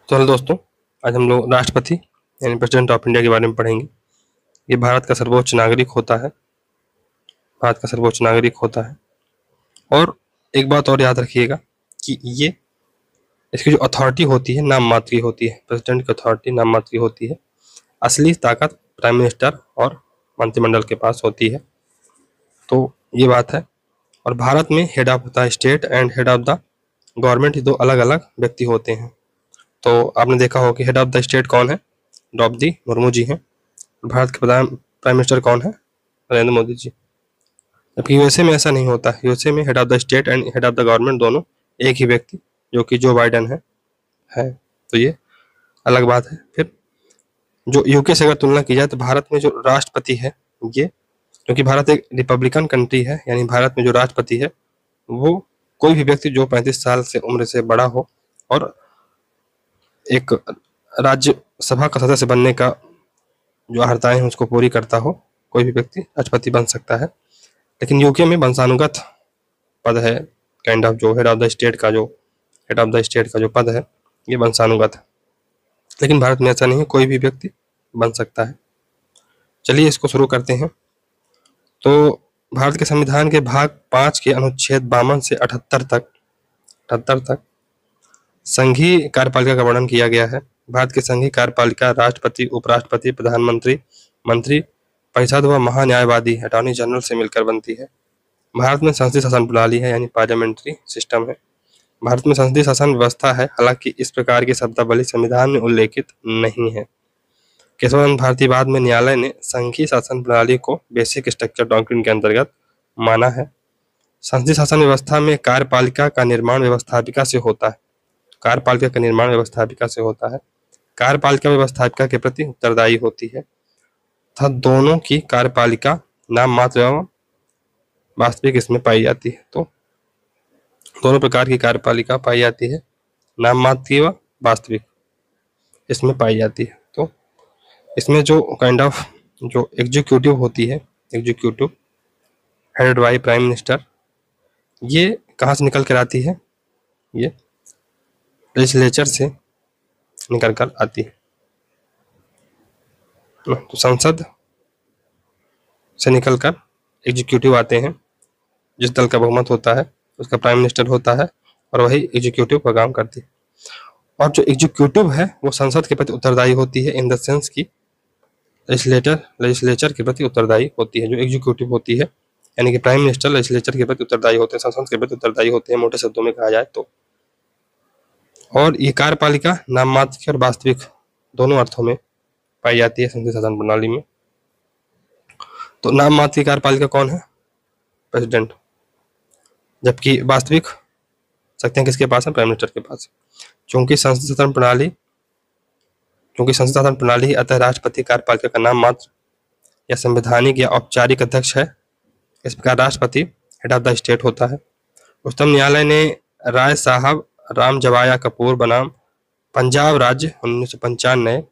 तो हेलो दोस्तों, आज हम लोग राष्ट्रपति यानी प्रेसिडेंट ऑफ इंडिया के बारे में पढ़ेंगे। ये भारत का सर्वोच्च नागरिक होता है। भारत का सर्वोच्च नागरिक होता है। और एक बात और याद रखिएगा कि ये इसकी जो अथॉरिटी होती है नाम मात्र की होती है। प्रेसिडेंट की अथॉरिटी नाम मात्र की होती है। असली ताकत प्राइम मिनिस्टर और मंत्रिमंडल के पास होती है। तो ये बात है। और भारत में head of the state and head of the government दो अलग अलग व्यक्ति होते हैं। तो आपने देखा होगा कि हेड ऑफ द स्टेट कौन है? द्रौपदी मुर्मू जी हैं। भारत के प्राइम मिनिस्टर कौन है? नरेंद्र मोदी जी। जबकि यूएसए में ऐसा नहीं होता। यूएसए में head of the state and head of the government दोनों एक ही व्यक्ति, जो कि जो बाइडेन है। तो ये अलग बात है। फिर जो यूके से अगर तुलना की जाए तो भारत में जो राष्ट्रपति है, ये क्योंकि भारत एक रिपब्लिकन कंट्री है, यानी भारत में जो राष्ट्रपति है वो कोई भी व्यक्ति जो 35 साल से उम्र से बड़ा हो और एक राज्यसभा का सदस्य बनने का जो अर्हताएं हैं उसको पूरी करता हो, कोई भी व्यक्ति राष्ट्रपति बन सकता है। लेकिन यूके में वंशानुगत पद है। काइंड ऑफ जो हेड ऑफ द स्टेट का जो पद है ये वंशानुगत है। लेकिन भारत में ऐसा नहीं है, कोई भी व्यक्ति बन सकता है। चलिए इसको शुरू करते हैं। तो भारत के संविधान के भाग 5 के अनुच्छेद 52 से 78 तक संघीय कार्यपालिका का वर्णन किया गया है। भारत की संघीय कार्यपालिका राष्ट्रपति, उपराष्ट्रपति, प्रधानमंत्री, मंत्री परिषद व महान्यायवादी अटॉर्नी जनरल से मिलकर बनती है। भारत में संसदीय शासन प्रणाली है, यानी पार्लियामेंट्री सिस्टम है। भारत में संसदीय शासन व्यवस्था है, हालांकि इस प्रकार की शब्दावली संविधान में उल्लेखित नहीं है। केशवानंद भारती बाद में न्यायालय ने संघीय शासन प्रणाली को बेसिक स्ट्रक्चर डॉक्ट्रिन के अंतर्गत माना है। संसदीय शासन व्यवस्था में कार्यपालिका का निर्माण व्यवस्थापिका से होता है। कार्यपालिका का निर्माण व्यवस्थापिका से होता है। कार्यपालिका व्यवस्थापिका के प्रति उत्तरदायी होती है तथा दोनों की कार्यपालिका नाम मात्र एवं वास्तविक इसमें पाई जाती है। तो दोनों प्रकार की कार्यपालिका पाई जाती है, नाम मात्र की व वास्तविक इसमें पाई जाती है। तो इसमें जो काइंड ऑफ जो एग्जीक्यूटिव होती है, executive headed by prime minister, ये कहाँ से निकल कर आती है? ये लेजिस्लेचर से निकल कर आती है। तो संसद से निकलकर एग्जीक्यूटिव आते हैं। जिस दल का बहुमत होता है उसका प्राइम मिनिस्टर होता है और वही एग्जीक्यूटिव का काम करती है। और जो एग्जीक्यूटिव है वो संसद के प्रति उत्तरदायी होती है, इन द सेंस की लेजिस्लेचर के प्रति उत्तरदायी होती है। जो एग्जीक्यूटिव होती है यानी कि प्राइम मिनिस्टर लेजिस्लेचर के प्रति उत्तरदायी होते हैं, संसद के प्रति उत्तरदायी होते हैं, मोटे शब्दों में कहा जाए तो। और ये कार्यपालिका नाम मात्र की और वास्तविक दोनों अर्थों में पाई जाती है संसदीय शासन प्रणाली में। तो नाम मात्र की कार्यपालिका कौन है? प्रेसिडेंट। जबकि वास्तविक शक्तियां किसके पास है? प्राइम मिनिस्टर के पास। क्योंकि संसदीय शासन प्रणाली अतः राष्ट्रपति कार्यपालिका का नाम मात्र या संवैधानिक या औपचारिक अध्यक्ष है। इस प्रकार राष्ट्रपति हेड ऑफ द स्टेट होता है। उच्चतम न्यायालय ने राय साहब राम जवाया कपूर बनाम पंजाब राज्य 1995,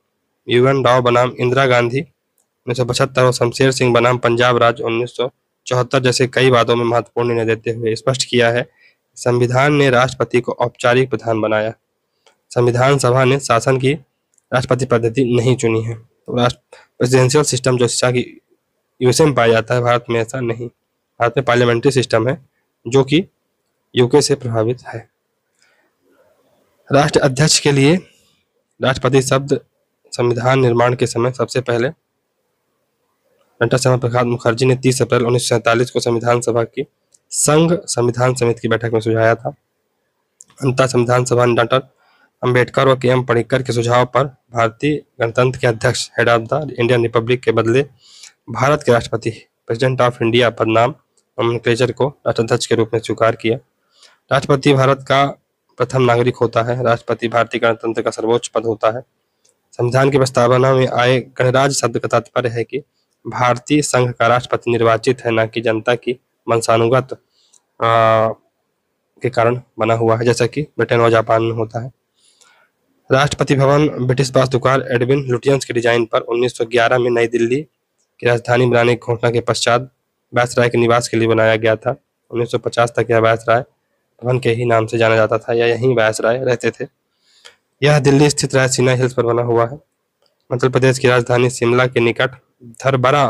UN राव बनाम इंदिरा गांधी 1975 और शमशेर सिंह बनाम पंजाब राज्य 1974 जैसे कई वादों में महत्वपूर्ण निर्णय देते हुए स्पष्ट किया है, संविधान ने राष्ट्रपति को औपचारिक प्रधान बनाया। संविधान सभा ने शासन की राष्ट्रपति पद्धति नहीं चुनी है। तो प्रेसिडेंशियल सिस्टम जो शिक्षा की यूएसए में पाया जाता है, भारत में ऐसा नहीं। भारत में पार्लियामेंट्री सिस्टम है जो कि यूके से प्रभावित है। राष्ट्र अध्यक्ष के लिए राष्ट्रपति शब्द संविधान निर्माण के समय सबसे पहले डॉक्टर श्यामा प्रसाद मुखर्जी ने 30 अप्रैल 1947 को संविधान सभा की संघ संविधान समिति की बैठक में सुझाया था। अंततः संविधान सभा ने डॉक्टर अंबेडकर और KM पर्रिकर के सुझाव पर भारतीय गणतंत्र के अध्यक्ष head of the Indian Republic के बदले भारत के राष्ट्रपति प्रेसिडेंट ऑफ इंडिया पदनाम नोमेनक्लेचर को राष्ट्राध्यक्ष के रूप में स्वीकार किया। राष्ट्रपति भारत का प्रथम नागरिक होता है। राष्ट्रपति भारतीय गणतंत्र का सर्वोच्च पद होता है। संविधान की प्रस्तावना में आए गणराज्य शब्द का तात्पर्य है कि भारतीय संघ का राष्ट्रपति निर्वाचित है, न कि जनता की वंशानुगत के कारण बना हुआ है, जैसा कि ब्रिटेन और जापान में होता है। राष्ट्रपति भवन ब्रिटिश वास्तुकार एडविन लुटियंस के डिजाइन पर 1911 में नई दिल्ली की राजधानी बनाने की घोषणा के पश्चात वायसराय के निवास के लिए बनाया गया था। 1950 तक यह वायसराय भवन के ही नाम से जाना जाता था या यहीं वायसराय रहते थे। यह दिल्ली स्थित रायसीना हिल्स पर बना हुआ है। मध्य प्रदेश की राजधानी शिमला के निकट धरबरा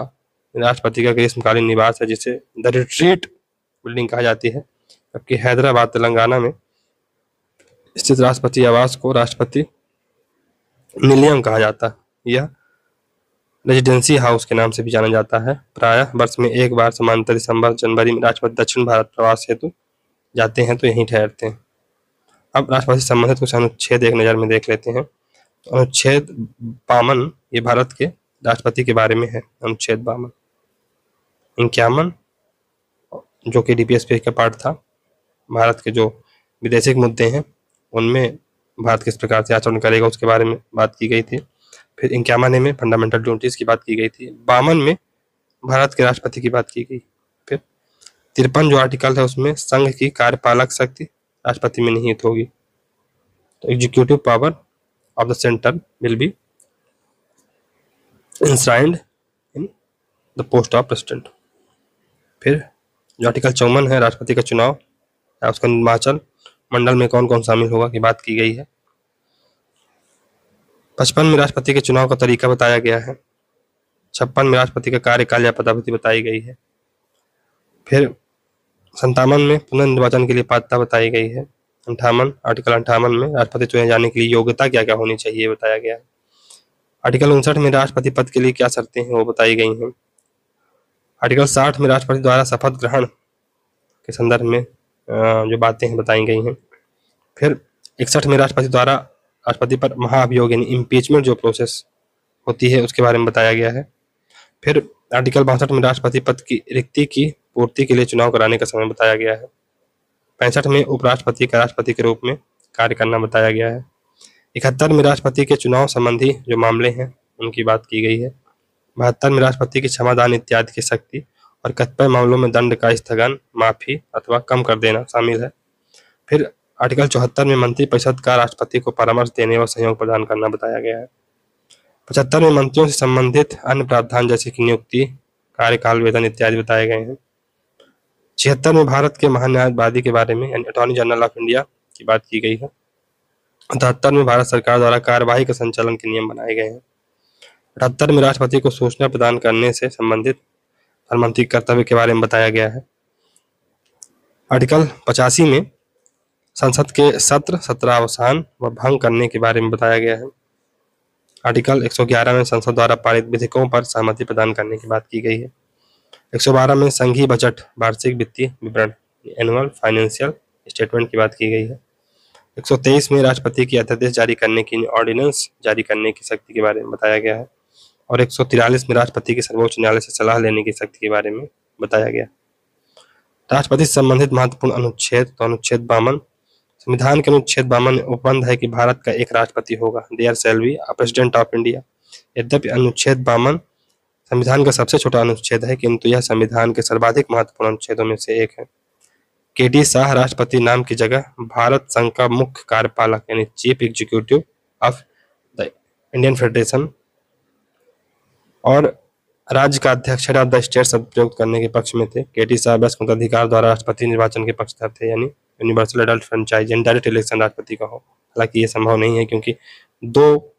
राष्ट्रपति का ग्रीष्मकालीन निवास है, जिसे द रिट्रीट बिल्डिंग कहा जाती है। जबकि हैदराबाद तेलंगाना में स्थित राष्ट्रपति आवास को राष्ट्रपति निलयम कहा जाता है। यह रेजिडेंसी हाउस के नाम से भी जाना जाता है। प्रायः वर्ष में एक बार सामान्यतः दिसंबर जनवरी में राष्ट्रपति दक्षिण भारत प्रवास हेतु जाते हैं तो यहीं ठहरते हैं। अब राष्ट्रपति से संबंधित कुछ अनुच्छेद एक नज़र में देख लेते हैं। अनुच्छेद 52 ये भारत के राष्ट्रपति के बारे में है। अनुच्छेद 52 51 जो कि डीपीएसपी का पार्ट था, भारत के जो विदेशिक मुद्दे हैं उनमें भारत किस प्रकार से आचरण करेगा उसके बारे में बात की गई थी। फिर 51 में फंडामेंटल ड्यूटीज की बात की गई थी। 52 में भारत के राष्ट्रपति की बात की गई। फिर 53 जो आर्टिकल है उसमें संघ की कार्यपालक शक्ति राष्ट्रपति में निहित होगी। तो executive power of the centre will be enshrined in the post of president. फिर जो आर्टिकल 54 है राष्ट्रपति का चुनाव या उसका निर्वाचन मंडल में कौन कौन शामिल होगा की बात की गई है। 55 में राष्ट्रपति के चुनाव का तरीका बताया गया है। 56 में राष्ट्रपति का कार्यकाल या पदावधि बताई गई है। फिर 57 में पुनर्निर्वाचन के लिए पात्रता बताई गई है। आर्टिकल 58 में राष्ट्रपति चुने जाने के लिए योग्यता क्या क्या होनी चाहिए बताया गया है। आर्टिकल 59 में राष्ट्रपति पद के लिए क्या शर्तें हैं वो बताई गई हैं। आर्टिकल 60 में राष्ट्रपति द्वारा शपथ ग्रहण के संदर्भ में जो बातें हैं बताई गई हैं। फिर 61 में राष्ट्रपति द्वारा राष्ट्रपति पर महाभियोग यानी इम्पीचमेंट जो प्रोसेस होती है उसके बारे में बताया गया है। फिर आर्टिकल 62 में राष्ट्रपति पद की रिक्ति की पूर्ति के लिए चुनाव कराने का समय बताया गया है। 65 में उपराष्ट्रपति का राष्ट्रपति के रूप में कार्य करना बताया गया है। 71 में राष्ट्रपति के चुनाव संबंधी जो मामले हैं उनकी बात की गई है। 72 में राष्ट्रपति की क्षमादान इत्यादि की शक्ति और कतिपय मामलों में दंड का स्थगन, माफी अथवा कम कर देना शामिल है। फिर आर्टिकल 74 में मंत्रिपरिषद का राष्ट्रपति को परामर्श देने व सहयोग प्रदान करना बताया गया है। 75 में मंत्रियों से संबंधित अन्य प्रावधान जैसे कि नियुक्ति, कार्यकाल, वेतन इत्यादि बताए गए हैं। 76 में भारत के महान्यायवादी के बारे में यानी अटॉर्नी जनरल ऑफ इंडिया की बात की गई है। 78 में भारत सरकार द्वारा कार्यवाही के संचालन के नियम बनाए गए हैं। 78 में राष्ट्रपति को सूचना प्रदान करने से संबंधित प्रधानमंत्री कर्तव्य के बारे में बताया गया है। आर्टिकल 85 में संसद के सत्र अवसान व भंग करने के बारे में बताया गया है। आर्टिकल 111 में संसद द्वारा पारित विधेयकों पर सहमति प्रदान करने की बात की गई है। 112 में संघीय बजट वार्षिक वित्तीय विवरण एनुअल फाइनेंशियल स्टेटमेंट की बात की गई है। 123 में राष्ट्रपति की अध्यादेश जारी करने की ऑर्डिनेंस जारी करने की शक्ति के बारे में बताया गया है। और 143 में राष्ट्रपति की सर्वोच्च न्यायालय से सलाह लेने की शक्ति के बारे में बताया गया। राष्ट्रपति से संबंधित महत्वपूर्ण अनुच्छेद तो अनुच्छेद 52 संविधान के अनुच्छेद 52 उपबंध है कि भारत का एक राष्ट्रपति होगा, there shall be a president of India. यद्यपि अनुच्छेद 52 संविधान का सबसे छोटा अनुच्छेद है किंतु यह संविधान के सर्वाधिक महत्वपूर्ण अनुच्छेदों में से एक है। के.डी. शाह राष्ट्रपति नाम की जगह भारत संघ का मुख्य कार्यपालक यानी chief executive of the Indian federation और राज्य का अध्यक्ष हेड ऑफ द स्टेट शब्द प्रयोग करने के पक्ष में थे। के.डी. शाह वयस्क मताधिकार द्वारा राष्ट्रपति निर्वाचन के पक्षधर थे यानी यूनिवर्सल एडल्ट फ्रेंचाइज यानी डायरेक्ट इलेक्शन राष्ट्रपति का हो। हालांकि ये संभव नहीं है क्योंकि दो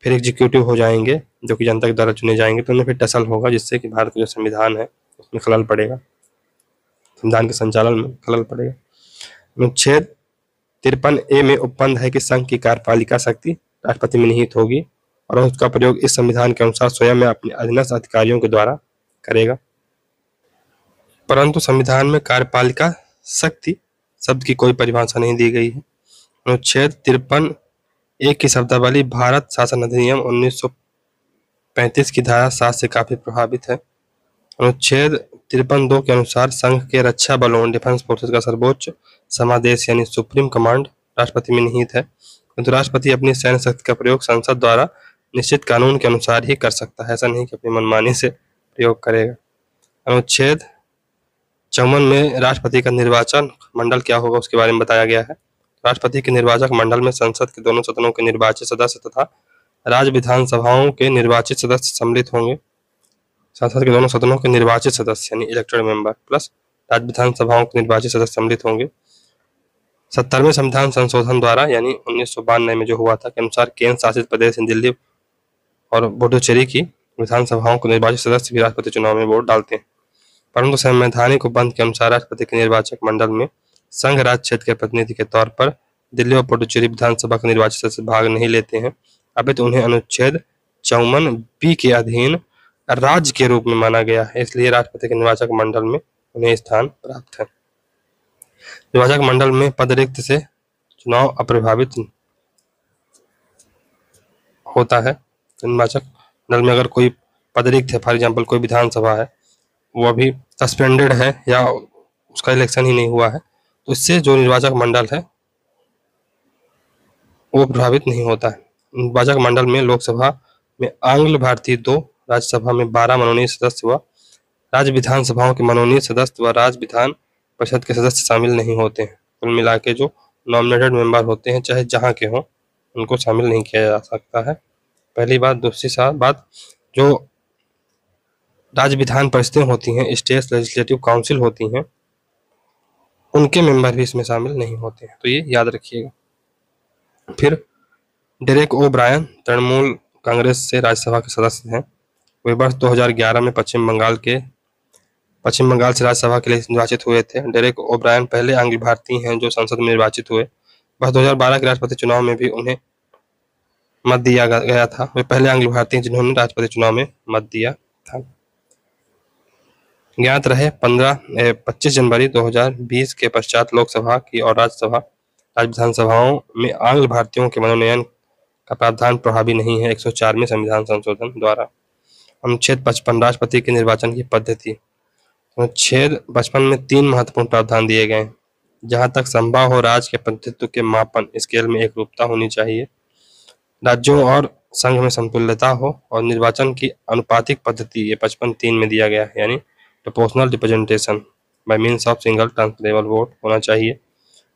फिर एग्जीक्यूटिव हो जाएंगे जो कि जनता के द्वारा चुने जाएंगे तो उनमें फिर टसल होगा जिससे कि भारत का जो संविधान है उसमें खलल पड़ेगा, संविधान के संचालन में खलल पड़ेगा। अनुच्छेद 53A में उपबंध है कि संघ की कार्यपालिका शक्ति राष्ट्रपति में निहित होगी और उसका प्रयोग इस संविधान के अनुसार स्वयं में अपने अधीनस्थ अधिकारियों के द्वारा करेगा। परंतु संविधान में कार्यपालिका शक्ति शब्द की कोई परिभाषा नहीं दी गई है। अनुच्छेद 53A की शब्दावली भारत शासन अधिनियम 1935 की धारा 7 से काफी प्रभावित है। अनुच्छेद 53(2) के अनुसार संघ के रक्षा बलों डिफेंस फोर्सेस का सर्वोच्च समादेश यानी सुप्रीम कमांड राष्ट्रपति में निहित है, किंतु राष्ट्रपति अपनी सैन्य शक्ति का प्रयोग संसद द्वारा निश्चित कानून के अनुसार ही कर सकता है, ऐसा नहीं कि अपनी मनमानी से प्रयोग करेगा। अनुच्छेद 54 में राष्ट्रपति का निर्वाचन मंडल क्या होगा उसके बारे में बताया गया है। राष्ट्रपति के निर्वाचक मंडल में संसद के दोनों सदनों के निर्वाचित सदस्य तथा राज्य विधानसभाओं के निर्वाचित सदस्य सम्मिलित होंगे। संसद के दोनों सदनों के निर्वाचित सदस्य यानी इलेक्टेड मेंबर प्लस राज्य विधानसभाओं के निर्वाचित सदस्य सम्मिलित होंगे। 70वें संविधान संशोधन द्वारा यानी 1992 में जो हुआ था के अनुसार केंद्र शासित प्रदेश दिल्ली और पुडुचेरी की विधानसभाओं को निर्वाचित सदस्य भी राष्ट्रपति चुनाव में वोट डालते हैं, परंतु संवैधानिक उपबंध के अनुसार राष्ट्रपति के निर्वाचक मंडल में संघ राज्य क्षेत्र के प्रतिनिधि के तौर पर दिल्ली और पुडुचेरी विधानसभा के निर्वाचित सदस्य भाग नहीं लेते हैं, अपितु उन्हें अनुच्छेद 54 बी के अधीन राज्य के रूप में माना गया है, इसलिए राष्ट्रपति के निर्वाचक मंडल में उन्हें स्थान प्राप्त है। निर्वाचक मंडल में पद रिक्त से चुनाव अप्रभावित होता है। निर्वाचक मंडल में अगर कोई पद रिक्त है, फॉर एग्जाम्पल कोई विधानसभा है वो अभी सस्पेंडेड है या उसका इलेक्शन ही नहीं हुआ है, तो इससे जो निर्वाचक मंडल है वो प्रभावित नहीं होता है। निर्वाचक मंडल में लोकसभा में आंग्ल भारतीय 2, राज्यसभा में 12 मनोनीत सदस्य व राज्य विधानसभाओं के मनोनीत सदस्य व राज्य विधान परिषद के सदस्य शामिल नहीं होते हैं। कुल मिला के जो नॉमिनेटेड मेंबर होते हैं चाहे जहाँ के हों उनको शामिल नहीं किया जा सकता है, पहली बात। दूसरी बात, जो राज्य विधान परिषदें होती हैं, स्टेट लेजिस्लेटिव काउंसिल होती हैं, उनके मेंबर भी इसमें शामिल नहीं होते हैं, तो ये याद रखिएगा। फिर डेरेक ओ ब्रायन तृणमूल कांग्रेस से राज्यसभा के सदस्य हैं। वे वर्ष 2011 में पश्चिम बंगाल से राज्यसभा के लिए निर्वाचित हुए थे। डेरेक ओ ब्रायन पहले आंग्ल भारतीय हैं जो संसद में निर्वाचित हुए। वर्ष 2012 के राष्ट्रपति चुनाव में भी उन्हें मत दिया गया था। वे पहले आंग्ल भारतीय जिन्होंने राष्ट्रपति चुनाव में मत दिया था। ज्ञात रहे 25 जनवरी 2020 के पश्चात लोकसभा की और राज्य विधानसभाओं में आंग्ल भारतीयों के मनोनयन का प्रावधान प्रभावी नहीं है 104वें संविधान संशोधन द्वारा। अनुच्छेद 55 राष्ट्रपति के निर्वाचन की पद्धति। अनुच्छेद 55 में 3 महत्वपूर्ण प्रावधान दिए गए हैं। जहां तक संभव हो राज्य के प्रतिनिधित्व के मापन स्केल में एकरूपता होनी चाहिए, राज्यों और संघ में समतुल्यता हो और निर्वाचन की अनुपातिक पद्धति ये 55(3) में दिया गया है, यानी proportional representation bye means of single transferable vote होना चाहिए।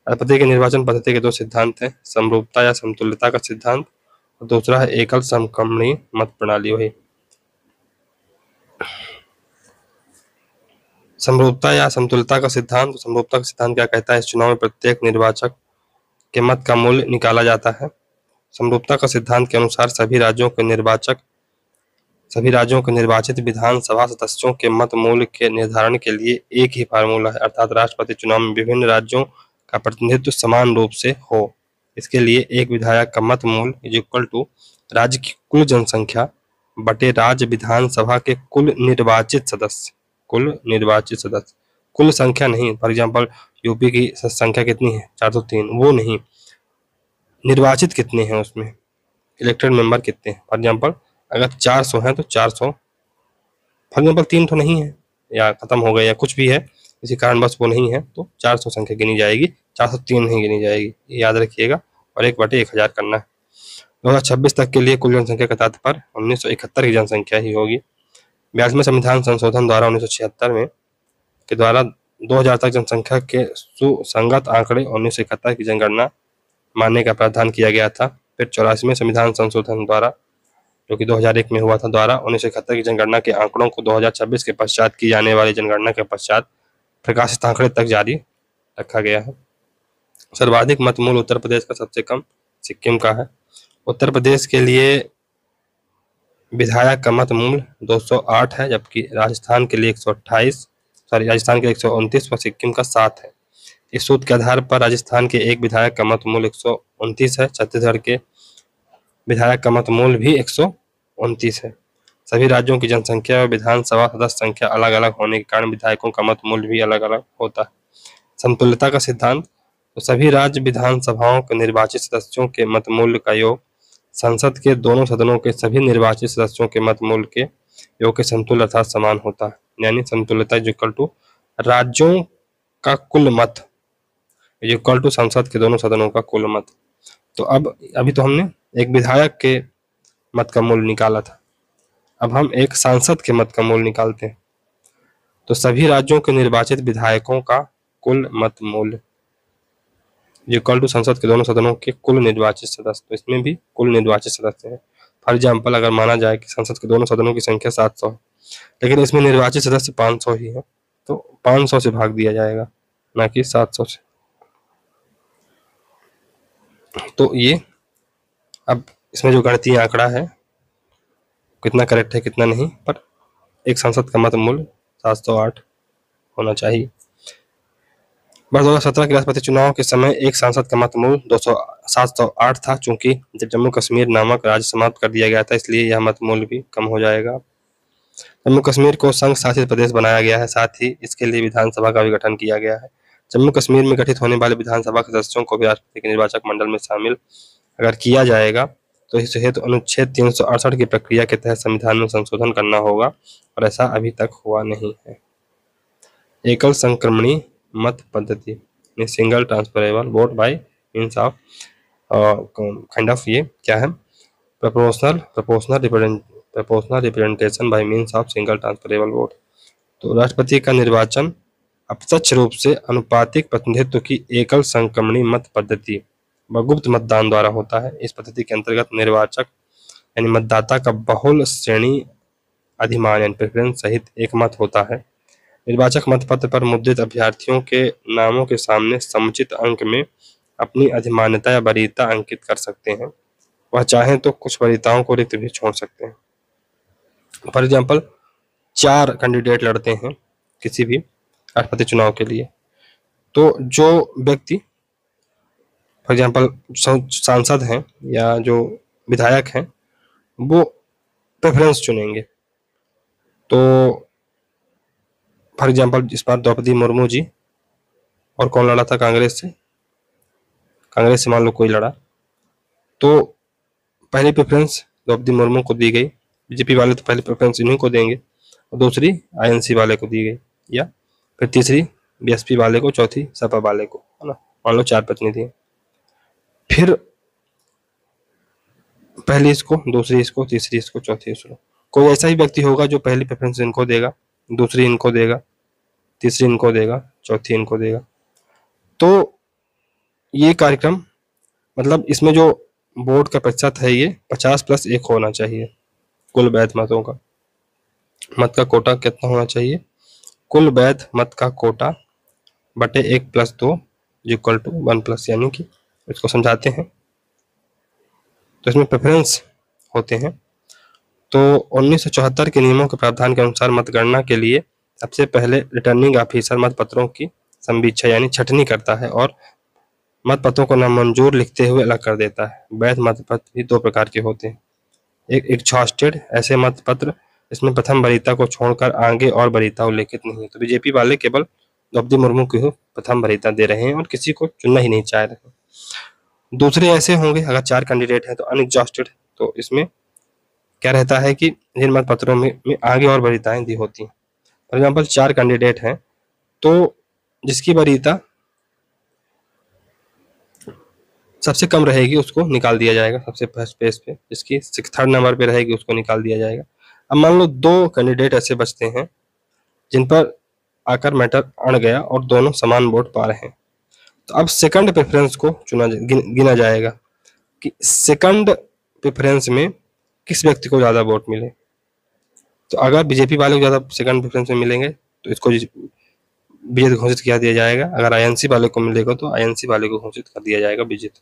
राष्ट्रपति के निर्वाचन पद्धति के 2 सिद्धांत हैं, समरूपता या समतुल्यता का सिद्धांत और दूसरा है एकल समकमणीय मत प्रणाली। वही समरूपता या समतुल्यता का सिद्धांत। समरूपता का सिद्धांत क्या कहता है? इस चुनाव में प्रत्येक निर्वाचक के मत का मूल्य निकाला जाता है। समरूपता का सिद्धांत के अनुसार सभी राज्यों के निर्वाचित विधानसभा सदस्यों के मत मूल्य के निर्धारण के लिए एक ही फार्मूला है, अर्थात राष्ट्रपति चुनाव में विभिन्न राज्यों का प्रतिनिधित्व समान रूप से हो। इसके लिए एक विधायक का मत मूल्य इज इक्वल टू राज्य की कुल जनसंख्या बटे राज्य विधानसभा के कुल निर्वाचित सदस्य। कुल संख्या नहीं, फॉर एग्जाम्पल यूपी की संख्या कितनी है 403, वो नहीं, निर्वाचित कितने हैं उसमें, इलेक्टेड मेंबर कितने हैं। फॉर एग्जाम्पल अगर 400 हैं तो 400, फॉर एग्जाम्पल 3 तो नहीं है या खत्म हो गए या कुछ भी है, किसी कारणवश वो नहीं है, तो 400 संख्या गिनी जाएगी, 403 नहीं गिनी जाएगी, ये याद रखिएगा। और 1/1000 करना है। 2026 तक के लिए कुल जनसंख्या का तात्पर्य 1971 की जनसंख्या ही होगी। 42वें संविधान संशोधन द्वारा 1976 में के द्वारा 2000 तक जनसंख्या के सुसंगत आंकड़े 1971 की जनगणना मानने का प्रावधान किया गया था। फिर 84वें संविधान संशोधन द्वारा, जो कि 2001 में हुआ था, द्वारा 1971 की जनगणना के आंकड़ों को 2026 के पश्चात की जाने वाली जनगणना के पश्चात प्रकाशित आंकड़े तक जारी रखा गया है। सर्वाधिक मत मूल्य उत्तर प्रदेश का सबसे कम सिक्किम का है। उत्तर प्रदेश के लिए विधायक का मत मूल्य 208 है, जबकि राजस्थान के लिए 129 व सिक्किम का 7 है। इस सूत्र के आधार पर राजस्थान के एक विधायक का मत मूल्य 129 है। छत्तीसगढ़ के विधायक का मत मूल्य भी 129 है। सभी राज्यों की जनसंख्या और विधानसभा सदस्य संख्या अलग अलग होने के कारण विधायकों का मत मूल्य भी अलग अलग होता है। समतुल्यता का सिद्धांत। तो सभी राज्य विधानसभाओं के निर्वाचित सदस्यों के मत मूल्य का योग संसद के दोनों सदनों के सभी निर्वाचित सदस्यों के मत मूल्य के योग के समतुल्य अर्थात समान होता है, यानी समतुल्यता इज इक्वल टू राज्यों का कुल मत इज इक्वल टू संसद के दोनों सदनों का कुल मत। तो अभी तो हमने एक विधायक के मत का मूल्य निकाला था, अब हम एक सांसद के मत का मूल्य निकालते हैं। तो सभी राज्यों के निर्वाचित विधायकों का कुल मत मूल्य इक्वल टू संसद के दोनों सदनों के कुल निर्वाचित सदस्य। तो इसमें भी कुल निर्वाचित सदस्य है। फॉर एग्जाम्पल अगर माना जाए कि संसद के दोनों सदनों की संख्या 700 है, लेकिन इसमें निर्वाचित सदस्य 500 ही है, तो 500 से भाग दिया जाएगा, ना कि 700 से। तो ये अब इसमें जो गणितीय आंकड़ा है कितना करेक्ट है कितना नहीं, पर एक सांसद का मत मूल्य 708 होना चाहिए। वर्ष 2017 के राष्ट्रपति चुनाव के समय एक सांसद का मत मूल्य 708 था। चूंकि जब जम्मू कश्मीर नामक राज्य समाप्त कर दिया गया था, इसलिए यह मत मूल्य भी कम हो जाएगा। जम्मू कश्मीर को संघ शासित प्रदेश बनाया गया है, साथ ही इसके लिए विधानसभा का भी गठन किया गया है। जम्मू कश्मीर में गठित होने वाले विधानसभा के सदस्यों को भी राष्ट्रपति के निर्वाचक मंडल में शामिल अगर किया जाएगा तो इस हेतु अनुच्छेद 368 की प्रक्रिया के तहत संविधान में संशोधन करना होगा, और ऐसा अभी तक हुआ नहीं है। एकल संक्रमणी मत पद्धति में single transferable vote by means of kind of ये क्या है, proportional representation bye means of single transferable vote. तो राष्ट्रपति का निर्वाचन अप्रत्यक्ष रूप से अनुपातिक प्रतिनिधित्व की एकल संक्रमणी मत पद्धति व गुप्त मतदान द्वारा होता है। इस पद्धति के अंतर्गत निर्वाचक यानी मतदाता का बहुल श्रेणी अधिमान यानी प्रेफरेंस सहित एक मत होता है। निर्वाचक मतपत्र पर मुद्रित अभ्यर्थियों के नामों के सामने समुचित अंक में अपनी अधिमान्यता या वरीयता अंकित कर सकते हैं। वह चाहें तो कुछ वरीयताओं को रिक्त भी छोड़ सकते हैं। फॉर एग्जाम्पल 4 कैंडिडेट लड़ते हैं किसी भी राष्ट्रपति चुनाव के लिए, तो जो व्यक्ति फॉर एग्जाम्पल सांसद हैं या जो विधायक हैं वो प्रेफरेंस चुनेंगे। तो फॉर एग्जाम्पल इस बार द्रौपदी मुर्मू जी, और कौन लड़ा था कांग्रेस से मान लो कोई लड़ा, तो पहली प्रेफरेंस द्रौपदी मुर्मू को दी गई, बीजेपी वाले तो पहले प्रेफरेंस इन्हीं को देंगे, और दूसरी आईएनसी वाले को दी गई, या फिर तीसरी बीएसपी वाले को, चौथी सपा वाले को, है ना। मान लो 4 प्रतिनिधि हैं, फिर पहली इसको, दूसरी इसको, तीसरी इसको, चौथी इसको। कोई ऐसा ही व्यक्ति होगा जो पहली प्रेफरेंस इनको देगा, दूसरी इनको देगा, तीसरी इनको देगा, चौथी इनको देगा। तो ये कार्यक्रम मतलब इसमें जो वोट का प्रतिशत है ये 50+1 होना चाहिए कुल वैध मतों का। मत का कोटा कितना होना चाहिए, कुल वैध मत का कोटा बटे 1+2 इक्वल टू 1+, यानी कि इसको समझाते हैं। तो इसमें प्रेफरेंस होते हैं। तो 1974 के नियमों के प्रावधान के अनुसार मतगणना के लिए सबसे पहले रिटर्निंग ऑफिसर मतपत्रों की संवीक्षा यानी छटनी करता है और मतपत्रों को नामंजूर लिखते हुए अलग कर देता है। वैध मतपत्र भी 2 प्रकार के होते हैं। एक एग्जॉस्टेड ऐसे मतपत्र इसमें प्रथम वरीयता को छोड़कर आगे और वरीयता उल्लेखित नहीं है। तो बीजेपी वाले केवल द्रौपदी मुर्मू को प्रथम वरीयता दे रहे हैं और किसी को चुनना ही नहीं चाह रहे। दूसरे ऐसे होंगे अगर 4 कैंडिडेट हैं तो अनएग्जॉस्टेड, तो इसमें क्या रहता है कि जिन मतपत्रों में आगे और वरीयताएं दी होती हैं। फॉर एग्जाम्पल 4 कैंडिडेट हैं तो जिसकी वरीयता सबसे कम रहेगी उसको निकाल दिया जाएगा सबसे फर्स्ट पेज पे, जिसकी 3rd नंबर पे रहेगी उसको निकाल दिया जाएगा। अब मान लो 2 कैंडिडेट ऐसे बचते हैं जिन पर आकर मैटर अड़ गया और दोनों समान वोट पा रहे हैं, तो अब सेकंड प्रेफरेंस को गिना जाएगा कि सेकंड प्रेफरेंस में किस व्यक्ति को ज्यादा वोट मिले। तो अगर बीजेपी वाले को ज्यादा सेकंड प्रेफरेंस में मिलेंगे तो इसको विजेता घोषित किया दिया जाएगा। अगर आईएनसी वाले को मिलेगा तो आईएनसी वाले को घोषित कर दिया जाएगा विजेता।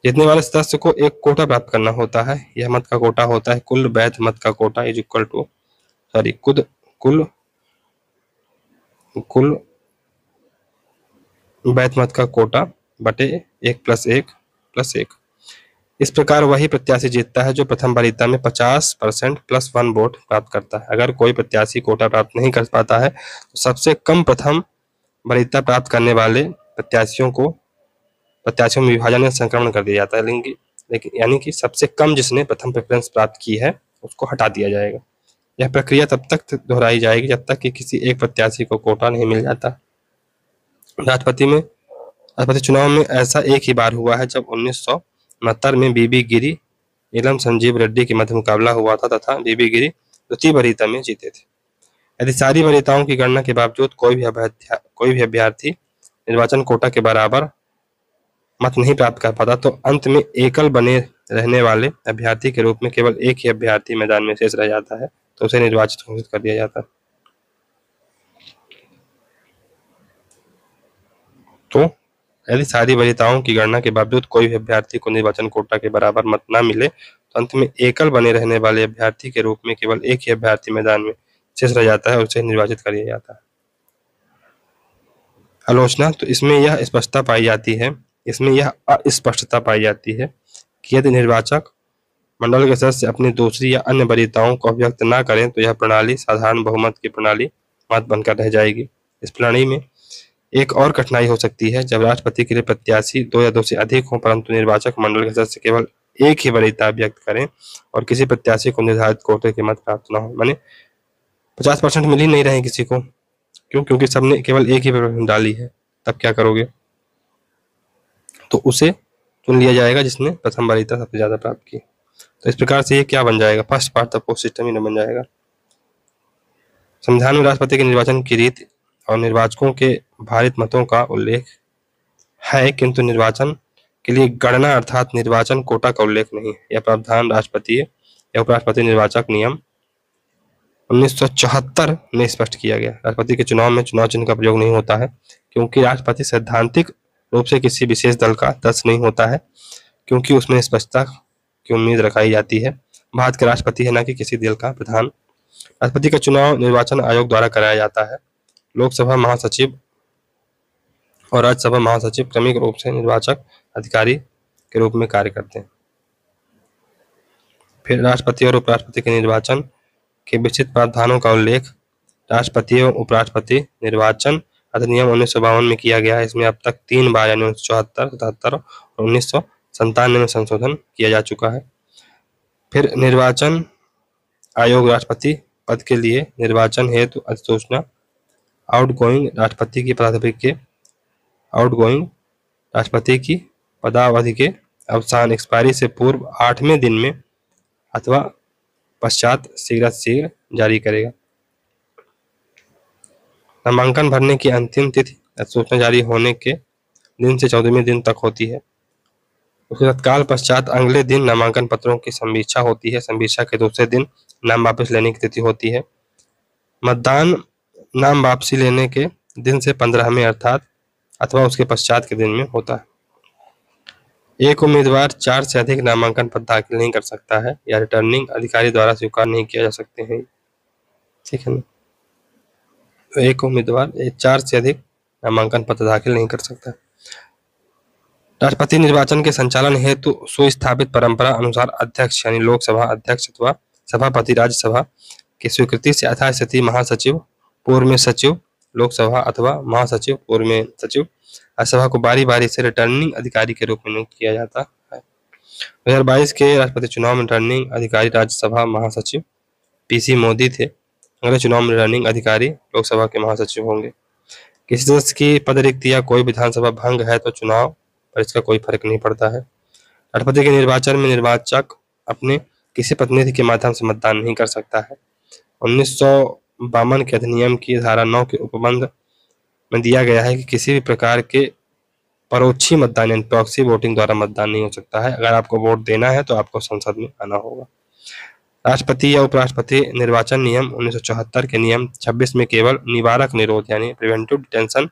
जीतने वाले सदस्य को एक कोटा प्राप्त करना होता है। यह मत का कोटा होता है कुल वैध मत का कोटा इज इक्वल टू कुल वैध मत का कोटा बटे 1+1+1। इस प्रकार वही प्रत्याशी जीतता है जो प्रथम वरीयता में 50% +1 वोट प्राप्त करता है। अगर कोई प्रत्याशी कोटा प्राप्त नहीं कर पाता है तो सबसे कम प्रथम वरीयता प्राप्त करने वाले प्रत्याशियों में विभाजन में संक्रमण कर दिया जाता है। लेकिन यानी कि सबसे कम जिसने प्रथम प्रेफरेंस प्राप्त की है उसको हटा दिया जाएगा। यह प्रक्रिया तब तक दोहराई जाएगी जब तक कि किसी एक प्रत्याशी को कोटा नहीं मिल जाता। राष्ट्रपति चुनाव में ऐसा एक ही बार हुआ है जब 1969 में बीबी गिरी नीलम संजीव रेड्डी के मध्य मुकाबला हुआ था तथा बीबी गिरी द्वितीय वरीयता में जीते थे। यदि सारी वरीयताओं की गणना के बावजूद कोई भी अभ्यर्थी निर्वाचन कोटा के बराबर मत नहीं प्राप्त कर पाता तो अंत में एकल बने रहने वाले अभ्यर्थी के रूप में केवल एक ही अभ्यर्थी मैदान में शेष रह जाता है, तो उसे निर्वाचित घोषित कर दिया जाता है। तो यदि सारी वरीयताओं की गणना के बावजूद कोई भी अभ्यर्थी को निर्वाचन कोटा के बराबर मत न मिले तो अंत में एकल बने रहने वाले अभ्यर्थी के रूप में केवल एक ही अभ्यर्थी मैदान में शेष रह जाता है और उसे निर्वाचित कर दिया जाता है। आलोचना, तो इसमें यह अस्पष्टता पाई जाती है कि यदि निर्वाचक मंडल के सदस्य अपनी दूसरी या अन्य वरीयताओं को अभिव्यक्त न करें तो यह प्रणाली साधारण बहुमत की प्रणाली मात्र बनकर रह जाएगी। इस प्रणाली में एक और कठिनाई हो सकती है जब राष्ट्रपति के लिए प्रत्याशी 2 या 2 से अधिक हों परंतु निर्वाचक मंडल के सदस्य केवल एक ही वरीयता व्यक्त करें और किसी प्रत्याशी को निर्धारित कोटे के मत प्राप्त न हो। माने 50% मिल ही नहीं रहे किसी को। क्यों? क्योंकि सबने केवल एक ही पर डाली है। तब क्या करोगे? तो उसे चुन लिया जाएगा जिसने प्रथम वरीयता सबसे ज्यादा प्राप्त की। तो इस प्रकार से ये क्या बन जाएगा? First past the post system ही न बन जाएगा। संविधान में राष्ट्रपति के निर्वाचन की रीति और निर्वाचकों के भारित मतों का उल्लेख है किंतु निर्वाचन के लिए गणना अर्थात निर्वाचन कोटा का उल्लेख नहीं है। यह प्रावधान राष्ट्रपति या उपराष्ट्रपति निर्वाचक नियम 1974 में स्पष्ट किया गया। राष्ट्रपति के चुनाव में चुनाव चिन्ह का प्रयोग नहीं होता है क्योंकि राष्ट्रपति सैद्धांतिक रूप से किसी विशेष दल का सदस्य नहीं होता है क्योंकि उसमें स्पष्टता की उम्मीद रखाई जाती है। भारत के राष्ट्रपति है न कि किसी दल का प्रधान। राष्ट्रपति का चुनाव निर्वाचन आयोग द्वारा कराया जाता है। लोकसभा महासचिव और राज्यसभा महासचिव क्रमिक रूप से निर्वाचक अधिकारी के रूप में कार्य करते हैं। फिर राष्ट्रपति और उपराष्ट्रपति के निर्वाचन के विस्तृत प्रावधानों का उल्लेख राष्ट्रपति एवं उपराष्ट्रपति निर्वाचन अधिनियम 1952 में किया गया है। इसमें अब तक 3 बार यानी 1974, 77 और 1997 में संशोधन किया जा चुका है। फिर निर्वाचन आयोग राष्ट्रपति पद के लिए निर्वाचन हेतु अधिसूचना आउटगोइंग राष्ट्रपति की पदावधि के अवसान एक्सपायरी से पूर्व 8वें दिन में अथवा पश्चात शीघ्र जारी करेगा। नामांकन भरने की अंतिम तिथि अधिसूचना जारी होने के दिन से 14वें दिन तक होती है। उसके तत्काल पश्चात अगले दिन नामांकन पत्रों की समीक्षा होती है। समीक्षा के दूसरे दिन नाम वापस लेने की तिथि होती है। मतदान नाम वापसी लेने के दिन से 15वें अथवा उसके पश्चात के दिन में होता है। एक उम्मीदवार 4 से अधिक नामांकन पत्र दाखिल नहीं कर सकता है या रिटर्निंग अधिकारी द्वारा स्वीकार नहीं किया जा सकते हैं। ठीक है ना? तो एक उम्मीदवार 4 से अधिक नामांकन पत्र दाखिल नहीं कर सकता। राष्ट्रपति निर्वाचन के संचालन हेतु सुस्थापित परंपरा अनुसार अध्यक्ष यानी लोकसभा अध्यक्ष अथवा सभापति राज्यसभा की स्वीकृति से यथास्थिति महासचिव, पूर्व में सचिव लोकसभा अथवा महासचिव, पूर्व में सचिव राज्यसभा को बारी बारी से रिटर्निंग अधिकारी के रूप में नियुक्त किया जाता है। 2022 के राष्ट्रपति चुनाव में रिटर्निंग अधिकारी राज्यसभा महासचिव PC मोदी थे। अगले चुनाव में रिटर्निंग अधिकारी लोकसभा के महासचिव होंगे। किसी सदस्य की पदरिक्ति या कोई विधानसभा भंग है तो चुनाव पर इसका कोई फर्क नहीं पड़ता है। राष्ट्रपति के निर्वाचन में निर्वाचक अपने किसी प्रतिनिधि के माध्यम से मतदान नहीं कर सकता है। 1952 के अधिनियम की धारा 9 के उपबंध में दिया गया है कि किसी भी प्रकार के परोक्षी मतदान यानी प्रॉक्सी वोटिंग द्वारा मतदान नहीं हो सकता है। अगर आपको वोट देना है तो आपको संसद में आना होगा। राष्ट्रपति या उपराष्ट्रपति निर्वाचन नियम 1974 के नियम 26 में केवल निवारक निरोध यानी प्रिवेंटिव डिटेंशन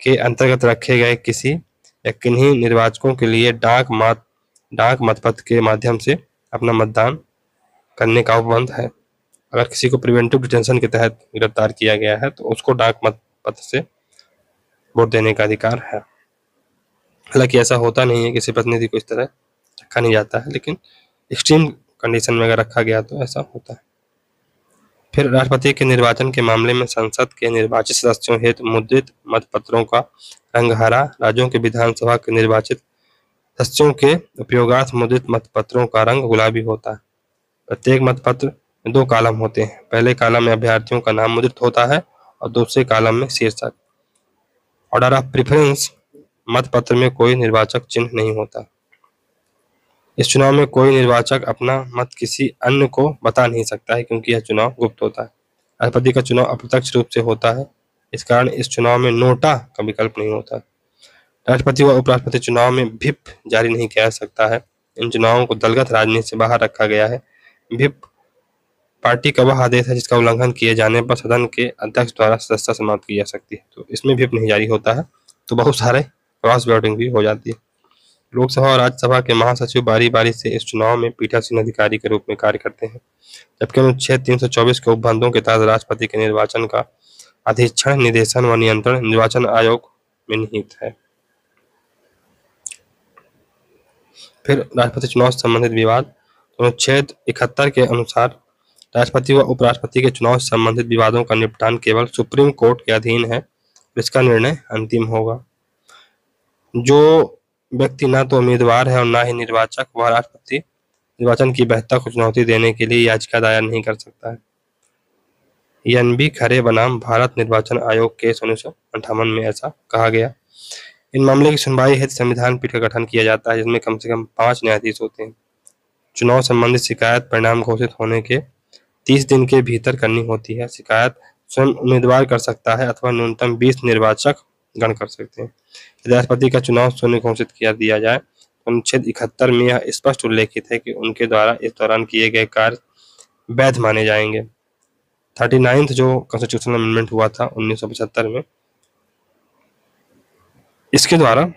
के अंतर्गत रखे गए किसी या किन्हीं निर्वाचकों के लिए डाक मतपत्र के माध्यम से अपना मतदान करने का उपबंध है। अगर किसी को प्रिवेंटिव डिटेंशन के तहत गिरफ्तार किया गया है तो उसको डाक मतपत्र से वोट देने का अधिकार है। हालांकि ऐसा होता नहीं है, किसी प्रतिनिधि को इस तरह रखा नहीं जाता है, लेकिन एक्सट्रीम कंडीशन में अगर रखा गया तो ऐसा होता है। फिर राष्ट्रपति के निर्वाचन के मामले में संसद के निर्वाचित सदस्यों हेतु मुद्रित मतपत्रों का रंग हरा, राज्यों के विधानसभा के निर्वाचित सदस्यों के उपयोगार्थ मुद्रित मतपत्रों का रंग गुलाबी होता है। प्रत्येक मतपत्र में 2 कॉलम होते हैं। पहले कॉलम में अभ्यर्थियों का नाम मुद्रित होता है और दूसरे कॉलम में शीर्षक। ऑर्डर ऑफ प्रेफरेंस मतपत्र में कोई निर्वाचक चिन्ह नहीं होता। इस चुनाव में कोई निर्वाचक अपना मत किसी अन्य को बता नहीं सकता है क्योंकि यह चुनाव गुप्त होता है। राष्ट्रपति का चुनाव अप्रत्यक्ष रूप से होता है, इस कारण इस चुनाव में नोटा का विकल्प नहीं होता। राष्ट्रपति व उपराष्ट्रपति चुनाव में व्हिप जारी नहीं किया जा सकता है। इन चुनावों को दलगत राजनीति से बाहर रखा गया है। व्हिप पार्टी का वह आदेश है जिसका उल्लंघन किए जाने पर सदन के अध्यक्ष द्वारा सदस्यता समाप्त की जा सकती है। तो इसमें व्हिप नहीं जारी होता है। तो बहुत सारे क्रॉस वोटिंग भी हो जाती है। लोकसभा और राज्यसभा के महासचिव बारी बारी से इस चुनाव में पीठासीन अधिकारी के रूप में कार्य करते हैं, जबकि अनुच्छेद 324 के उपबंधों के तहत राष्ट्रपति के निर्वाचन का अधीक्षण, निर्देशन व नियंत्रण निर्वाचन आयोग में निहित है। फिर राष्ट्रपति चुनाव से संबंधित विवाद। अनुच्छेद 71 के अनुसार राष्ट्रपति व उपराष्ट्रपति के चुनाव से संबंधित विवादों का निपटान केवल सुप्रीम कोर्ट के अधीन है, इसका निर्णय अंतिम होगा। जो व्यक्ति न तो उम्मीदवार है और न ही निर्वाचक, वह राष्ट्रपति निर्वाचन की वैधता को चुनौती देने के लिए याचिका दायर नहीं कर सकता है। एन.बी. खरे बनाम भारत निर्वाचन आयोग केस 1958 में ऐसा कहा गया। इन मामले की सुनवाई हेतु संविधान पीठ का गठन किया जाता है, जिसमें कम से कम 5 न्यायाधीश होते हैं। चुनाव संबंधित शिकायत परिणाम घोषित होने के 30 दिन के भीतर करनी होती है। शिकायत स्वयं उम्मीदवार कर सकता है अथवा न्यूनतम 20 निर्वाचक गण कर सकते हैं। यदि राष्ट्रपति का चुनाव शून्य घोषित कर दिया जाए तो अनुच्छेद 71 में यह स्पष्ट उल्लेखित है कि उनके द्वारा इस दौरान किए गए कार्य वैध माने जाएंगे। 39th जो कॉन्स्टिट्यूशनल अमेंडमेंट हुआ था 1975 में, इसके द्वारा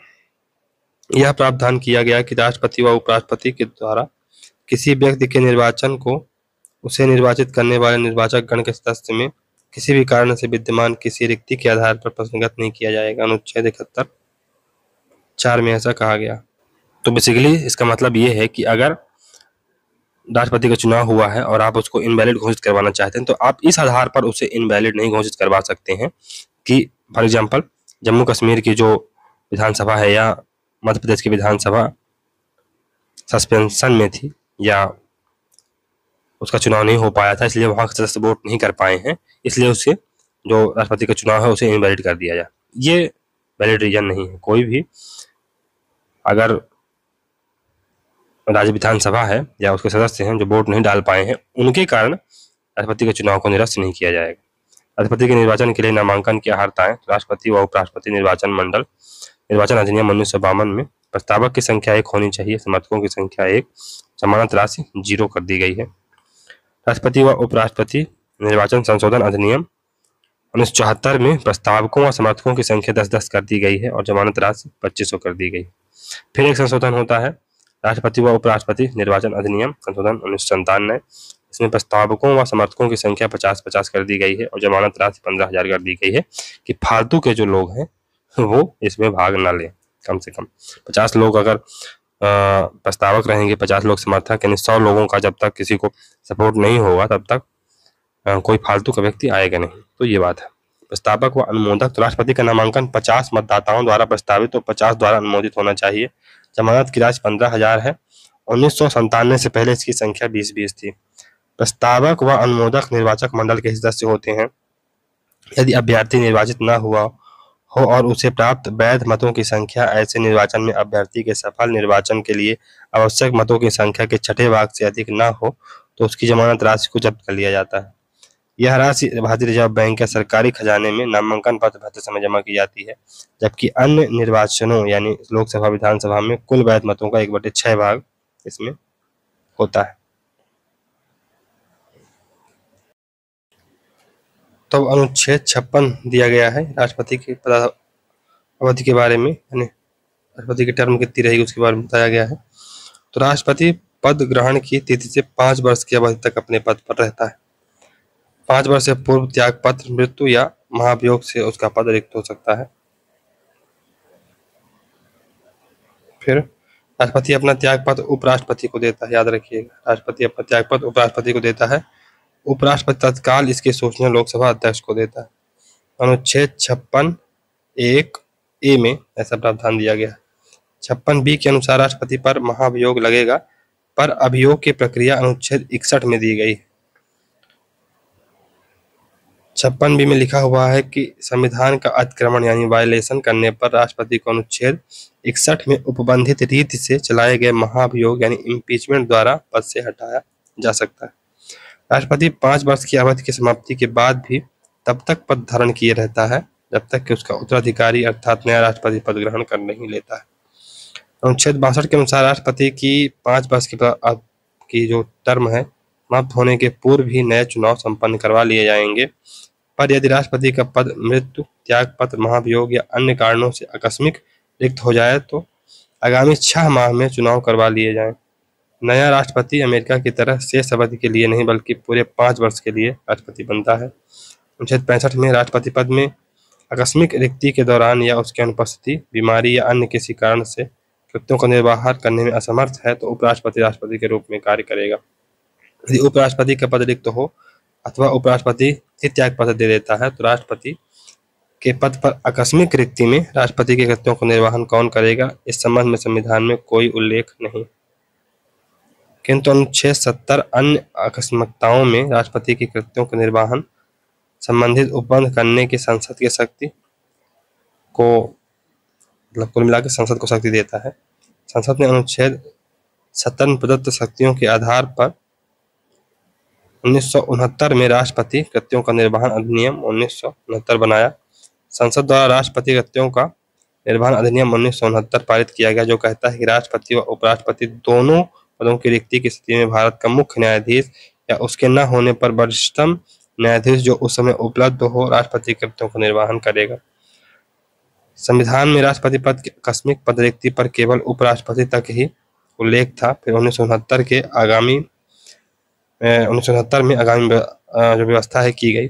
यह प्रावधान किया गया कि राष्ट्रपति व उपराष्ट्रपति के द्वारा किसी व्यक्ति के निर्वाचन को उसे निर्वाचित करने वाले निर्वाचक गण के सदस्य में किसी भी कारण से विद्यमान किसी रिक्ति के आधार पर प्रश्नगत नहीं किया जाएगा। अनुच्छेद 71 4 में ऐसा कहा गया। तो बेसिकली इसका मतलब ये है कि अगर राष्ट्रपति का चुनाव हुआ है और आप उसको इनवैलिड घोषित करवाना चाहते हैं तो आप इस आधार पर उसे इनवैलिड नहीं घोषित करवा सकते हैं कि फॉर एग्जांपल जम्मू कश्मीर की जो विधानसभा है या मध्य प्रदेश की विधानसभा सस्पेंशन में थी या उसका चुनाव नहीं हो पाया था, इसलिए वहां के सदस्य वोट नहीं कर पाए हैं, इसलिए उसे जो राष्ट्रपति का चुनाव है उसे इनवैलिड कर दिया जाए। ये वैलिड रीजन नहीं है। कोई भी अगर राज्य विधानसभा है या उसके सदस्य हैं जो वोट नहीं डाल पाए हैं, उनके कारण राष्ट्रपति के चुनाव को निरस्त नहीं किया जाएगा। राष्ट्रपति के निर्वाचन के लिए नामांकन की अर्हताएं। राष्ट्रपति व उपराष्ट्रपति निर्वाचन मंडल निर्वाचन अधिनियम 1952 में प्रस्तावक की संख्या 1 होनी चाहिए, समर्थकों की संख्या 1, जमानत राशि 0 कर दी गई है। राष्ट्रपति व उपराष्ट्रपति निर्वाचन संशोधन अधिनियम 1974 में प्रस्तावकों व समर्थकों की संख्या 10-10 कर दी गई है और जमानत राशि 2500 कर दी गई। फिर एक संशोधन होता है राष्ट्रपति व उपराष्ट्रपति निर्वाचन अधिनियम संशोधन 1997। इसमें प्रस्तावकों व समर्थकों की संख्या 50-50 कर दी गई है और जमानत राशि 15,000 कर दी गई है कि फालतू के जो लोग हैं वो इसमें भाग न लें। कम से कम 50 लोग अगर प्रस्तावक रहेंगे, 50 लोग समर्थक, यानी 100 लोगों का जब तक किसी को सपोर्ट नहीं होगा तब तक कोई फालतू का व्यक्ति आएगा नहीं। तो ये बात है। प्रस्तावक व अनुमोदक। तो राष्ट्रपति का नामांकन 50 मतदाताओं द्वारा प्रस्तावित तो 50 द्वारा अनुमोदित होना चाहिए। जमानत की राशि 15,000 है। 1997 से पहले इसकी संख्या 20-20 थी। प्रस्तावक व अनुमोदक निर्वाचक मंडल के सदस्य होते हैं। यदि अभ्यर्थी निर्वाचित न हुआ हो और उसे प्राप्त वैध मतों की संख्या ऐसे निर्वाचन में अभ्यर्थी के सफल निर्वाचन के लिए आवश्यक मतों की संख्या के 6ठे भाग से अधिक न हो तो उसकी जमानत राशि को जब्त कर लिया जाता है। यह राशि भारतीय रिजर्व बैंक या सरकारी खजाने में नामांकन पत्र भरते समय जमा की जाती है, जबकि अन्य निर्वाचनों यानी लोकसभा विधानसभा में कुल वैध मतों का 1/6 भाग इसमें होता है। तो अनुच्छेद 56 दिया गया है राष्ट्रपति की अवधि के बारे में, यानी राष्ट्रपति की टर्म कितनी रहेगी उसके बारे में बताया गया है। तो राष्ट्रपति पद ग्रहण की तिथि से 5 वर्ष की अवधि तक अपने पद पर रहता है। 5 वर्ष से पूर्व त्यागपत्र, मृत्यु या महाभियोग से उसका पद रिक्त हो सकता है। फिर राष्ट्रपति अपना त्यागपत्र उपराष्ट्रपति को देता है। याद रखिएगा, राष्ट्रपति अपना त्यागपत्र उपराष्ट्रपति को देता है। उपराष्ट्रपति तत्काल इसकी सूचना लोकसभा अध्यक्ष को देता है। अनुच्छेद 56(1)(a) में ऐसा प्रावधान दिया गया है। 56(b) के अनुसार राष्ट्रपति पर महाभियोग लगेगा, पर अभियोग की प्रक्रिया अनुच्छेद 61 में दी गई है। 56(b) में लिखा हुआ है कि संविधान का अतिक्रमण यानी वायलेशन करने पर राष्ट्रपति को अनुच्छेद 61 में उपबंधित रीति से चलाए गए महाभियोग यानी इम्पीचमेंट द्वारा पद से हटाया जा सकता है। राष्ट्रपति 5 वर्ष की अवधि की समाप्ति के बाद भी तब तक पद धारण किए रहता है जब तक कि उसका उत्तराधिकारी अर्थात नया राष्ट्रपति पद ग्रहण कर नहीं लेता है। अनुच्छेद 62 के अनुसार राष्ट्रपति की 5 वर्ष की जो टर्म है समाप्त होने के पूर्व ही नए चुनाव संपन्न करवा लिए जाएंगे, पर यदि राष्ट्रपति का पद मृत्यु, त्यागपत्र, महाभियोग या अन्य कारणों से आकस्मिक रिक्त हो जाए तो आगामी 6 माह में चुनाव करवा लिए जाएं। नया राष्ट्रपति अमेरिका की तरह शेष अवधि के लिए नहीं बल्कि पूरे 5 वर्ष के लिए राष्ट्रपति बनता है। अनुच्छेद 65 में राष्ट्रपति पद में आकस्मिक रिक्ति के दौरान या उसकी अनुपस्थिति, बीमारी या अन्य किसी कारण से कृत्यों का निर्वाह करने में असमर्थ है तो उपराष्ट्रपति राष्ट्रपति के रूप में कार्य करेगा। यदि उपराष्ट्रपति का पद रिक्त हो अथवा उपराष्ट्रपति ही त्याग पत्र दे देता है तो राष्ट्रपति के पद पर आकस्मिक रिक्ति में राष्ट्रपति के कृत्यों का निर्वहन कौन करेगा, इस संबंध में संविधान में कोई उल्लेख नहीं। किंतु अनुच्छेद 70 अन्य आकस्मिकताओं में राष्ट्रपति के कृत्यों के निर्वहन संबंधित उपबंध करने की संसद की शक्ति को, मतलब कुल मिलाकर संसद को शक्ति देता है। संसद ने अनुच्छेद 70 में प्रदत्त शक्तियों के आधार पर 1969 में राष्ट्रपति कृत्यों का निर्वहन अधिनियम 1969 बनाया। संसद द्वारा राष्ट्रपति कृत्यों का निर्वहन अधिनियम 1969 पारित किया गया, जो कहता है कि राष्ट्रपति व उपराष्ट्रपति दोनों पदों की रिक्ति की स्थिति में भारत का मुख्य न्यायाधीश या उसके न होने पर वरिष्ठतम न्यायाधीश जो उस समय उपलब्ध हो राष्ट्रपति कृत्यों का निर्वहन करेगा। संविधान में राष्ट्रपति पद की आकस्मिक पद रिक्ति पर केवल उपराष्ट्रपति तक ही उल्लेख था। फिर 1969 में आगामी जो व्यवस्था है की गई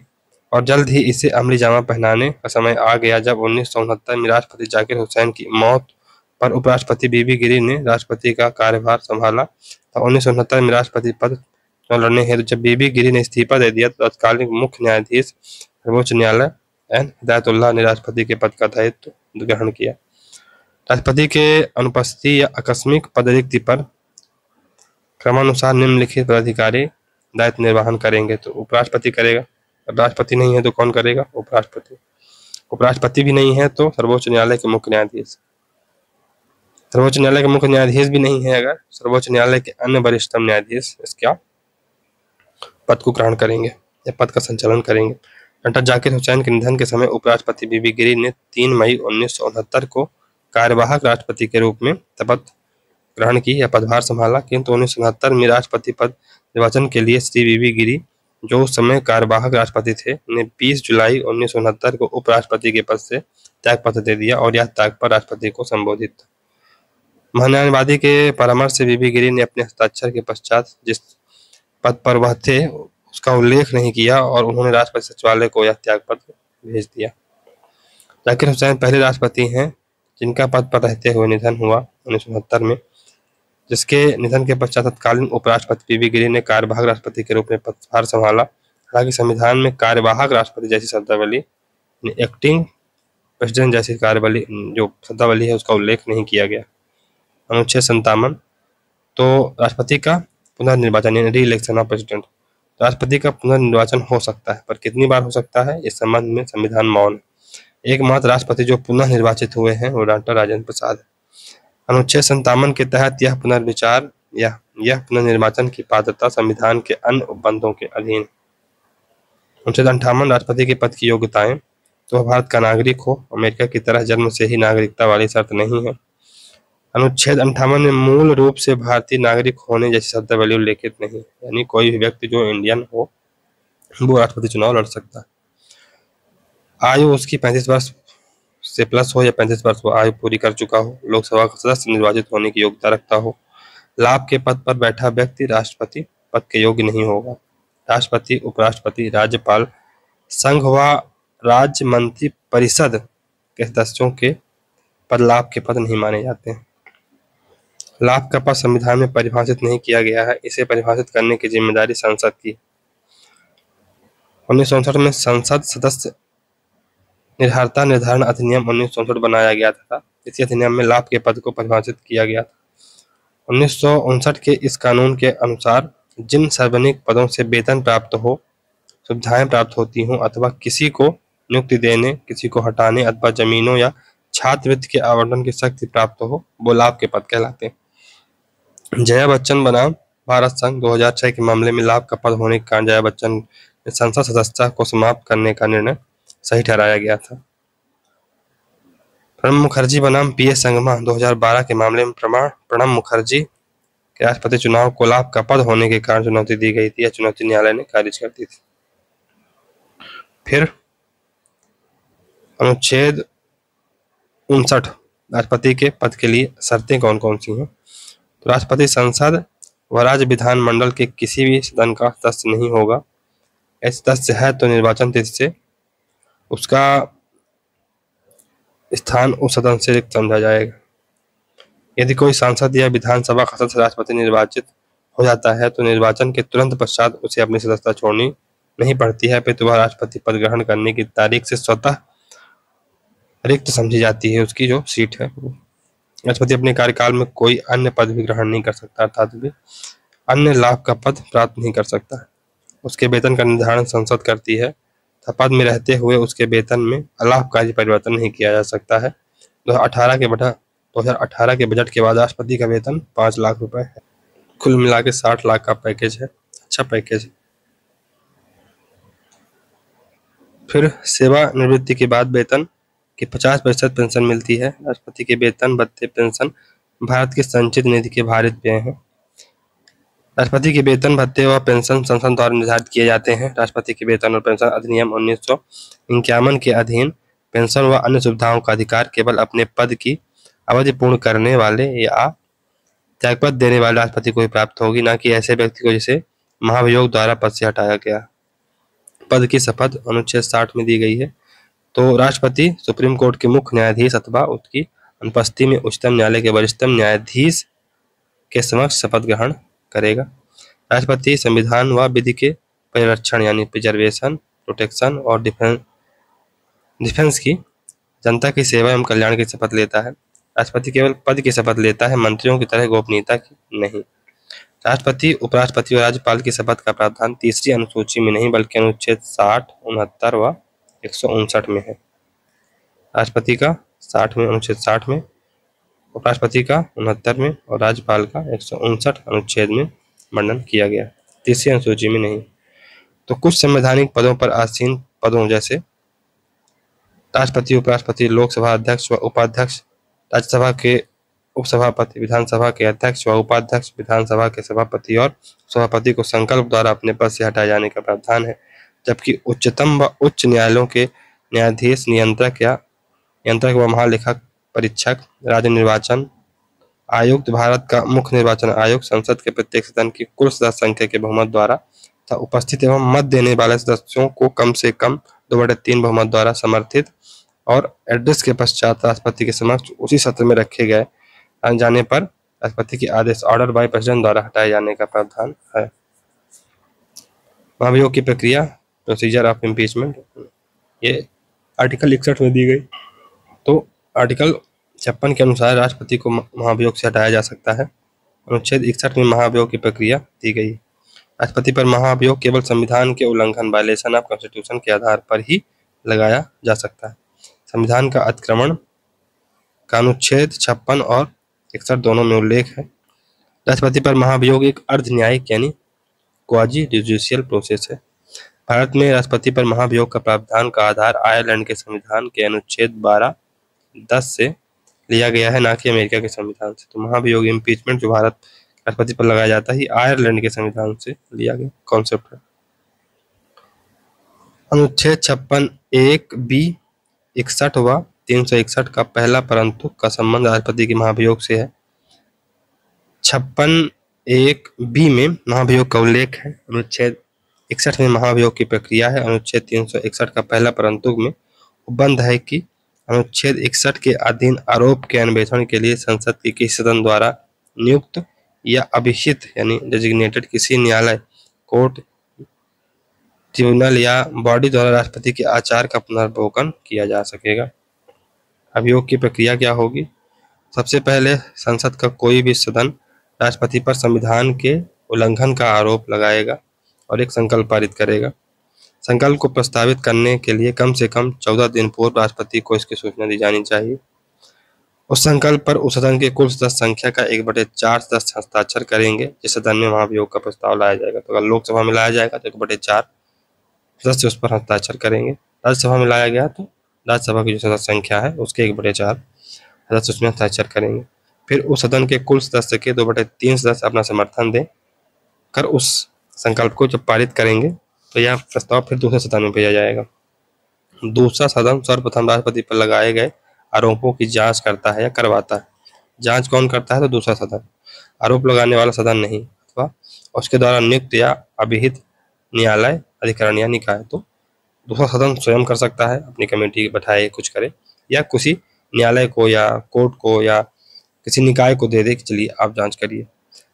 और जल्द ही इसे अमली जामा पहनाने का समय आ गया जब 1969 में राष्ट्रपति जाकिर हुसैन की मौत पर उपराष्ट्रपति बीबी गिरी ने राष्ट्रपति का कार्यभार संभाला। तो 1969 में राष्ट्रपति पद चुनाव लड़ने हेतु जब बीबी गिरी ने इस्तीफा दे दिया तो तत्कालीन मुख्य न्यायाधीश सर्वोच्च न्यायालय एन हिदायतुल्लाह ने राष्ट्रपति के पद का दायित्व ग्रहण किया। राष्ट्रपति के अनुपस्थिति या आकस्मिक पद रिक्ति पर क्रमानुसार निम्नलिखित पदाधिकारी दायित्व निर्वहन करेंगे। तो उपराष्ट्रपति करेगा, राष्ट्रपति नहीं है तो कौन करेगा? उपराष्ट्रपति। उपराष्ट्रपति भी नहीं है तो सर्वोच्च न्यायालय के मुख्य न्यायाधीश। सर्वोच्च न्यायालय के मुख्य न्यायाधीश भी नहीं है अगर सर्वोच्च न्यायालय के अन्य वरिष्ठतम न्यायाधीश इसका पद को ग्रहण करेंगे या पद का संचालन करेंगे। डॉक्टर जाकिर हुसैन के निधन के समय उपराष्ट्रपति बीबी गिरी ने 3 मई 1969 को कार्यवाहक राष्ट्रपति के रूप में शपथ ग्रहण की या पदभार संभाला। किंतु 1969 में राष्ट्रपति पद निर्वाचन के लिए श्री बीबी गिरी, जो उस समय कार्यवाहक राष्ट्रपति थे, ने 20 जुलाई 1969 को उपराष्ट्रपति के पद से त्यागपत्र दे दिया और यह त्यागपत्र राष्ट्रपति को संबोधित। महान्यायवादी के परामर्श से बीबी गिरी ने अपने हस्ताक्षर के पश्चात जिस पद पर वह थे उसका उल्लेख नहीं किया और उन्होंने राष्ट्रपति सचिवालय को यह त्यागपत्र भेज दिया। जाकिर हुसैन पहले राष्ट्रपति हैं जिनका पद पर रहते हुए निधन हुआ 1969 में, जिसके निधन के पश्चात तत्कालीन उपराष्ट्रपति बीबी गिरी ने कार्यवाहक राष्ट्रपति के रूप में पदभार संभाला। हालांकि संविधान में कार्यवाहक राष्ट्रपति जैसी शब्दावली, एक्टिंग प्रेसिडेंट जैसी कार्यवली जो शब्दावली है उसका उल्लेख नहीं किया गया। अनुच्छेद 57 तो राष्ट्रपति का पुनर्निर्वाचन यानी री इलेक्शन ऑफ प्रेसिडेंट। राष्ट्रपति का पुनर्निर्वाचन हो सकता है पर कितनी बार हो सकता है इस संबंध में संविधान मौन है। एकमात्र राष्ट्रपति जो पुनः निर्वाचित हुए हैं वो डॉक्टर राजेंद्र प्रसाद है। अनुच्छेद 57 के तहत यह पुनर्विचार या यह पुनर्निर्वाचन की पात्रता संविधान के अन्य उपबंधों के अधीन। अनुच्छेद 58 राष्ट्रपति के पद की योग्यताएं तो वह भारत का नागरिक हो, अमेरिका की तरह जन्म से ही नागरिकता वाली शर्त नहीं है। अनुच्छेद 58 में मूल रूप से भारतीय नागरिक होने जैसी शब्दावली उल्लेखित नहीं, यानी कोई भी व्यक्ति जो इंडियन हो वो राष्ट्रपति चुनाव लड़ सकता है। आयु उसकी 35 वर्ष से प्लस हो या 35 वर्ष वो आयु पूरी कर चुका हो, लोकसभा का सदस्य निर्वाचित होने की योग्यता रखता हो। लाभ के पद पर बैठा व्यक्ति राष्ट्रपति पद के योग्य नहीं होगा। राष्ट्रपति, उपराष्ट्रपति, राज्यपाल, संघ व राज्य मंत्री परिषद के सदस्यों के पद लाभ के पद नहीं माने जाते हैं। लाभ का पद संविधान में परिभाषित नहीं किया गया है, इसे परिभाषित करने की जिम्मेदारी संसद की। 1964 में संसद सदस्य निर्धारता निर्धारण अधिनियम 1964 बनाया गया था। इसी अधिनियम में लाभ के पद को परिभाषित किया गया था। 1959 के इस कानून के अनुसार जिन सार्वजनिक पदों से वेतन प्राप्त हो, सुविधाएं प्राप्त होती हों अथवा किसी को नियुक्ति देने, किसी को हटाने अथवा जमीनों या छात्रवृत्ति के आवंटन की शक्ति प्राप्त हो, वो लाभ के पद कहलाते हैं। जया बच्चन बनाम भारत संघ 2006 के मामले में लाभ का पद होने के कारण जया बच्चन ने संसद सदस्यता को समाप्त करने का निर्णय सही ठहराया गया था। प्रणब मुखर्जी बनाम पीएस संगमा 2012 के मामले में प्रणब मुखर्जी के राष्ट्रपति चुनाव को लाभ का पद होने के कारण चुनौती दी गई थी। यह चुनौती न्यायालय ने खारिज कर दी थी। फिर अनुच्छेद 59 राष्ट्रपति के पद के लिए शर्तें कौन कौन सी हैं? तो राष्ट्रपति संसद व राज्य विधानमंडल के किसी भी सदन का सदस्य नहीं होगा। ऐसे सदस्य है तो निर्वाचन तिथि से उसका स्थान उस सदन से रिक्त समझा जाएगा। यदि कोई सांसद या विधानसभा का सदस्य राष्ट्रपति निर्वाचित हो जाता है तो निर्वाचन के तुरंत पश्चात उसे अपनी सदस्यता छोड़नी नहीं पड़ती है, अपितु वह राष्ट्रपति पद ग्रहण करने की तारीख से स्वतः रिक्त समझी जाती है उसकी जो सीट है। राष्ट्रपति अपने कार्यकाल में कोई अन्य पद भी ग्रहण नहीं कर सकता, अर्थात भी अन्य लाभ का पद प्राप्त नहीं कर सकता है। उसके वेतन का निर्धारण संसद करती है तथा पद में रहते हुए उसके वेतन में अलाभकारी परिवर्तन नहीं किया जा सकता है। 2018 के बजट के बाद राष्ट्रपति का वेतन 5 लाख रुपए है। कुल मिला के 60 लाख का पैकेज है, अच्छा पैकेज है। फिर सेवानिवृत्ति के बाद वेतन की 50% पेंशन मिलती है। राष्ट्रपति के वेतन भत्ते पेंशन भारत के संचित निधि के भारित व्यय हैं। राष्ट्रपति के वेतन भत्ते व पेंशन संसद द्वारा निर्धारित किए जाते हैं। राष्ट्रपति के वेतन और पेंशन अधिनियम 1951 के अधीन पेंशन व अन्य सुविधाओं का अधिकार केवल अपने पद की अवधि पूर्ण करने वाले या त्यागपत्र देने वाले राष्ट्रपति को ही प्राप्त होगी, न कि ऐसे व्यक्ति को जिसे महाभियोग द्वारा पद से हटाया गया। पद की शपथ अनुच्छेद 60 में दी गई है। तो राष्ट्रपति सुप्रीम कोर्ट के मुख्य न्यायाधीश अथवा उसकी अनुपस्थिति में उच्चतम न्यायालय के वरिष्ठतम न्यायाधीश के समक्ष शपथ ग्रहण करेगा। राष्ट्रपति संविधान व विधि के परिरक्षण यानी प्रिजर्वेशन, प्रोटेक्शन और डिफेंस की जनता की सेवा एवं कल्याण की शपथ लेता है। राष्ट्रपति केवल पद की शपथ लेता है, मंत्रियों की तरह गोपनीयता की नहीं। राष्ट्रपति, उपराष्ट्रपति और राज्यपाल की शपथ का प्रावधान तीसरी अनुसूची में नहीं बल्कि अनुच्छेद 60, 69 व 159 में है। राष्ट्रपति का 60 में, अनुच्छेद 60 में, उपराष्ट्रपति का 69 में और राज्यपाल का 159 अनुच्छेद में वर्णन किया गया, तीसरी अनुसूची में नहीं। तो कुछ संवैधानिक पदों पर आसीन पदों जैसे राष्ट्रपति, उपराष्ट्रपति, लोकसभा अध्यक्ष व उपाध्यक्ष, राज्यसभा के उपसभापति, विधानसभा के अध्यक्ष व उपाध्यक्ष, विधानसभा के सभापति और सभापति को संकल्प द्वारा अपने पद से हटाए जाने का प्रावधान है। जबकि उच्चतम व उच्च न्यायालयों के न्यायाधीश, नियंत्रक व महालेखक परीक्षक, राज्य निर्वाचन आयुक्त, भारत का मुख्य निर्वाचन आयोग, संसद के प्रत्येक सदन की कुल सदस्य संख्या के बहुमत द्वारा तथा उपस्थित एवं मत देने वाले सदस्यों को कम से कम 2/3 बहुमत द्वारा समर्थित और एड्रेस के पश्चात राष्ट्रपति के समक्ष उसी सत्र में रखे गए जाने पर राष्ट्रपति के आदेश ऑर्डर बाय प्रेसिडेंट द्वारा हटाए जाने का प्रावधान है। महाभियोग की प्रक्रिया, प्रोसीजर ऑफ इम्पीचमेंट, ये आर्टिकल 61 में दी गई। तो आर्टिकल 56 के अनुसार राष्ट्रपति को महाभियोग से हटाया जा सकता है। अनुच्छेद 61 में महाभियोग की प्रक्रिया दी गई। राष्ट्रपति पर महाभियोग केवल संविधान के उल्लंघन, वायलेशन ऑफ कॉन्स्टिट्यूशन के आधार पर ही लगाया जा सकता है। संविधान का अतिक्रमण का अनुच्छेद 56 और 61 दोनों में उल्लेख है। राष्ट्रपति पर महाभियोग एक अर्ध न्यायिक यानी क्वाजी जुडिशियल प्रोसेस है। भारत में राष्ट्रपति पर महाभियोग का प्रावधान का आधार आयरलैंड के संविधान के अनुच्छेद 12(10) से लिया गया है, न कि अमेरिका के संविधान से। तो महाभियोग इम्पीचमेंट जो भारत राष्ट्रपति पर लगाया जाता है, आयरलैंड के संविधान से लिया गया कॉन्सेप्ट है। अनुच्छेद 56(1)(b), 61 व 361 का पहला परंतु का संबंध राष्ट्रपति के महाभियोग से है। 56(1)(b) में महाभियोग का उल्लेख है। अनुच्छेद 61 में महाभियोग की प्रक्रिया है। अनुच्छेद 361 का पहला परंतु में उपबंध है कि अनुच्छेद 61 के अधीन आरोप के अन्वेषण के लिए संसद के किसी सदन द्वारा नियुक्त या अभिषिक्त यानी डेजिग्नेटेड किसी न्यायालय, कोर्ट, ट्रिब्यूनल या बॉडी द्वारा राष्ट्रपति के आचार का पुनर्वलोकन किया जा सकेगा। अभियोग की प्रक्रिया क्या होगी? सबसे पहले संसद का कोई भी सदन राष्ट्रपति पर संविधान के उल्लंघन का आरोप लगाएगा और एक संकल्प पारित करेगा। संकल्प को प्रस्तावित करने के लिए कम से कम 14 दिन पूर्व राष्ट्रपति को इसकी सूचना दी जानी चाहिए। उस संकल्प पर उस सदन के कुल सदस्य संख्या का 1/4 सदस्य हस्ताक्षर करेंगे। जिस सदन में महाभियोग का प्रस्ताव लाया जाएगा, तो अगर लोकसभा में लाया जाएगा तो 1/4 सदस्य उस पर हस्ताक्षर करेंगे। राज्यसभा में लाया गया तो राज्यसभा की जो सदस्य संख्या है उसके 1/4 सदस्य उसमें हस्ताक्षर करेंगे। फिर उस सदन के कुल सदस्य के 2/3 सदस्य अपना समर्थन दे कर उस संकल्प को जब पारित करेंगे तो यह प्रस्ताव फिर दूसरे सदन में भेजा जाएगा। दूसरा सदन सर्वप्रथम राष्ट्रपति पर लगाए गए आरोपों की जांच करता है या करवाता है। जांच कौन करता है? तो दूसरा सदन। आरोप लगाने वाला सदन नहीं, अथवा उसके द्वारा नियुक्त या अभिहित न्यायालय, अधिकरण या निकाय। तो दूसरा सदन स्वयं कर सकता है, अपनी कमेटी बैठाए कुछ करे, या किसी न्यायालय को या कोर्ट को या किसी निकाय को दे दे कि चलिए आप जांच करिए।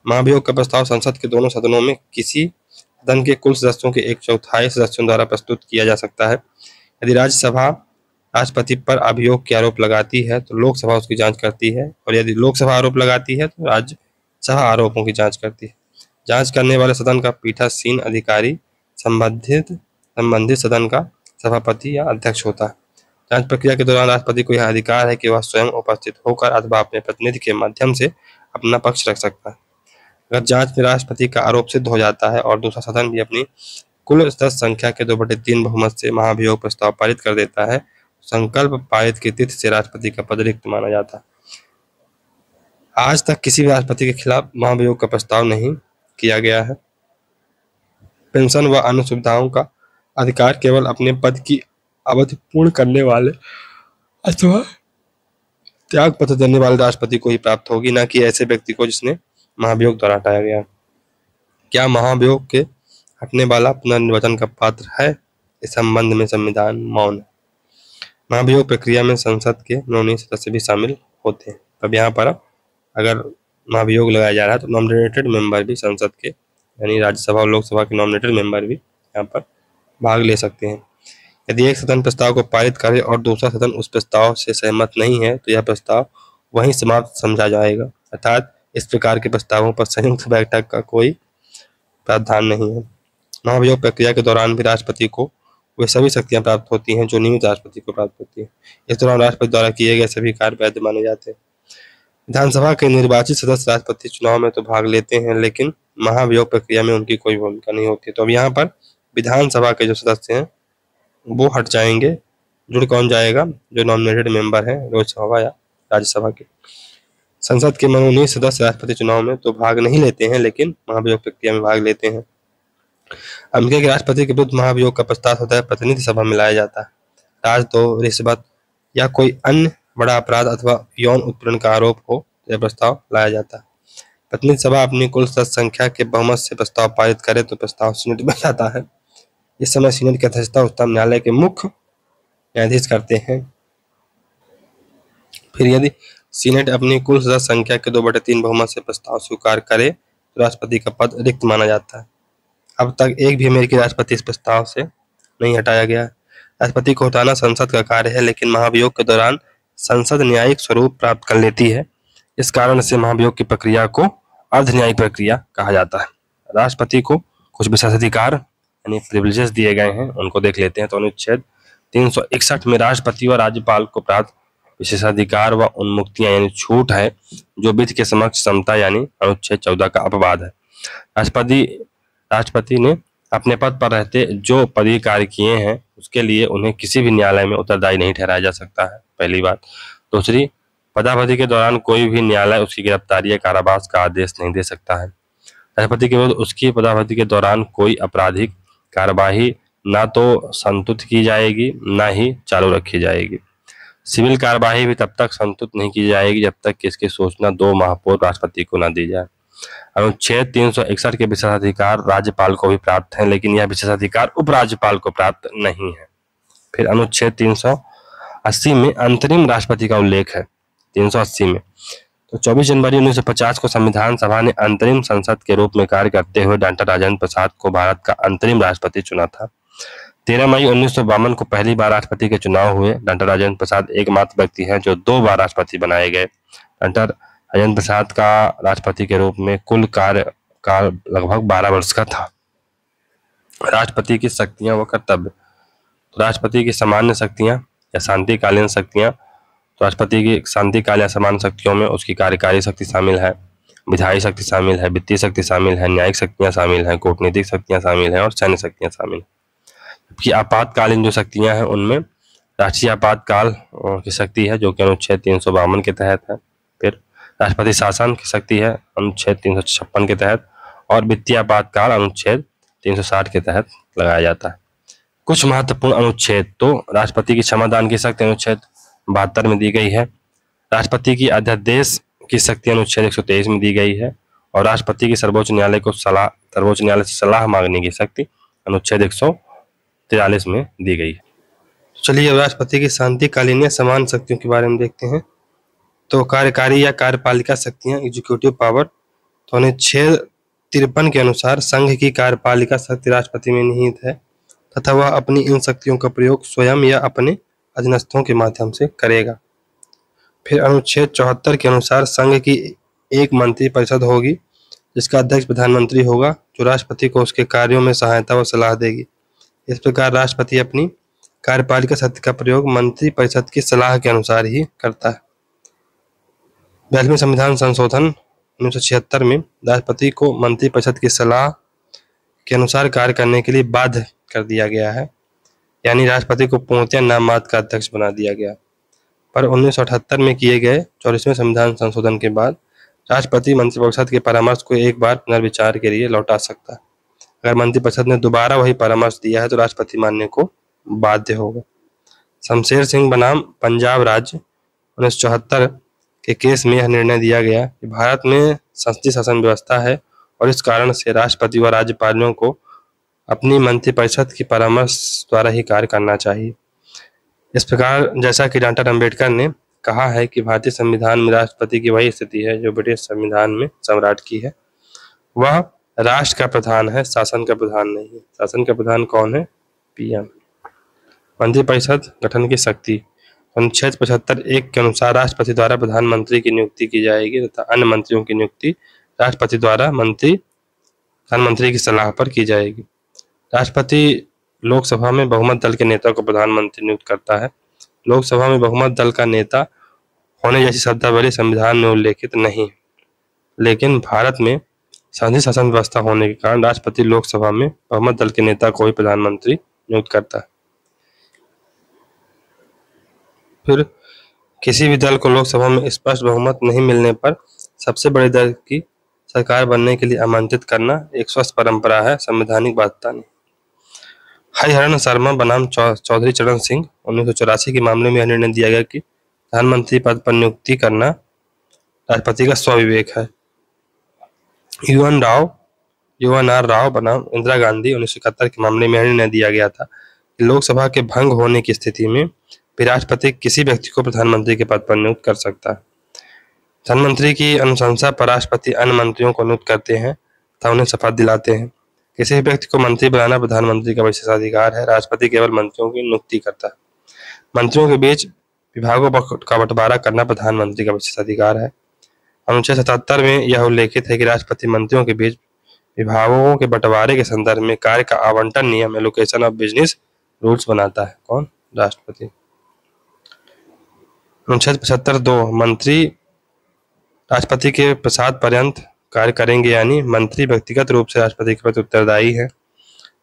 महाभियोग का प्रस्ताव संसद के दोनों सदनों में किसी सदन के कुल सदस्यों के 1/4 सदस्यों द्वारा प्रस्तुत किया जा सकता है। यदि राज्यसभा राष्ट्रपति पर अभियोग के आरोप लगाती है तो लोकसभा उसकी जांच करती है, और यदि लोकसभा आरोप लगाती है तो राज्यसभा आरोपों की जांच करती है। जांच करने वाले सदन का पीठासीन अधिकारी संबंधित सदन का सभापति या अध्यक्ष होता है। जांच प्रक्रिया के दौरान राष्ट्रपति को यह अधिकार है कि वह स्वयं उपस्थित होकर अथवा अपने प्रतिनिधि के माध्यम से अपना पक्ष रख सकता है। अगर जांच में राष्ट्रपति का आरोप सिद्ध हो जाता है और दूसरा सदन भी अपनी कुल सदस्य संख्या के 2/3 बहुमत से महाभियोग प्रस्ताव पारित कर देता है, संकल्प पारित की तिथि से राष्ट्रपति का पद रिक्त माना जाता है। आज तक किसी भी राष्ट्रपति के खिलाफ महाभियोग का प्रस्ताव नहीं किया गया है। पेंशन व अन्य सुविधाओं का अधिकार केवल अपने पद की अवधि पूर्ण करने वाले अथवा त्याग पत्र देने वाले राष्ट्रपति को ही प्राप्त होगी, न कि ऐसे व्यक्ति को जिसने महाभियोग द्वारा हटाया गया। क्या महाभियोग के हटने वाला पुनर्निर्वाचन का पात्र है? इस संबंध में संविधान मौन है। महाभियोग प्रक्रिया में संसद के मनोनीत सदस्य भी शामिल होते हैं। अब यहाँ पर अगर महाभियोग लगाया जा रहा है तो नॉमिनेटेड मेंबर भी संसद के, यानी राज्यसभा और लोकसभा के नॉमिनेटेड मेंबर भी यहाँ पर भाग ले सकते हैं। यदि एक सदन प्रस्ताव को पारित करे और दूसरा सदन उस प्रस्ताव से सहमत नहीं है तो यह प्रस्ताव वहीं समाप्त समझा जाएगा, अर्थात इस प्रकार के प्रस्तावों पर संयुक्त बैठक का कोई प्रावधान नहीं है। महाभियोग प्रक्रिया के दौरान भी राष्ट्रपति को वे सभी शक्तियां प्राप्त होती हैं जो नियमित राष्ट्रपति को प्राप्त होती हैं। इस दौरान राष्ट्रपति द्वारा किए गए सभी कार्य वैध माने जाते हैं। विधानसभा के निर्वाचित सदस्य राष्ट्रपति चुनाव में तो भाग लेते हैं, लेकिन महाभियोग प्रक्रिया में उनकी कोई भूमिका नहीं होती। तो अब यहाँ पर विधानसभा के जो सदस्य हैं वो हट जाएंगे। जुड़ कौन जाएगा? जो नॉमिनेटेड मेंबर है लोकसभा या राज्यसभा के। संसद के मनोनीत सदस्य राष्ट्रपति चुनाव में तो भाग नहीं लेते हैं, लेकिन महाभियोग प्रक्रिया में भाग लेते हैं। अमेरिका के राष्ट्रपति के विरुद्ध महाभियोग का प्रस्ताव होता है प्रतिनिधि सभा में लाया जाता है। राजद्रोह, रिश्वत या कोई अन्य बड़ा अपराध अथवा यौन उत्पीड़न का आरोप हो तो यह प्रस्ताव लाया जाता है। प्रतिनिधि सभा अपनी कुल सदस्य संख्या के बहुमत से प्रस्ताव पारित करे तो प्रस्ताव सीनेट में जाता है। इस समय सीनेट की अध्यक्षता उच्चतम न्यायालय के मुख्य न्यायाधीश करते हैं। फिर यदि सीनेट अपनी कुल सदस्य संख्या के 2/3 बहुमत से प्रस्ताव स्वीकार करे तो राष्ट्रपति का पद रिक्त माना जाता है। अब तक एक भी अमेरिकी राष्ट्रपति इस प्रस्ताव से नहीं हटाया गया है। राष्ट्रपति को हटाना संसद का कार्य है, लेकिन महाभियोग के दौरान संसद न्यायिक स्वरूप प्राप्त कर लेती है। इस कारण से महाभियोग की प्रक्रिया को अर्ध न्यायिक प्रक्रिया कहा जाता है। राष्ट्रपति को कुछ विशेषाधिकार यानी प्रिविलेजेस दिए गए हैं, उनको देख लेते हैं। तो अनुच्छेद 361 में राष्ट्रपति व राज्यपाल को प्राप्त विशेषाधिकार व उन्मुक्तियां यानी छूट है जो विधि के समक्ष समता यानी अनुच्छेद 14 का अपवाद है। राष्ट्रपति ने अपने पद पर रहते जो पदीय कार्य किए हैं उसके लिए उन्हें किसी भी न्यायालय में उत्तरदायी नहीं ठहराया जा सकता है, पहली बात। दूसरी, पदावधि के दौरान कोई भी न्यायालय उसकी गिरफ्तारी या कारावास का आदेश नहीं दे सकता है। राष्ट्रपति के विरुद्ध उसकी पदावधि के दौरान कोई आपराधिक कार्यवाही ना तो संतुलित की जाएगी ना ही चालू रखी जाएगी। सिविल कार्यवाही भी तब तक संतुलित नहीं की जाएगी जब तक कि इसकी सूचना 2 माह पूर्व राष्ट्रपति को न दी जाए। अनुच्छेद 361 के विशेषाधिकार राज्यपाल को भी प्राप्त हैं, लेकिन यह विशेषाधिकार उपराज्यपाल को प्राप्त नहीं है। फिर अनुच्छेद 380 में अंतरिम राष्ट्रपति का उल्लेख है। 380 में तो 24 जनवरी 1950 को संविधान सभा ने अंतरिम संसद के रूप में कार्य करते हुए डॉक्टर राजेंद्र प्रसाद को भारत का अंतरिम राष्ट्रपति चुना था। 13 मई 1952 को पहली बार राष्ट्रपति के चुनाव हुए। डॉक्टर राजेंद्र प्रसाद एकमात्र व्यक्ति हैं जो 2 बार राष्ट्रपति बनाए गए। डॉक्टर राजेंद्र प्रसाद का राष्ट्रपति के रूप में कुल कार्यकाल लगभग 12 वर्ष का था। राष्ट्रपति की शक्तियां व कर्तव्य। तो राष्ट्रपति की सामान्य शक्तियां या शांतिकालीन शक्तियां। तो राष्ट्रपति की शांतिकाल या सामान्य शक्तियों में उसकी कार्यकारी शक्ति शामिल है, विधायी शक्ति शामिल है, वित्तीय शक्ति शामिल है, न्यायिक शक्तियां शामिल हैं, कूटनीतिक शक्तियां शामिल हैं और सैन्य शक्तियां शामिल हैं। जबकि आपातकालीन जो शक्तियां हैं उनमें राष्ट्रीय आपातकाल की शक्ति है जो कि अनुच्छेद 352 के तहत है। फिर राष्ट्रपति शासन की शक्ति है अनुच्छेद 356 के तहत, और वित्तीय आपातकाल अनुच्छेद 360 के तहत लगाया जाता है। कुछ महत्वपूर्ण अनुच्छेद। तो राष्ट्रपति की क्षमादान की शक्ति अनुच्छेद 72 में दी गई है। राष्ट्रपति की अध्यादेश की शक्ति अनुच्छेद 123 में दी गई है और राष्ट्रपति की सर्वोच्च न्यायालय से सलाह मांगने की शक्ति अनुच्छेद 143 में दी गई है। चलिए अब राष्ट्रपति की शांतिकालीन या समान शक्तियों के बारे में देखते हैं। तो कार्यकारी या कार्यपालिका शक्तियां, एग्जीक्यूटिव पावर, तो अनुच्छेद 53 के अनुसार संघ की कार्यपालिका शक्ति राष्ट्रपति में निहित है तथा वह अपनी इन शक्तियों का प्रयोग स्वयं या अपने अधीनस्थों के माध्यम से करेगा। फिर अनुच्छेद 74 के अनुसार संघ की एक मंत्री परिषद होगी जिसका अध्यक्ष प्रधानमंत्री होगा, जो राष्ट्रपति को उसके कार्यों में सहायता व सलाह देगी। इस प्रकार राष्ट्रपति अपनी कार्यपालिका शक्ति का प्रयोग मंत्री परिषद की सलाह के अनुसार ही करता है। 42वें संविधान संशोधन 1976 में राष्ट्रपति को मंत्रिपरिषद की सलाह के अनुसार कार्य करने के लिए बाध्य कर दिया गया है, यानी राष्ट्रपति को पूर्णतः नाममात्र का अध्यक्ष बना दिया गया। पर 1978 में किए गए 44वें संविधान संशोधन के बाद राष्ट्रपति मंत्रिपरिषद के परामर्श को एक बार पुनर्विचार के लिए लौटा सकता है। अगर मंत्रिपरिषद ने दोबारा वही परामर्श दिया है तो राष्ट्रपति मानने को बाध्य होगा। शमशेर सिंह बनाम पंजाब राज्य 1974 के केस में यह निर्णय दिया गया कि भारत में संसदीय शासन व्यवस्था है और इस कारण से राष्ट्रपति व राज्यपालों को अपनी मंत्रिपरिषद की परामर्श द्वारा ही कार्य करना चाहिए। इस प्रकार जैसा कि डॉक्टर अम्बेडकर ने कहा है कि भारतीय संविधान में राष्ट्रपति की वही स्थिति है जो ब्रिटिश संविधान में सम्राट की है। वह राष्ट्र का प्रधान है, शासन का प्रधान नहीं है। शासन का प्रधान कौन है? पीएम। मंत्रिपरिषद गठन की शक्ति अनुच्छेद 75(1) के अनुसार राष्ट्रपति द्वारा प्रधानमंत्री की नियुक्ति की जाएगी तथा अन्य मंत्रियों की नियुक्ति राष्ट्रपति द्वारा प्रधानमंत्री की सलाह पर की जाएगी। राष्ट्रपति लोकसभा में बहुमत दल के नेता को प्रधानमंत्री नियुक्त करता है। लोकसभा में बहुमत दल का नेता होने जैसी शब्दावली संविधान में उल्लेखित नहीं है, लेकिन भारत में संसदीय शासन व्यवस्था होने के कारण राष्ट्रपति लोकसभा में बहुमत दल के नेता को ही प्रधानमंत्री नियुक्त करता है। फिर किसी भी दल को लोकसभा में स्पष्ट बहुमत नहीं मिलने पर सबसे बड़े दल की सरकार बनने के लिए आमंत्रित करना एक स्वस्थ परंपरा है, संवैधानिक बाध्यता नहीं। हरिहरन शर्मा बनाम चौधरी चरण सिंह 1984 के मामले में यह निर्णय दिया गया कि प्रधानमंत्री पद पर नियुक्ति करना राष्ट्रपति का स्वविवेक है। UNR राव बनाम इंदिरा गांधी 1971 के मामले में यह निर्णय दिया गया था कि लोकसभा के भंग होने की स्थिति में भी राष्ट्रपति किसी व्यक्ति को प्रधानमंत्री के पद पर नियुक्त कर सकता है। प्रधानमंत्री की अनुशंसा पर राष्ट्रपति अन्य मंत्रियों को नियुक्त करते हैं तथा उन्हें शपथ दिलाते हैं। किसी भी व्यक्ति को मंत्री बनाना प्रधानमंत्री का विशेषाधिकार है। राष्ट्रपति केवल मंत्रियों की नियुक्ति करता है। मंत्रियों के बीच विभागों का बंटवारा करना प्रधानमंत्री का विशेषाधिकार है। अनुच्छेद 77 में यह उल्लेखित है कि राष्ट्रपति मंत्रियों के बीच विभागों के बंटवारे के संदर्भ में कार्य का आवंटन नियम एलोकेशन ऑफ बिजनेस रूल्स बनाता है। कौन? राष्ट्रपति। अनुच्छेद 75(2) मंत्री राष्ट्रपति के प्रसाद पर्यंत कार्य करेंगे, यानी मंत्री व्यक्तिगत रूप से राष्ट्रपति के प्रति उत्तरदायी है।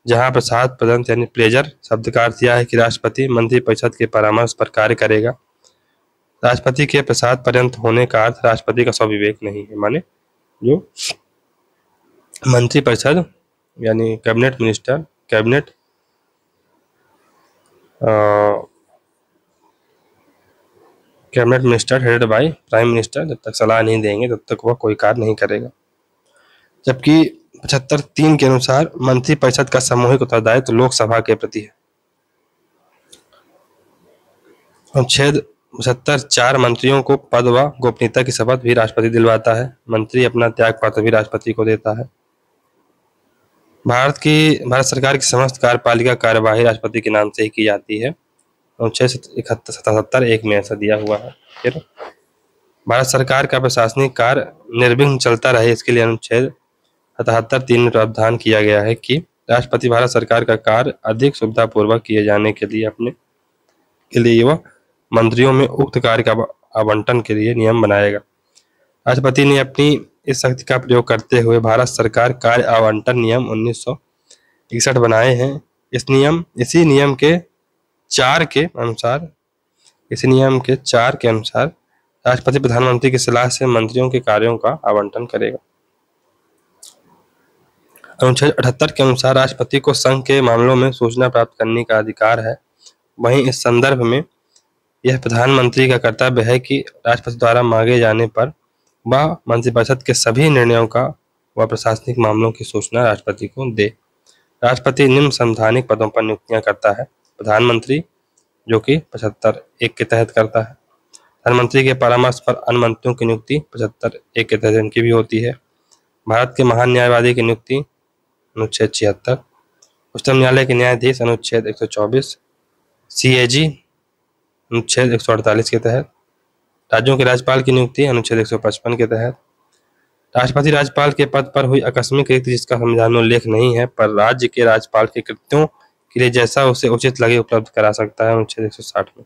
जहां प्रसाद पर्यंत यानी प्लेजर शब्द का अर्थ यह है कि राष्ट्रपति मंत्रिपरिषद के परामर्श पर कार्य करेगा। राष्ट्रपति के प्रसाद पर्यंत होने का अर्थ राष्ट्रपति का स्वविवेक नहीं है, माने जो मंत्रिपरिषद यानी cabinet minister headed by prime minister जब तक सलाह नहीं देंगे तब तक वह कोई कार्य नहीं करेगा। जबकि 75(3) के अनुसार मंत्रिपरिषद का सामूहिक उत्तरदायित्व लोकसभा के प्रति है। अनुच्छेद 75(4) मंत्रियों को पद व गोपनीयता की शपथ भी राष्ट्रपति दिलवाता है। मंत्री अपना त्याग पत्र भी राष्ट्रपति को देता है। भारत सरकार की समस्त कार्यपालिका कार्यवाही राष्ट्रपति के नाम से ही की जाती है। अनुच्छेद 77(1) में ऐसा दिया हुआ है। फिर भारत सरकार का प्रशासनिक कार्य निर्विघ्न चलता रहे, इसके लिए अनुच्छेद 77(3) में प्रावधान किया गया है कि राष्ट्रपति भारत सरकार का कार्य अधिक सुविधापूर्वक किए जाने के लिए वह मंत्रियों में उक्त कार्य का आवंटन के लिए नियम बनाएगा। राष्ट्रपति ने अपनी इस शक्ति का प्रयोग करते हुए भारत सरकार कार्य आवंटन नियम 1961 बनाए हैं। इसी नियम के 4 के अनुसार राष्ट्रपति प्रधानमंत्री की सलाह से मंत्रियों के कार्यों का आवंटन करेगा। अनुच्छेद 78 के अनुसार राष्ट्रपति को संघ के मामलों में सूचना प्राप्त करने का अधिकार है। वहीं इस संदर्भ में यह प्रधानमंत्री का कर्तव्य है कि राष्ट्रपति द्वारा मांगे जाने पर वह मंत्रिपरिषद के सभी निर्णयों का व प्रशासनिक मामलों की सूचना राष्ट्रपति को दे। राष्ट्रपति निम्न संवैधानिक पदों पर नियुक्तियां करता है। प्रधानमंत्री, जो कि 75(1) के तहत करता है। प्रधानमंत्री के परामर्श पर अन्य मंत्रियों की नियुक्ति 75(1) के तहत इनकी भी होती है। भारत के महान न्यायवादी की नियुक्ति अनुच्छेद 76, उच्चतम न्यायालय के न्यायाधीश अनुच्छेद 124, CAG अनुच्छेद 148 के तहत, राज्यों के राज्यपाल की नियुक्ति अनुच्छेद 155 के तहत। राष्ट्रपति राज्यपाल के पद पर हुई आकस्मिक रिक्ति जिसका संविधान में उल्लेख नहीं है, पर राज्य के राज्यपाल के कृत्यों के लिए जैसा उसे उचित लगे उपलब्ध करा सकता है, अनुच्छेद 160 में।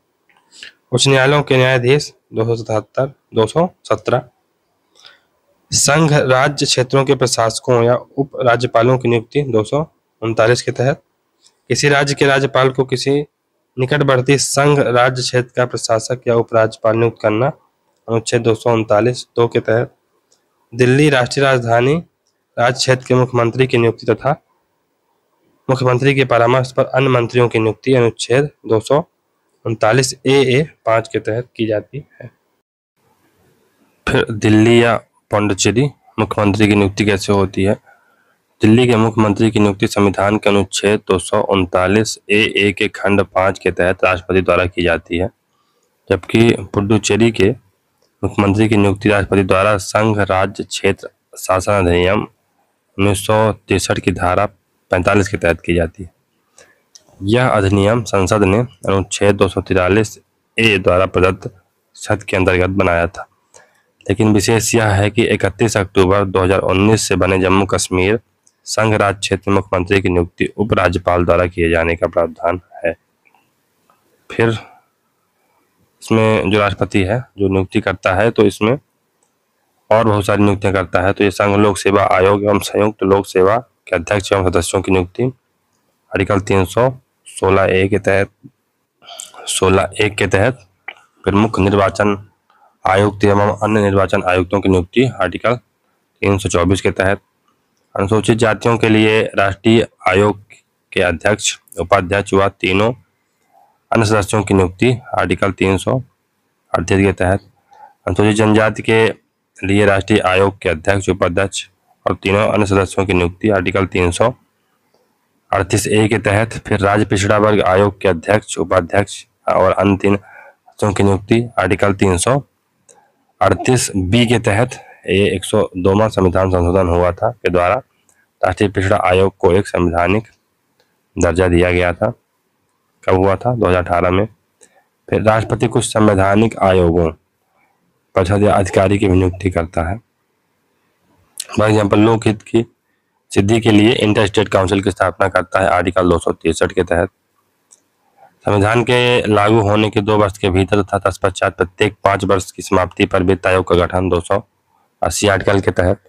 उच्च न्यायालयों के न्यायाधीश 217 संघ राज्य क्षेत्रों के प्रशासकों या उप राज्यपालों की नियुक्ति 239 के तहत। किसी राज्य के राज्यपाल को किसी निकटवर्ती संघ राज्य क्षेत्र का प्रशासक या उप राज्यपाल नियुक्त करना, अनुच्छेद 239(2) के तहत। दिल्ली राष्ट्रीय राजधानी राज्य क्षेत्र के मुख्यमंत्री की नियुक्ति तथा मुख्यमंत्री के परामर्श पर अन्य मंत्रियों की नियुक्ति अनुच्छेद 239(a) 5 के तहत की जाती है। फिर दिल्ली या पांडिचेरी मुख्यमंत्री की नियुक्ति कैसे होती है? दिल्ली के मुख्यमंत्री की नियुक्ति संविधान के अनुच्छेद 239(a) के खंड 5 के तहत राष्ट्रपति द्वारा की जाती है, जबकि पुडुचेरी के मुख्यमंत्री की नियुक्ति राष्ट्रपति द्वारा संघ राज्य क्षेत्र शासन अधिनियम 1963 की धारा 45 के तहत की जाती है। यह अधिनियम संसद ने अनुच्छेद 243(a) द्वारा प्रदत्त शर्त के अंतर्गत बनाया था, लेकिन विशेष यह है कि 31 अक्टूबर 2019 से बने जम्मू कश्मीर संघ राज्य क्षेत्र मुख्यमंत्री की नियुक्ति उप राज्यपाल द्वारा किए जाने का प्रावधान है। फिर इसमें जो राष्ट्रपति है जो नियुक्ति करता है, तो इसमें और बहुत सारी नियुक्तियां करता है। तो ये संघ लोक सेवा आयोग एवं संयुक्त लोक सेवा के अध्यक्ष एवं सदस्यों की नियुक्ति आर्टिकल 316(a) के तहत 16(1) के तहत। फिर मुख्य निर्वाचन आयुक्त एवं अन्य निर्वाचन आयुक्तों की नियुक्ति आर्टिकल 324 के तहत। अनुसूचित जातियों के लिए राष्ट्रीय आयोग के अध्यक्ष, उपाध्यक्ष व तीनों अन्य सदस्यों की नियुक्ति आर्टिकल 338 के तहत। अनुसूचित जनजाति के लिए राष्ट्रीय आयोग के अध्यक्ष, उपाध्यक्ष और तीनों अन्य सदस्यों की नियुक्ति आर्टिकल 338(a) के तहत। फिर राज्य पिछड़ा वर्ग आयोग के अध्यक्ष, उपाध्यक्ष और अन्य 3 सदस्यों की नियुक्ति आर्टिकल 338(b) के तहत। ये 102वां संविधान संशोधन हुआ था के द्वारा राष्ट्रीय पिछड़ा आयोग को एक संवैधानिक दर्जा दिया गया था। कब हुआ था? 2018 में। फिर राष्ट्रपति कुछ संवैधानिक आयोगों, परिषद या अधिकारी की भी नियुक्ति करता है। फॉर एग्जाम्पल, लोकहित की सिद्धि के लिए इंटर स्टेट काउंसिल की स्थापना करता है आर्टिकल 263 के तहत। संविधान के लागू होने के 2 वर्ष के भीतर तथा तत्पश्चात प्रत्येक 5 वर्ष की समाप्ति पर वित्त आयोग का गठन 280 आर्टिकल के तहत।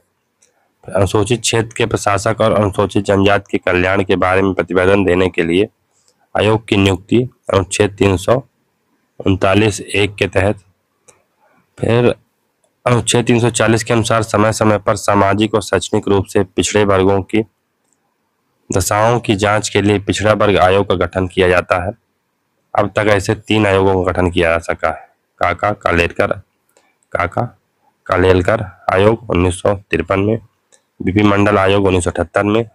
अनुसूचित क्षेत्र के प्रशासक और अनुसूचित जनजाति के कल्याण के बारे में प्रतिवेदन देने के लिए आयोग की नियुक्ति अनुच्छेद 339(1) के तहत। फिर अनुच्छेद 340 के अनुसार समय समय पर सामाजिक और शैक्षणिक रूप से पिछड़े वर्गों की दशाओं की जांच के लिए पिछड़ा वर्ग आयोग का गठन किया जाता है। अब तक ऐसे 3 आयोगों का गठन किया जा सका है। काका कालेलकर आयोग 1953 में, बीपी मंडल आयोग 1978 में,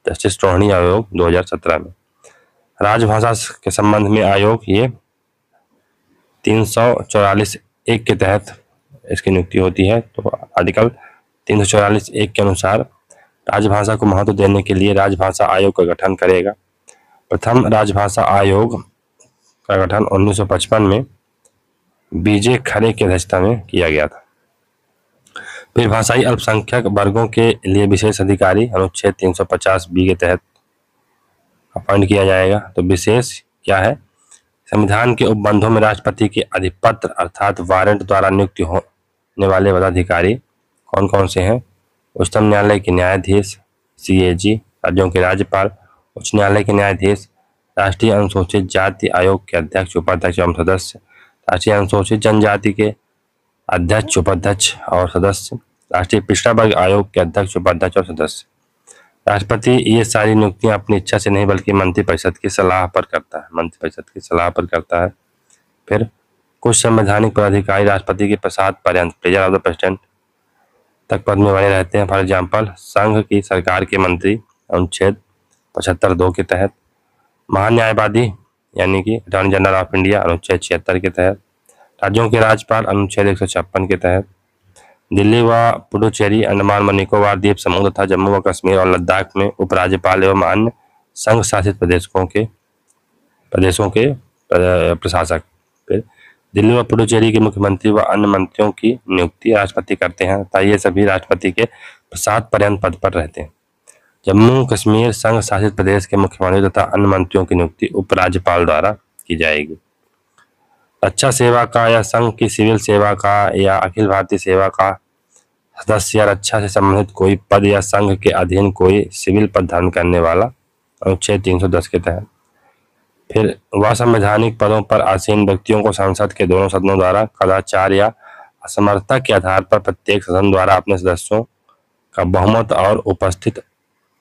जस्टिस रोहिणी आयोग 2017 में। राजभाषा के संबंध में आयोग ये 344(1) के तहत इसकी नियुक्ति होती है। तो आर्टिकल 344(1) के अनुसार राजभाषा को महत्व देने के लिए राजभाषा आयोग का गठन करेगा। प्रथम राजभाषा आयोग का गठन 1955 में बीजे खरे की अध्यक्षता में किया गया था। फिर भाषाई अल्पसंख्यक वर्गों के लिए विशेष अधिकारी अनुच्छेद 350(b) के तहत अपॉइंट किया जाएगा। तो विशेष क्या है? संविधान के उपबंधों में राष्ट्रपति के अधिपत्र अर्थात वारंट द्वारा नियुक्त होने वाले पदाधिकारी कौन कौन से हैं? उच्चतम न्यायालय के न्यायाधीश, CAG, राज्यों के राज्यपाल, उच्च न्यायालय के न्यायाधीश, राष्ट्रीय अनुसूचित जाति आयोग के अध्यक्ष, उपाध्यक्ष एवं सदस्य, राष्ट्रीय अनुसूचित जनजाति के अध्यक्ष, उपाध्यक्ष और सदस्य, राष्ट्रीय पिछड़ा वर्ग आयोग के अध्यक्ष, उपाध्यक्ष और सदस्य। राष्ट्रपति ये सारी नियुक्तियां अपनी इच्छा से नहीं बल्कि मंत्रिपरिषद की सलाह पर करता है। फिर कुछ संवैधानिक पदाधिकारी राष्ट्रपति के प्रसाद पर्यंत प्लेजर ऑफ द प्रेसिडेंट तक पद में बने रहते हैं। फॉर एग्जाम्पल, संघ की सरकार के मंत्री अनुच्छेद 75(2) के तहत, महान न्यायवादी यानी कि अटॉर्नी जनरल ऑफ इंडिया अनुच्छेद 76 के तहत, राज्यों के राज्यपाल अनुच्छेद 156 के तहत, दिल्ली व पुडुचेरी, अंडमान व निकोबार द्वीप समूह तथा जम्मू व कश्मीर और लद्दाख में उपराज्यपाल एवं अन्य संघ शासित प्रदेशों के प्रशासक। फिर दिल्ली व पुडुचेरी के मुख्यमंत्री व अन्य मंत्रियों की नियुक्ति राष्ट्रपति करते हैं तथा ये सभी राष्ट्रपति के प्रसाद पर्यंत पद पर रहते हैं। जम्मू कश्मीर संघ शासित प्रदेश के मुख्यमंत्री तथा अन्य मंत्रियों की नियुक्ति उपराज्यपाल द्वारा की जाएगी। रक्षा सेवा का या संघ की सिविल सेवा का या अखिल भारतीय सेवा का सदस्य या रक्षा से संबंधित कोई पद या संघ के अधीन कोई सिविल पद धारण करने वाला अनुच्छेद 310 के तहत। फिर वह संवैधानिक पदों पर आसीन व्यक्तियों को संसद के दोनों सदनों द्वारा कदाचार या असमर्थता के आधार पर प्रत्येक सदन द्वारा अपने सदस्यों का बहुमत और उपस्थित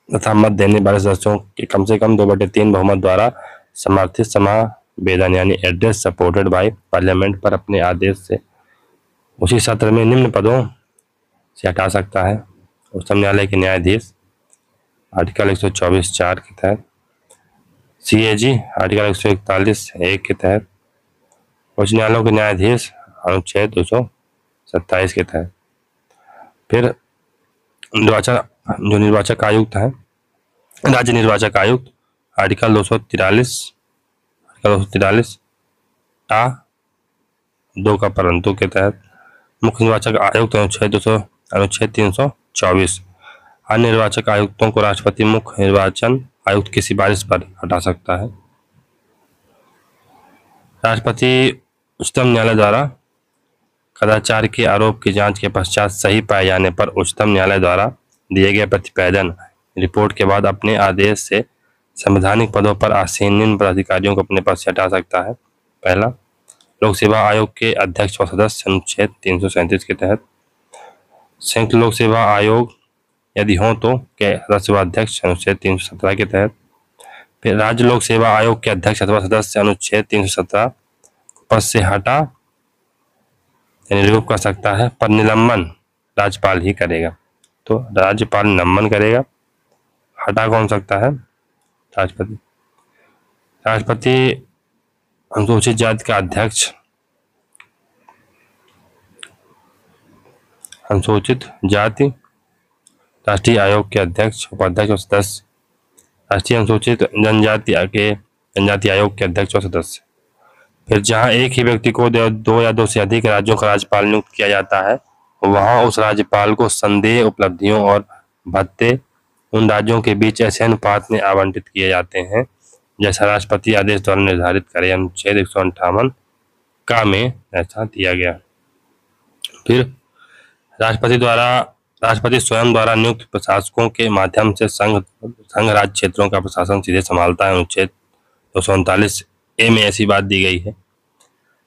तथा मत देने वाले सदस्यों के कम से कम 2/3 बहुमत द्वारा समर्थित समावेदन यानी एड्रेस सपोर्टेड बाय पार्लियामेंट पर अपने आदेश से उसी सत्र में निम्न पदों से हटा सकता है। उच्चतम न्यायालय के न्यायाधीश आर्टिकल 124(4) के तहत, CAG आर्टिकल 141(1) के तहत, उच्च न्यायालयों के न्यायाधीश अनुच्छेद 227 के तहत। फिर निर्वाचक आयुक्त है, राज्य निर्वाचक आयुक्त आर्टिकल 243 आ 2 का परंतु के तहत, मुख्य निर्वाचक आयुक्त अनुच्छेद 324। अन्य निर्वाचक आयुक्तों को राष्ट्रपति मुख्य निर्वाचन आयुक्त की सिफारिश पर हटा सकता है। राष्ट्रपति उच्चतम न्यायालय द्वारा कदाचार के आरोप की जांच के पश्चात सही पाए जाने पर उच्चतम न्यायालय द्वारा दिए गए प्रतिवेदन रिपोर्ट के बाद अपने आदेश से संवैधानिक पदों पर आसीन निम्न पदाधिकारियों को अपने पद से हटा सकता है। पहला, लोक सेवा आयोग के अध्यक्ष व सदस्य अनुच्छेद 337 के तहत, संयुक्त लोक सेवा आयोग यदि हो तो के सदस्य व अध्यक्ष अनुच्छेद 317 के तहत। फिर राज्य लोक सेवा आयोग के अध्यक्ष अथवा सदस्य अनुच्छेद 317 पद से हटा यानी रिमूव कर सकता है, पर निलंबन राज्यपाल ही करेगा। तो राज्यपाल निलंबन करेगा, हटा कौन सकता है? राष्ट्रपति। राष्ट्रपति अनुसूचित जाति का अध्यक्ष, अनुसूचित जाति राष्ट्रीय आयोग के अध्यक्ष, उपाध्यक्ष और सदस्य, राष्ट्रीय अनुसूचित जनजाति आयोग के अध्यक्ष और सदस्य। फिर जहां एक ही व्यक्ति को 2 या 2 से अधिक राज्यों का राज्यपाल नियुक्त किया जाता है, वहां उस राज्यपाल को संदेह उपलब्धियों और भत्ते उन राज्यों के बीच ऐसे अनुपात में आवंटित किए जाते हैं जैसा राष्ट्रपति आदेश द्वारा निर्धारित करे। अनुच्छेद 158 का में ऐसा दिया गया। फिर राष्ट्रपति स्वयं द्वारा नियुक्त प्रशासकों के माध्यम से संघ राज्य क्षेत्रों का प्रशासन सीधे संभालता है। अनुच्छेद 239(a) में ऐसी बात दी गई है।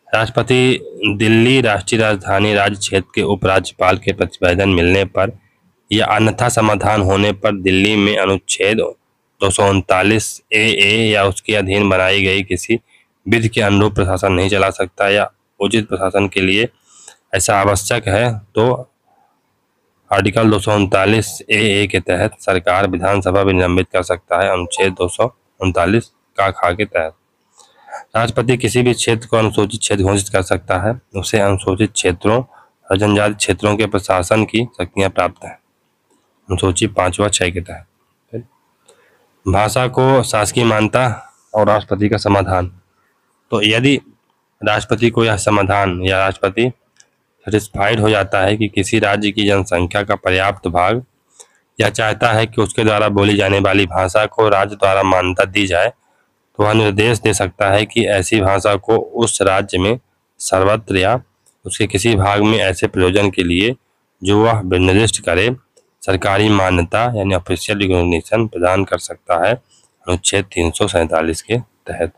राष्ट्रपति दिल्ली राष्ट्रीय राजधानी राज्य क्षेत्र के उपराज्यपाल के प्रतिवेदन मिलने पर या अन्यथा समाधान होने पर दिल्ली में अनुच्छेद 239(a) या उसके अधीन बनाई गई किसी विधि के अनुरूप प्रशासन नहीं चला सकता या उचित प्रशासन के लिए ऐसा आवश्यक है तो आर्टिकल 239(a) के तहत सरकार विधानसभा भी निलंबित कर सकता है। अनुच्छेद 239 का खा के तहत राष्ट्रपति किसी भी क्षेत्र को अनुसूचित क्षेत्र घोषित कर सकता है। उसे अनुसूचित क्षेत्रों और जनजाति क्षेत्रों के प्रशासन की शक्तियां प्राप्त हैं। अनुसूची 5 व 6 के तहत भाषा को शासकीय मान्यता और राष्ट्रपति का समाधान। तो यदि राष्ट्रपति को यह समाधान या राष्ट्रपति सेटिस्फाइड हो जाता है कि किसी राज्य की जनसंख्या का पर्याप्त भाग या चाहता है कि उसके द्वारा बोली जाने वाली भाषा को राज्य द्वारा मान्यता दी जाए, तो वह निर्देश दे सकता है कि ऐसी भाषा को उस राज्य में सर्वत्र या उसके किसी भाग में ऐसे प्रयोजन के लिए जो वह निर्दिष्ट करे सरकारी मान्यता यानी ऑफिशियल रिकॉग्निशन प्रदान कर सकता है। अनुच्छेद 347 के तहत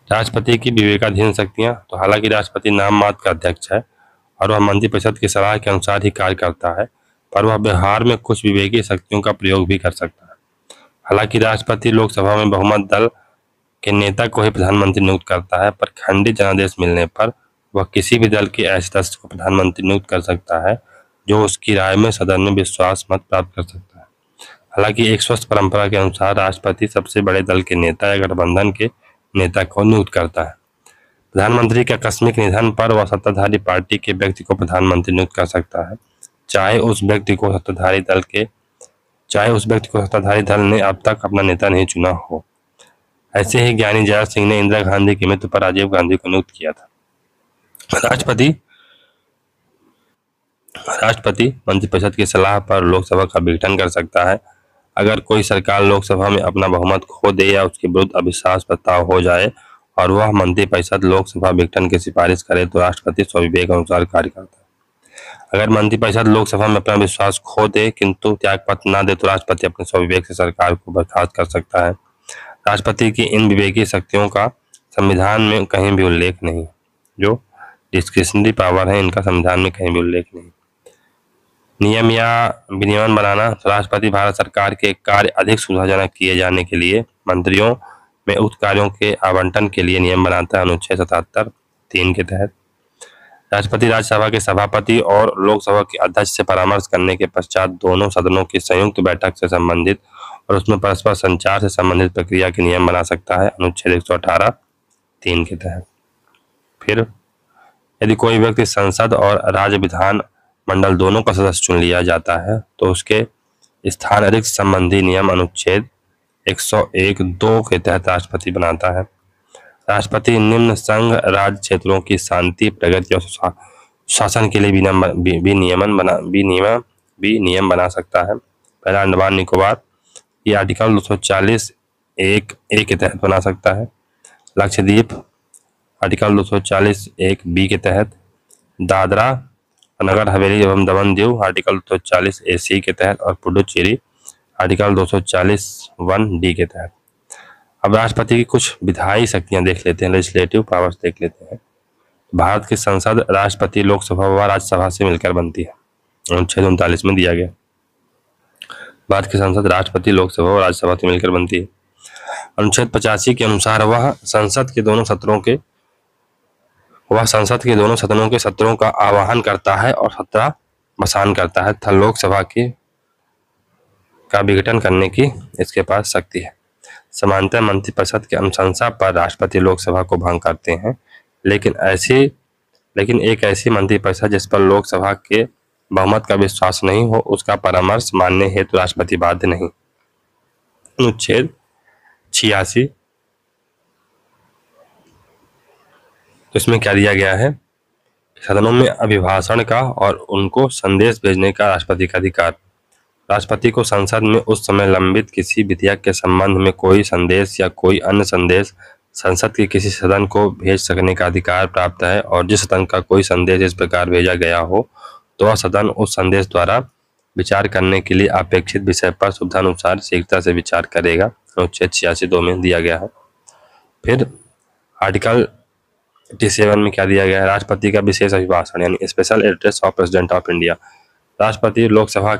राष्ट्रपति की विवेकाधीन शक्तियां। तो हालांकि राष्ट्रपति नाम मात्र का अध्यक्ष है और वह मंत्रिपरिषद की सलाह के अनुसार ही कार्य करता है, पर वह व्यवहार में कुछ विवेकीय शक्तियों का प्रयोग भी कर सकता है। हालांकि राष्ट्रपति लोकसभा में बहुमत दल के नेता को ही प्रधानमंत्री नियुक्त करता है, पर खंडित जनादेश मिलने पर वह किसी भी दल के ऐसे सदस्य को प्रधानमंत्री नियुक्त कर सकता है जो उसकी राय में सदन में विश्वास मत प्राप्त कर सकता है। हालांकि एक स्वस्थ परंपरा के अनुसार राष्ट्रपति सबसे बड़े दल के नेता या गठबंधन के नेता को नियुक्त करता है। प्रधानमंत्री के आकस्मिक निधन पर वह सत्ताधारी पार्टी के व्यक्ति को प्रधानमंत्री नियुक्त कर सकता है, चाहे उस व्यक्ति को सत्ताधारी दल ने अब तक अपना नेता नहीं चुना हो। ऐसे ही ज्ञानी जया सिंह ने इंदिरा गांधी की मृत्यु पर राजीव गांधी को नियुक्त किया था। राष्ट्रपति मंत्रिपरिषद की सलाह पर लोकसभा का विघटन कर सकता है। अगर कोई सरकार लोकसभा में अपना बहुमत खो दे या उसके विरुद्ध अविश्वास प्रस्ताव हो जाए और वह मंत्रिपरिषद लोकसभा विघटन की सिफारिश करे तो राष्ट्रपति स्वविवेक अनुसार कार्य करता है। अगर मंत्रिपरिषद लोकसभा में अपना विश्वास खो दे किंतु त्यागपत्र न दे तो राष्ट्रपति अपने स्वविवेक से सरकार को बर्खास्त कर सकता है। राष्ट्रपति की इन विवेकी शक्तियों का संविधान में कहीं भी उल्लेख नहीं। जो डिस्क्रिशनरी पावर है इनका संविधान में कहीं भी उल्लेख नहीं। नियम या विनियमन बनाना। राष्ट्रपति भारत सरकार के कार्य अधिक सुविधाजनक किए जाने के लिए मंत्रियों में उक्त कार्यों के आवंटन के लिए नियम बनाता है। अनुच्छेद 77(3) के तहत राष्ट्रपति राज्यसभा के सभापति और लोकसभा के अध्यक्ष से परामर्श करने के पश्चात दोनों सदनों की संयुक्त बैठक से संबंधित और उसमें परस्पर संचार से संबंधित प्रक्रिया के नियम बना सकता है। अनुच्छेद 118(3) के तहत। फिर यदि कोई व्यक्ति संसद और राज्य विधान मंडल दोनों का सदस्य चुन लिया जाता है तो उसके स्थान अधिक संबंधी नियम अनुच्छेद 101(2) के तहत राष्ट्रपति बनाता है। राष्ट्रपति निम्न संघ राज्य क्षेत्रों की शांति, प्रगति और शासन के लिए भी नियम बना सकता है। पहला अंडमान निकोबार, ये आर्टिकल 240(1)(a) के तहत बना सकता है। लक्षद्वीप आर्टिकल 240(1)(b) के तहत। दादरा नगर हवेली एवं दमन दीव आर्टिकल 240(a)(c) के तहत और पुडुचेरी आर्टिकल 240(1)(d) के तहत। अब राष्ट्रपति की कुछ विधायी शक्तियां देख लेते हैं, लेजिस्लेटिव पावर्स देख लेते हैं। भारत की संसद राष्ट्रपति, लोकसभा व राज्यसभा से मिलकर बनती है। अनुच्छेद 39 में दिया गया। भारत की संसद राष्ट्रपति, लोकसभा और राज्यसभा से मिलकर बनती है। अनुच्छेद 85 के अनुसार वह संसद के दोनों सदनों के सत्रों का आह्वान करता है और सत्रावसान करता है तथा लोकसभा का विघटन करने की इसके पास शक्ति है। सामान्यतः मंत्रिपरिषद की अनुशंसा पर राष्ट्रपति लोकसभा को भंग करते हैं, लेकिन एक ऐसी मंत्रिपरिषद जिस पर लोकसभा के बहुमत का विश्वास नहीं हो उसका परामर्श मानने हेतु राष्ट्रपति बाध्य नहीं। अनुच्छेद 86, तो इसमें क्या दिया गया है? सदनों में अभिभाषण का और उनको संदेश भेजने का राष्ट्रपति का अधिकार। राष्ट्रपति को संसद में उस समय लंबित किसी विधेयक के संबंध में कोई संदेश या कोई अन्य संदेश संसद के किसी सदन को भेज सकने का अधिकार प्राप्त है और जिस सदन का कोई संदेश इस प्रकार भेजा गया हो तो वह सदन उस संदेश द्वारा विचार करने के लिए अपेक्षित विषय पर सुविधानुसार शीघ्रता से विचार करेगा। अनुच्छेद 86(2) में दिया गया है। फिर आर्टिकल 87 में क्या दिया गया है? राष्ट्रपति का विशेष अभिभाषण यानी special address of president of India. राष्ट्रपति लोकसभा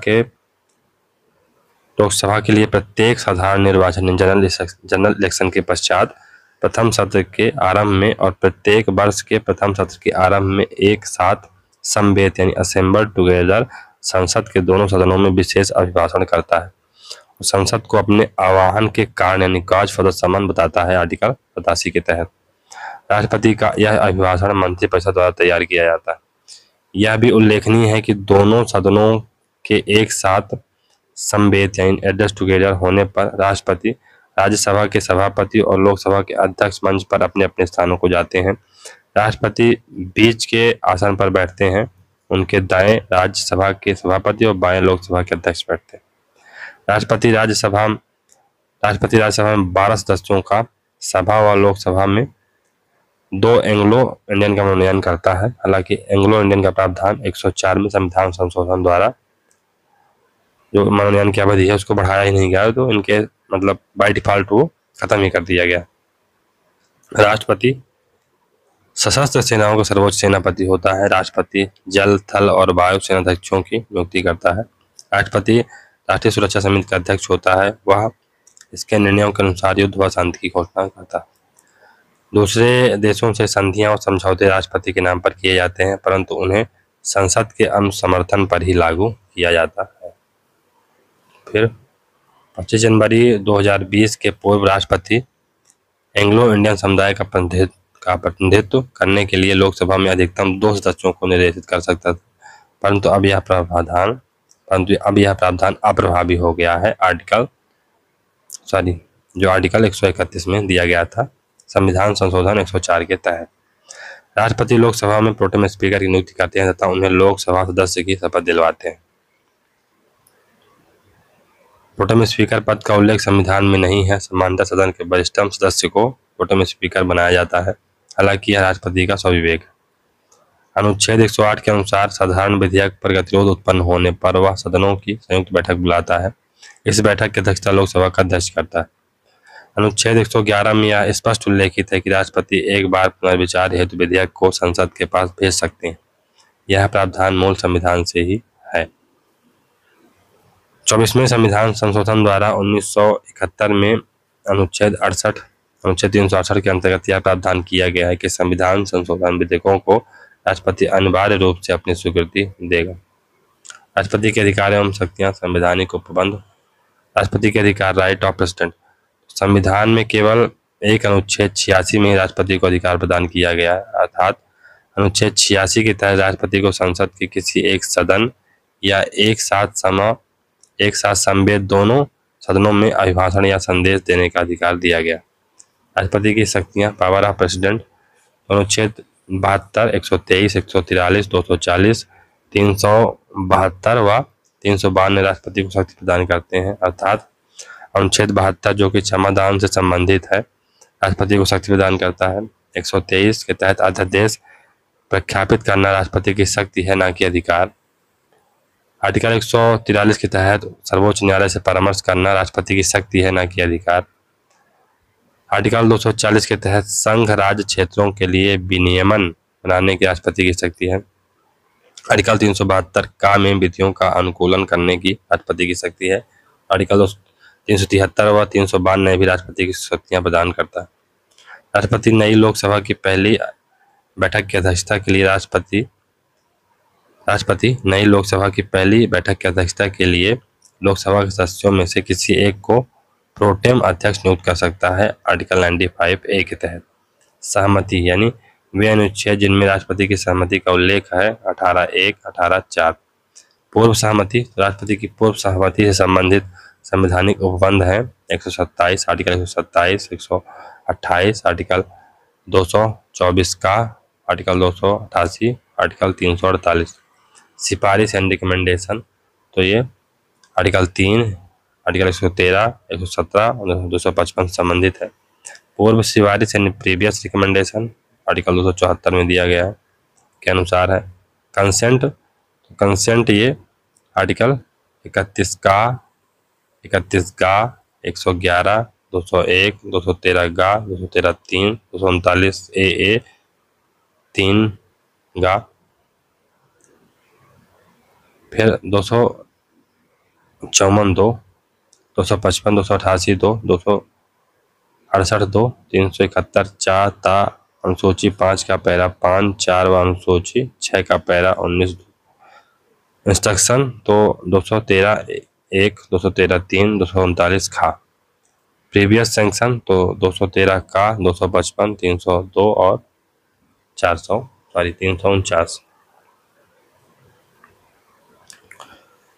के लिए प्रत्येक साधारण निर्वाचन जनरल इलेक्शन के पश्चात प्रथम सत्र के आरंभ में और प्रत्येक वर्ष के प्रथम सत्र के आरंभ में एक साथ समवेत यानी असेंबल्ड टुगेदर संसद के दोनों सदनों में विशेष अभिभाषण करता है। संसद को अपने आह्वान के कारण यानी कॉज फॉर द समन बताता है आर्टिकल 85 के तहत। राष्ट्रपति का यह अभिभाषण मंत्रिपरिषद द्वारा तैयार किया जाता है। यह भी उल्लेखनीय है कि दोनों सदनों के एक साथ समवेत यानी एड्रेस टुगेदर होने पर राष्ट्रपति, राज्यसभा के सभापति और लोकसभा के अध्यक्ष मंच पर अपने अपने स्थानों को जाते हैं। राष्ट्रपति बीच के आसन पर बैठते हैं। उनके दाएं राज्यसभा के सभापति और बाएं लोकसभा के अध्यक्ष बैठते हैं। राष्ट्रपति राज्यसभा में 12 सदस्यों का, सभा व लोकसभा में 2 एंग्लो इंडियन का मनोनयन करता है। हालांकि एंग्लो इंडियन का प्रावधान 104 में संविधान संशोधन द्वारा जो मनोनयन की अवधि है उसको बढ़ाया ही नहीं गया, तो इनके मतलब बाय डिफॉल्ट वो खत्म ही कर दिया गया। राष्ट्रपति सशस्त्र सेनाओं का सर्वोच्च सेनापति होता है। राष्ट्रपति जल, थल और वायु सेनाध्यक्षों की नियुक्ति करता है। राष्ट्रपति राष्ट्रीय सुरक्षा समिति का अध्यक्ष होता है। वह इसके निर्णयों के अनुसार युद्ध व शांति की घोषणा करता है। दूसरे देशों से संधियां और समझौते राष्ट्रपति के नाम पर किए जाते हैं, परंतु उन्हें संसद के समर्थन पर ही लागू किया जाता है। फिर 25 जनवरी 2020 के पूर्व राष्ट्रपति एंग्लो इंडियन समुदाय का प्रतिनिधित्व करने के लिए लोकसभा में अधिकतम 2 सदस्यों को निर्देशित कर सकता था, परंतु अब यह प्रावधान अप्रभावी हो गया है। जो आर्टिकल 131 में दिया गया था संविधान संशोधन 104 के तहत। राष्ट्रपति लोकसभा में प्रोटेम स्पीकर की नियुक्ति करते हैं तथा उन्हें लोकसभा सदस्य की शपथ दिलवाते हैं। प्रोटेम स्पीकर पद का उल्लेख संविधान में नहीं है। सामान्यतः सदन के वरिष्ठतम सदस्य को प्रोटेम स्पीकर बनाया जाता है, हालांकि यह राष्ट्रपति का स्वविवेक है। अनुच्छेद 108 के अनुसार साधारण विधेयक पर गतिरोध उत्पन्न होने पर वह सदनों की संयुक्त बैठक बुलाता है। इस बैठक की अध्यक्षता लोकसभा का अध्यक्ष करता है। अनुच्छेद 111 में यह स्पष्ट उल्लेखित है कि राष्ट्रपति एक बार पुनर्विचार हेतु विधेयक को संसद के पास भेज सकते हैं। यह प्रावधान मूल संविधान से ही है। 24वें संविधान संशोधन द्वारा 1971 में अनुच्छेद 368 के अंतर्गत यह प्रावधान किया गया है कि संविधान संशोधन विधेयकों को राष्ट्रपति अनिवार्य रूप से अपनी स्वीकृति देगा। राष्ट्रपति के अधिकार एवं शक्तियां, संवैधानिक उपबंध। राष्ट्रपति के अधिकार, राइट ऑफ प्रेसिडेंट। संविधान में केवल एक अनुच्छेद 86 में ही राष्ट्रपति को अधिकार प्रदान किया गया है, अर्थात अनुच्छेद 86 के तहत राष्ट्रपति को संसद के किसी एक सदन या एक साथ समवेत दोनों सदनों में अभिभाषण या संदेश देने का अधिकार दिया गया। राष्ट्रपति की शक्तियां, पावर ऑफ प्रेसिडेंट। अनुच्छेद 72, 123, 143, 240, 372 व 352 राष्ट्रपति को शक्ति प्रदान करते हैं, अर्थात अनुच्छेद 72 जो कि क्षमादान से संबंधित है राष्ट्रपति को शक्ति प्रदान करता है। 123 के तहत अध्यादेश प्रख्यापित करना राष्ट्रपति की शक्ति है, न कि अधिकार। आर्टिकल 143 के तहत सर्वोच्च न्यायालय से परामर्श करना राष्ट्रपति की शक्ति है, न कि अधिकार। आर्टिकल 240 के तहत संघ राज्य क्षेत्रों के लिए विनियमन बनाने की राष्ट्रपति की शक्ति है। आर्टिकल 372 का में विधियों का अनुकूलन करने की राष्ट्रपति की शक्ति है। आर्टिकल 373 व 352 भी राष्ट्रपति की शक्तियां प्रदान करता है। राष्ट्रपति नई लोकसभा की पहली बैठक की अध्यक्षता के लिए राष्ट्रपति नई लोकसभा की पहली बैठक की अध्यक्षता के लिए लोकसभा के सदस्यों में से किसी एक को प्रोटेम अध्यक्ष नियुक्त कर सकता है। आर्टिकल 95A के तहत सहमति, यानी वे अनुच्छेद जिनमें राष्ट्रपति की सहमति का उल्लेख है 18(1), 18(4). पूर्व सहमति, राष्ट्रपति की पूर्व सहमति से संबंधित संवैधानिक उपबंध है 127, आर्टिकल 127, 128, आर्टिकल 224 का, आर्टिकल 288, आर्टिकल 348। सिफारिश एंड रिकमेंडेशन, तो ये आर्टिकल 3, आर्टिकल 113, 117 और 255 संबंधित है। पूर्व सिफारिश एंड प्रीवियस रिकमेंडेशन आर्टिकल 274 में दिया गया है के अनुसार है। कंसेंट ये आर्टिकल 31 का, 111, 201, 213 गा, 213(3), 239 3 गा, फिर 254 2, 255, 288 2, 268 2, 371 4 ता अनुसूची 5 का पैरा 5, 4 व अनुसूची 6 का पैरा 19 इंस्ट्रक्शन, तो 213(1), 213(3), 239 खा। प्रीवियस सैंक्शन, तो 213 का, 255, 302 और 349।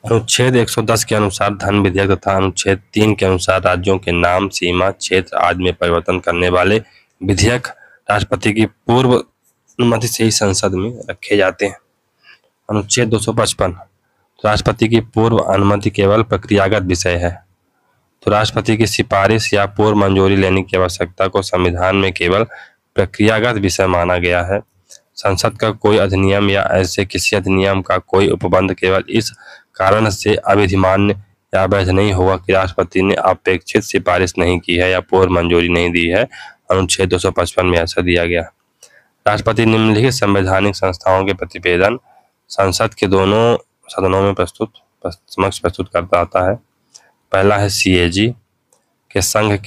अनुच्छेद 110 के अनुसार धन विधेयक तथा अनुच्छेद 3 के अनुसार राज्यों के नाम, सीमा, क्षेत्र आदि में परिवर्तन करने वाले विधेयक राष्ट्रपति की पूर्व अनुमति से ही संसद में रखे जाते हैं। अनुच्छेद 255, राष्ट्रपति की पूर्व अनुमति केवल प्रक्रियागत विषय है, तो राष्ट्रपति की सिफारिश या पूर्व मंजूरी लेने की आवश्यकता को संविधान में केवल प्रक्रियागत विषय माना गया है। संसद का कोई अधिनियम या ऐसे किसी अधिनियम का कोई उपबंध केवल इस कारण से अविधिमान्य या अवैध नहीं होगा कि राष्ट्रपति ने अपेक्षित सिफारिश नहीं की है या पूर्व मंजूरी नहीं दी है। अनुच्छेद 255 में ऐसा दिया गया। राष्ट्रपति निम्नलिखित संवैधानिक संस्थाओं के प्रतिवेदन संसद के दोनों सदनों में समक्ष प्रस्तुत करता आता है। पहला है CAG के संघ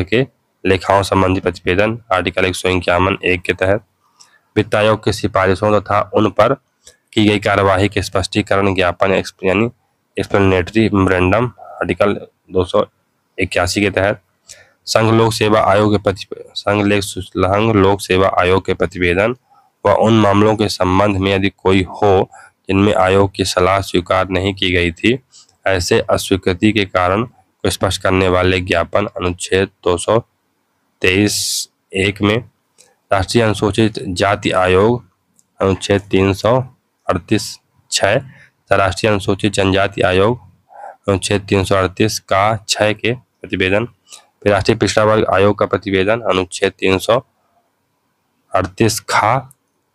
के लेखाओं संबंधी प्रतिवेदन आर्टिकल 151(1) के तहत, वित्त आयोग की सिफारिशों तथा उन पर की गई कार्यवाही के स्पष्टीकरण ज्ञापन यानी एक्सप्लेनेटरी मेमोरेंडम आर्टिकल 281 के तहत, संघ लोक सेवा आयोग के प्रतिवेदन व उन मामलों के संबंध में यदि कोई हो जिनमें आयोग की सलाह स्वीकार नहीं की गई थी, ऐसे अस्वीकृति के कारण को स्पष्ट करने वाले ज्ञापन अनुच्छेद 223(1) में, राष्ट्रीय अनुसूचित जाति आयोग अनुच्छेद 338(6) तथा राष्ट्रीय अनुसूचित जनजाति आयोग अनुच्छेद 338 का 6 के प्रतिवेदन, फिर राष्ट्रीय पिछड़ा वर्ग आयोग का प्रतिवेदन अनुच्छेद 338 खा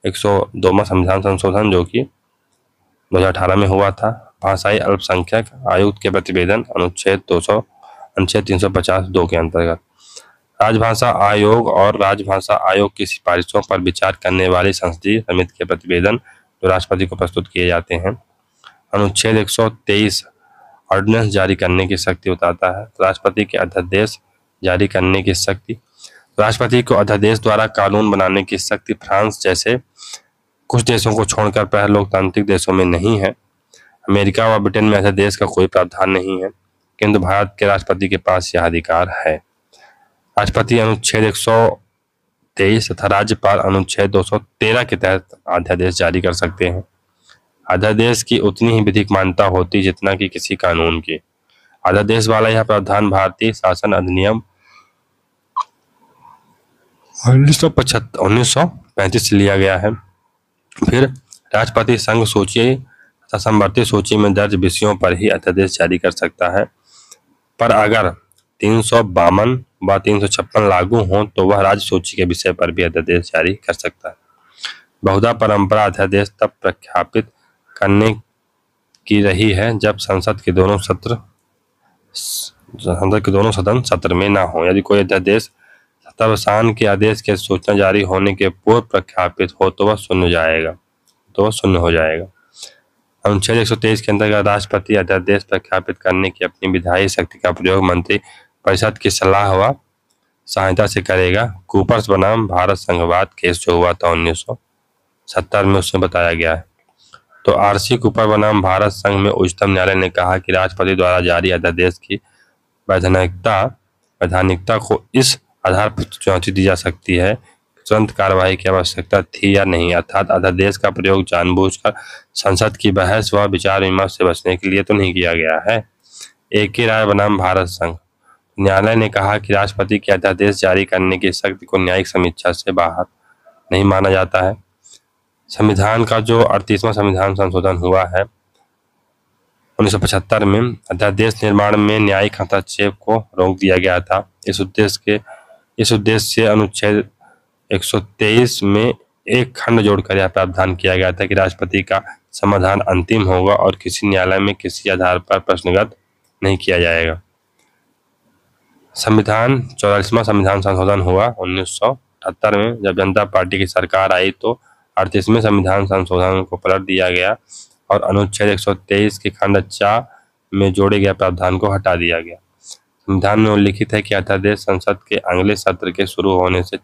102वां संविधान संशोधन जो कि 2018 में हुआ था, भाषाई अल्पसंख्यक आयुक्त के प्रतिवेदन अनुच्छेद 350(2) के अंतर्गत, राजभाषा आयोग और राजभाषा आयोग की सिफारिशों पर विचार करने वाली संसदीय समिति के प्रतिवेदन जो राष्ट्रपति को प्रस्तुत किए जाते हैं, अनुच्छेद 123 ऑर्डिनेंस जारी करने की शक्ति बताता है, राष्ट्रपति के अध्यादेश जारी करने की शक्ति, राष्ट्रपति को अध्यादेश द्वारा कानून बनाने की शक्ति फ्रांस जैसे कुछ देशों को छोड़कर प्राय लोकतांत्रिक देशों में नहीं है। अमेरिका व ब्रिटेन में अध्यादेश का कोई प्रावधान नहीं है, किंतु भारत के राष्ट्रपति के पास यह अधिकार है। राष्ट्रपति अनुच्छेद 123 तथा राज्यपाल अनुच्छेद 213 के तहत अध्यादेश जारी कर सकते हैं। अध्यादेश की उतनी ही विधिक मान्यता होती जितना कि किसी कानून की। अध्यादेश वाला यह प्रावधान भारतीय शासन अधिनियम 1935 से लिया गया है। फिर राष्ट्रपति संघ सूची तथा समवर्ती सूची में दर्ज विषयों पर ही अध्यादेश जारी कर सकता है, पर अगर 352 व 356 लागू हों तो वह राज्य सूची के विषय पर भी अध्यादेश जारी कर सकता है। बहुधा परंपरा अध्यादेश तब प्रख्यापित करने की रही है जब संसद के दोनों सदन सत्र में न हो। यदि कोई अध्यादेश सत्तावसान के आदेश के सूचना जारी होने के पूर्व प्रख्यापित हो तो वह शून्य हो जाएगा। अनुच्छेद 123 के अंतर्गत राष्ट्रपति अध्यादेश प्रख्यापित करने की अपनी विधायी शक्ति का प्रयोग मंत्री परिषद की सलाह व सहायता से करेगा। कूपर्स बनाम भारत संघवाद केस जो हुआ था 1970 में, उसमें बताया गया है। तो आरसी कूपर बनाम भारत संघ में उच्चतम न्यायालय ने कहा कि राष्ट्रपति द्वारा जारी अध्यादेश की वैधानिकता को इस आधार पर चुनौती दी जा सकती है तुरंत कार्रवाई की आवश्यकता थी या नहीं, अर्थात अध्यादेश का प्रयोग जानबूझकर संसद की बहस व विचार विमर्श से बचने के लिए तो नहीं किया गया है। एक ही राय बनाम भारत संघ, न्यायालय ने कहा कि राष्ट्रपति के अध्यादेश जारी करने की शक्ति को न्यायिक समीक्षा से बाहर नहीं माना जाता है। संविधान का जो 38वां संविधान संशोधन हुआ है 1975 में, अध्यादेश निर्माण में न्यायिक हस्तक्षेप को रोक दिया गया था। इस उद्देश्य से अनुच्छेद 123 में एक खंड जोड़कर यह प्रावधान किया गया था कि राष्ट्रपति का समाधान अंतिम होगा और किसी न्यायालय में किसी आधार पर प्रश्नगत नहीं किया जाएगा। 44वां संविधान संशोधन हुआ 1978 में। जब जनता पार्टी की सरकार आई तो 38वें संविधान संशोधन को पलट दिया गया और अनुच्छेद 123 के खंड 4 में जोड़े गए प्रावधान को हटा दिया गया। संविधान में उल्लिखित है कि अध्यादेश संसद के अगले सत्र के शुरू होने के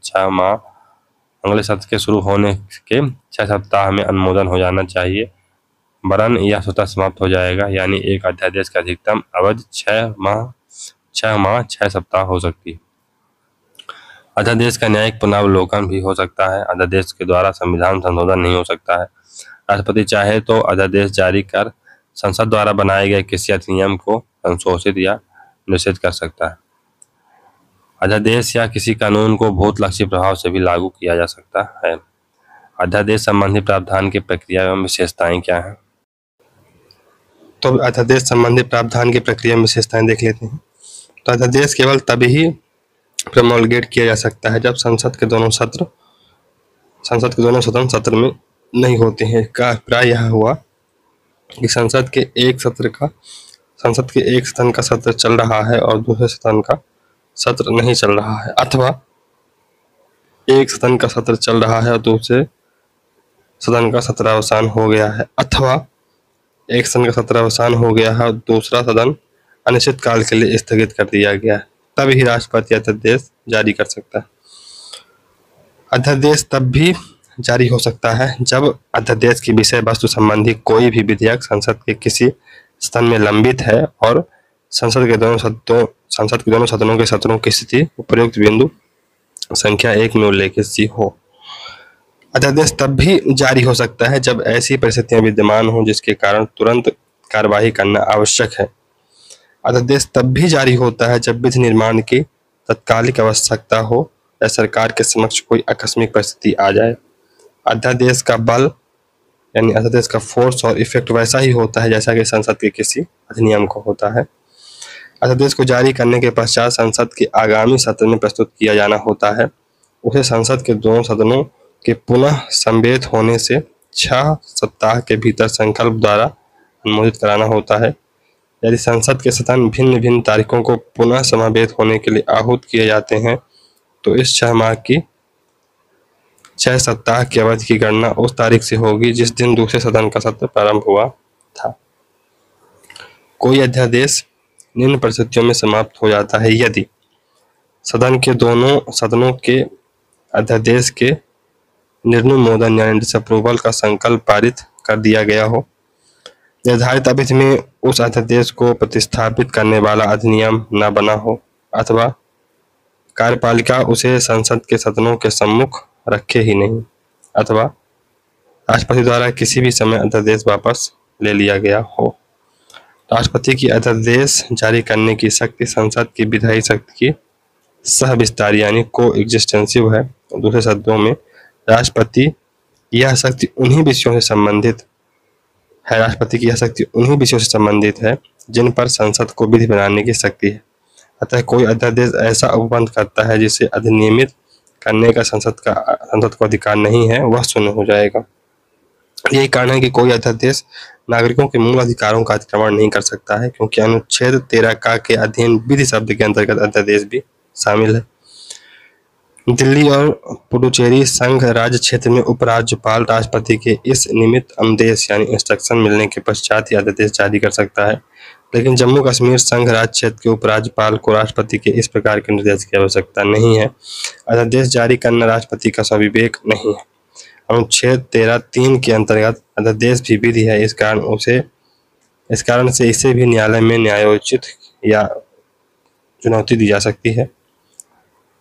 6 सप्ताह में अनुमोदन हो जाना चाहिए, वरन यह स्वतः समाप्त हो जाएगा। यानी एक अध्यादेश की अधिकतम अवधि 6 माह 6 सप्ताह हो सकती है। अध्यादेश का न्यायिक पुनर्वलोकन भी हो सकता है। अध्यादेश के द्वारा संविधान संशोधन नहीं हो सकता है। राष्ट्रपति चाहे तो अध्यादेश जारी कर संसद द्वारा बनाए गए किसी अधिनियम को संशोधित या निषेध कर सकता है। अध्यादेश या किसी कानून को भूतलक्षी प्रभाव से भी लागू किया जा सकता है। अध्यादेश संबंधी प्रावधान की प्रक्रिया एवं विशेषताएं क्या हैं? तो अध्यादेश संबंधी प्रावधान की प्रक्रिया में विशेषताएं देख लेते हैं। तो अध्यादेश केवल तभी ही प्रोमोलगेट किया जा सकता है जब संसद के दोनों सदन सत्र में नहीं होते हैं। का अभिप्राय यह हुआ कि संसद के एक सदन का सत्र चल रहा है और दूसरे सदन का सत्र नहीं चल रहा है, अथवा एक सदन का सत्र चल रहा है और दूसरे सदन का सत्रावसान हो गया है, अथवा एक सदन का सत्रावसान हो गया है और दूसरा सदन अनिश्चित काल के लिए स्थगित कर दिया गया है। तभी राष्ट्रपति अध्यादेश जारी कर सकता है। अध्यादेश तब भी जारी हो सकता है जब अध्यादेश की विषय वस्तु संबंधी कोई भी विधेयक संसद के किसी सदन में लंबित है और संसद के दोनों सदनों के सत्रों की स्थिति उपयुक्त बिंदु संख्या 1 में उल्लेखित सी हो। अध्यादेश तब भी जारी हो सकता है जब ऐसी परिस्थितियां विद्यमान हों जिसके कारण तुरंत कार्यवाही करना आवश्यक है। अध्यादेश तब भी जारी होता है जब विधि निर्माण की तत्कालिक आवश्यकता हो या सरकार के समक्ष कोई आकस्मिक परिस्थिति आ जाए। अध्यादेश का बल यानी अध्यादेश का फोर्स और इफेक्ट वैसा ही होता है जैसा कि संसद के किसी अधिनियम को होता है। अध्यादेश को जारी करने के पश्चात संसद के आगामी सत्र में प्रस्तुत किया जाना होता है। उसे संसद के दोनों सदनों के पुनः समवेत होने से 6 सप्ताह के भीतर संकल्प द्वारा अनुमोदित कराना होता है। यदि संसद के सदन भिन्न भिन्न तारीखों को पुनः समवेत होने के लिए आहूत किए जाते हैं तो इस 6 सप्ताह की अवधि की गणना उस तारीख से होगी जिस दिन दूसरे सदन का सत्र प्रारंभ हुआ था। कोई अध्यादेश निम्न परिस्थितियों में समाप्त हो जाता है यदि सदन के दोनों सदनों के अध्यादेश के निर्नुमोदन यानी डिसअप्रूवल का संकल्प पारित कर दिया गया हो, निर्धारित अवधि में उस अध्यादेश को प्रतिस्थापित करने वाला अधिनियम न बना हो अथवा कार्यपालिका उसे संसद के सदनों के सम्मुख रखे ही नहीं अथवा राष्ट्रपति द्वारा किसी भी समय अध्यादेश वापस ले लिया गया हो। राष्ट्रपति की अध्यादेश जारी करने की शक्ति संसद की विधायी शक्ति की सह विस्तार यानी को एग्जिस्टेंसिव है। दूसरे शब्दों में राष्ट्रपति यह शक्ति उन्हीं विषयों से संबंधित है राष्ट्रपति की यह शक्ति उन्हीं विषयों से संबंधित है जिन पर संसद को विधि बनाने की शक्ति है। अतः कोई अध्यादेश ऐसा उपबंध करता है जिसे अधिनियमित करने का संसद को अधिकार नहीं है, वह शून्य हो जाएगा। यही कारण है कि कोई अध्यादेश नागरिकों के मूल अधिकारों का अतिक्रमण नहीं कर सकता है, क्योंकि अनुच्छेद 13 का के अधीन विधि शब्द के अंतर्गत अध्यादेश भी शामिल है। दिल्ली और पुडुचेरी संघ राज्य क्षेत्र में उपराज्यपाल राष्ट्रपति के इस निमित्त अनुदेश यानी इंस्ट्रक्शन मिलने के पश्चात ही अध्यादेश जारी कर सकता है, लेकिन जम्मू कश्मीर संघ राज्य क्षेत्र के उपराज्यपाल को राष्ट्रपति के इस प्रकार के निर्देश की आवश्यकता नहीं है। अध्यादेश जारी करना राष्ट्रपति का स्वविवेक नहीं है। अनुच्छेद 13(3) के अंतर्गत अध्यादेश भी विधि है, इस कारण से इसे भी न्यायालय में न्यायोचित या चुनौती दी जा सकती है।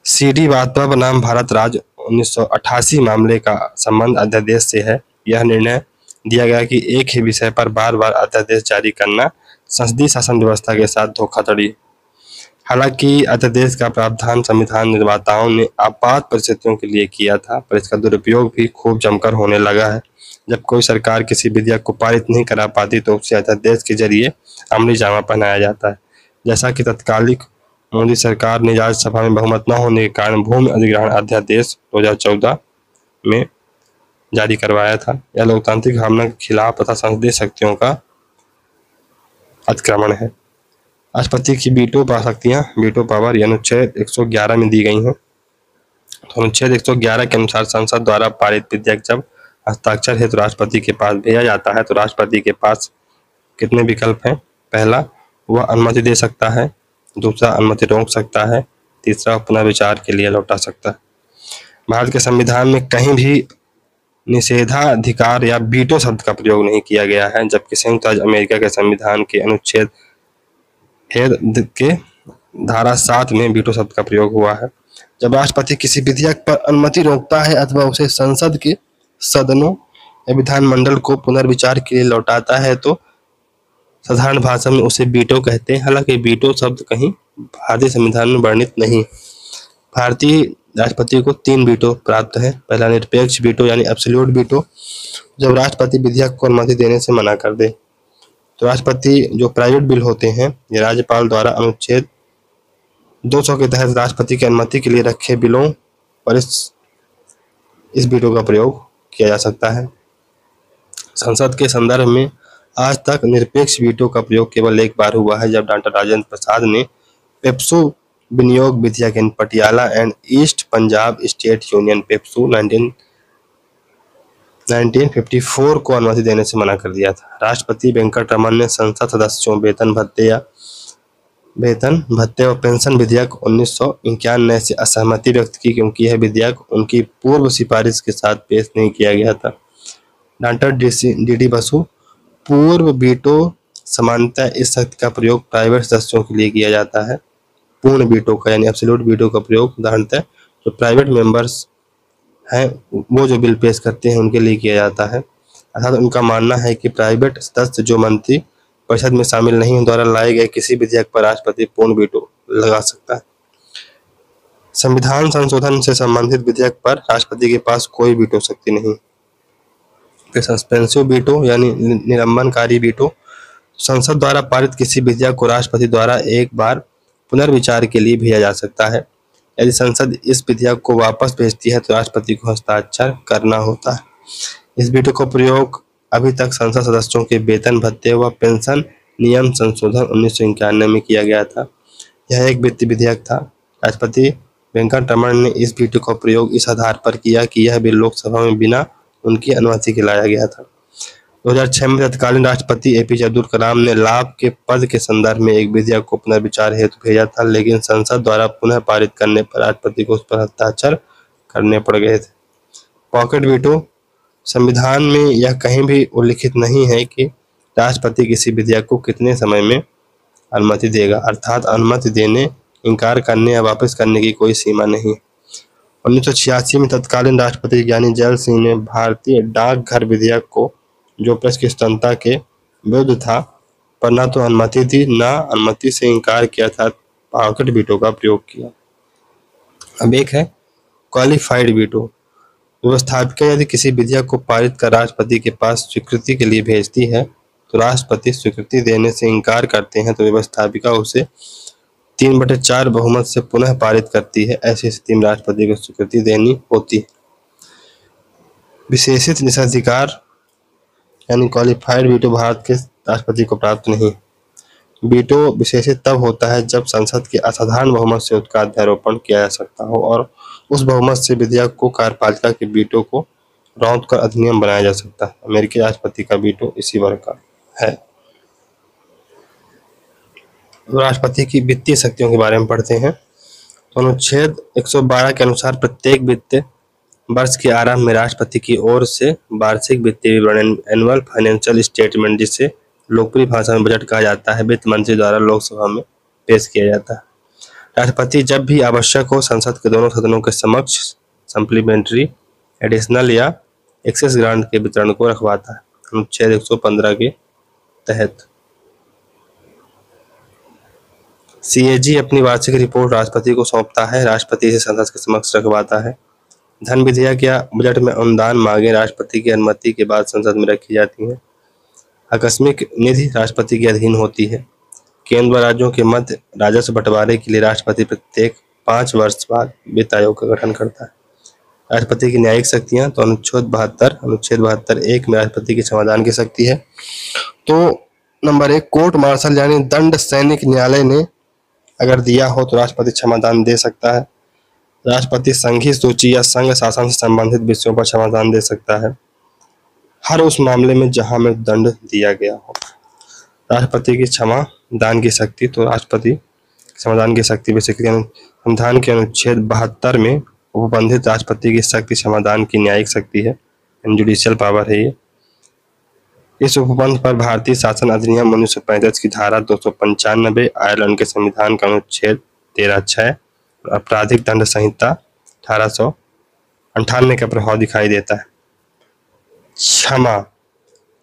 CD वाजपेयी बनाम भारत राज्य 1988 मामले का संबंध अध्यादेश से है। यह निर्णय दिया गया कि एक ही विषय पर बार बार अध्यादेश जारी करना संसदीय शासन व्यवस्था के साथ धोखाधड़ी। हालांकि अध्यादेश का प्रावधान संविधान निर्माताओं ने आपात परिस्थितियों के लिए किया था, पर इसका दुरुपयोग भी खूब जमकर होने लगा है। जब कोई सरकार किसी विधेयक को पारित नहीं करा पाती तो उसे अध्यादेश के जरिए अमली जामा पहनाया जाता है, जैसा कि तत्कालिक मोदी सरकार ने राज्यसभा में बहुमत न होने के कारण भूमि अधिग्रहण अध्यादेश 2014 में जारी करवाया था। यह लोकतांत्रिक भावना के खिलाफ तथा संसदीय शक्तियों का अतिक्रमण है। राष्ट्रपति की वीटो शक्तियां वीटो पावर अनुच्छेद 111 में दी गई हैं। तो अनुच्छेद 111 के अनुसार संसद द्वारा पारित विधेयक जब हस्ताक्षर हेतु राष्ट्रपति के पास भेजा जाता है तो राष्ट्रपति के पास कितने विकल्प हैं? पहला, वह अनुमति दे सकता है। दूसरा, अनुमति रोक सकता है। तीसरा, पुनः विचार के लिए लौटा सकता है। भारत के संविधान में कहीं भी निषेधाधिकार या वीटो शब्द का प्रयोग नहीं किया गया है, जबकि संयुक्त राज्य अमेरिका के संविधान के अनुच्छेद के धारा 7 में वीटो शब्द का प्रयोग हुआ है। जब राष्ट्रपति किसी विधेयक पर अनुमति रोकता है अथवा उसे संसद के सदनों या विधानमंडल को पुनर्विचार के लिए लौटाता है तो साधारण भाषा में उसे वीटो कहते हैं। हालांकि वीटो शब्द कहीं भारतीय संविधान में वर्णित नहीं। भारतीय राष्ट्रपति को 3 वीटो प्राप्त है। पहला, निरपेक्ष वीटो यानी एब्सोल्यूट वीटो, जब राष्ट्रपति विधेयक को अनुमति देने से मना कर दे। तो राष्ट्रपति जो प्राइवेट बिल होते हैं ये राज्यपाल द्वारा अनुच्छेद 200 के तहत राष्ट्रपति की अनुमति के लिए रखे बिलों पर इस वीटो का प्रयोग किया जा सकता है। संसद के संदर्भ में आज तक निरपेक्ष वीटो का प्रयोग केवल एक बार हुआ है, जब डॉक्टर राजेंद्र प्रसाद ने पेप्सू विनियोग विधेयक in Patiala and east Punjab state union PEPSU 1954 को अनुमति देने से मना कर दिया था। राष्ट्रपति वेंकट रमन ने संसद सदस्यों वेतन भत्ते या वेतन भत्ते और पेंशन विधेयक 1991 से असहमति व्यक्त की, क्योंकि यह विधेयक उनकी पूर्व सिफारिश के साथ पेश नहीं किया गया था। डॉक्टर डी बसु, पूर्व वीटो सामान्यतः इस शक्ति का प्रयोग प्राइवेट सदस्यों के लिए किया जाता है। पूर्ण वीटो का यानी एब्सोल्यूट वीटो का प्रयोग साधारणतः जो प्राइवेट मेंबर्स हैं वो जो बिल पेश करते हैं उनके लिए किया जाता है। अर्थात उनका मानना है कि प्राइवेट सदस्य जो मंत्री परिषद में शामिल नहीं है द्वारा लाए गए किसी विधेयक पर राष्ट्रपति पूर्ण वीटो लगा सकता है। संविधान संशोधन से संबंधित विधेयक पर राष्ट्रपति के पास कोई वीटो शक्ति नहीं। फिर सस्पेंसिव वीटो यानी निलंबनकारी वीटो, संसद द्वारा पारित किसी विधेयक को राष्ट्रपति द्वारा एक बार पुनर्विचार के लिए भेजा जा सकता है। यदि संसद इस विधेयक को वापस भेजती है तो राष्ट्रपति को हस्ताक्षर करना होता है। इस वीटो का प्रयोग अभी तक संसद सदस्यों के वेतन भत्ते व पेंशन नियम संशोधन 1991 में किया गया था। यह एक वित्तीय विधेयक था। राष्ट्रपति वेंकटरमण ने इस वीटो का प्रयोग इस आधार पर किया कि यह बिल लोकसभा में बिना उनकी अनुमति के लाया गया था। 2006 में तत्कालीन राष्ट्रपति एपीजे अब्दुल कलाम ने लाभ के पद के संदर्भ में एक विधेयक को पुनर्विचार हेतु भेजा था, लेकिन संसद द्वारा पुनः पारित करने पर राष्ट्रपति को उस पर हस्ताक्षर करने पड़ गए थे। पॉकेट वीटो, संविधान में यह कहीं भी उल्लिखित नहीं है कि राष्ट्रपति किसी विधेयक को कितने समय में अनुमति देगा, अर्थात अनुमति देने, इनकार करने या वापस करने की कोई सीमा नहीं। 1986 में तत्कालीन राष्ट्रपति ज्ञानी जैल सिंह ने भारतीय डाकघर विधेयक को, जो प्रेस की स्वतंत्रता के विरुद्ध था, पर न तो अनुमति दी न अनुमति से इनकार किया था, पॉकेट वीटो का प्रयोग किया। अब एक है क्वालिफाइड वीटो। व्यवस्थापिका यदि किसी विधेयक को पारित कर राष्ट्रपति के पास स्वीकृति के लिए भेजती है तो राष्ट्रपति स्वीकृति देने से इनकार करते हैं तो व्यवस्थापिका उसे 3/4 बहुमत से पुनः पारित करती है। ऐसी स्थिति में राष्ट्रपति को स्वीकृति देनी होती है। विशेषित निषेधाधिकार यानी क्वालिफाइड वीटो भारत के राष्ट्रपति को प्राप्त नहीं। वीटो विशेषित तब होता है जब संसद के असाधारण बहुमत से उसका अध्यारोपण किया जा सकता हो और उस बहुमत से विधेयक को कार्यपालिका के वीटो को रौंद कर अधिनियम बनाया जा सकता है। अमेरिकी राष्ट्रपति का वीटो इसी वर्ग का है। राष्ट्रपति की वित्तीय शक्तियों के बारे में पढ़ते हैं। तो अनुच्छेद 112 के अनुसार प्रत्येक वित्तीय वर्ष के आरंभ में राष्ट्रपति की ओर से वार्षिक वित्तीय विवरण एनुअल फाइनेंशियल स्टेटमेंट, जिसे लोकप्रिय भाषा में बजट कहा जाता है, वित्त मंत्री द्वारा लोकसभा में पेश किया जाता है। राष्ट्रपति जब भी आवश्यक हो संसद के दोनों सदनों के समक्ष सप्लीमेंट्री, एडिशनल या एक्सेस ग्रांट के वितरण को रखवाता है अनुच्छेद 115 के तहत। सीएजी अपनी वार्षिक रिपोर्ट राष्ट्रपति को सौंपता है। राष्ट्रपति इसे संसद के समक्ष रखवाता है। धन विधेयक या बजट में अनुदान मांगे राष्ट्रपति की अनुमति के बाद संसद में रखी जाती हैं। आकस्मिक निधि राष्ट्रपति के अधीन होती है। केंद्र व राज्यों के मध्य राजस्व बंटवारे के लिए राष्ट्रपति प्रत्येक 5 वर्ष बाद वित्त आयोग का गठन करता है। राष्ट्रपति की न्यायिक शक्तियां, तो अनुच्छेद 72(1) में राष्ट्रपति की क्षमादान की शक्ति है। तो नंबर 1, कोर्ट मार्शल यानी दंड सैनिक न्यायालय ने अगर दिया हो तो राष्ट्रपति क्षमादान दे सकता है। राष्ट्रपति संघीय सूची या संघ शासन से संबंधित विषयों पर क्षमादान दे सकता है, हर उस मामले में जहां में दंड दिया गया हो। राष्ट्रपति की क्षमा दान की शक्ति, तो राष्ट्रपति क्षमादान की शक्ति बेसिकली संविधान के अनुच्छेद 72 में उपबंधित राष्ट्रपति की शक्ति क्षमादान की न्यायिक शक्ति है, जुडिशियल पावर है ये। इस उपबंध पर भारतीय शासन अधिनियम 1935 की धारा 295, आयरलैंड के संविधान का अनुच्छेद 13(6), आपराधिक दंड संहिता 1898 का प्रभाव दिखाई देता है।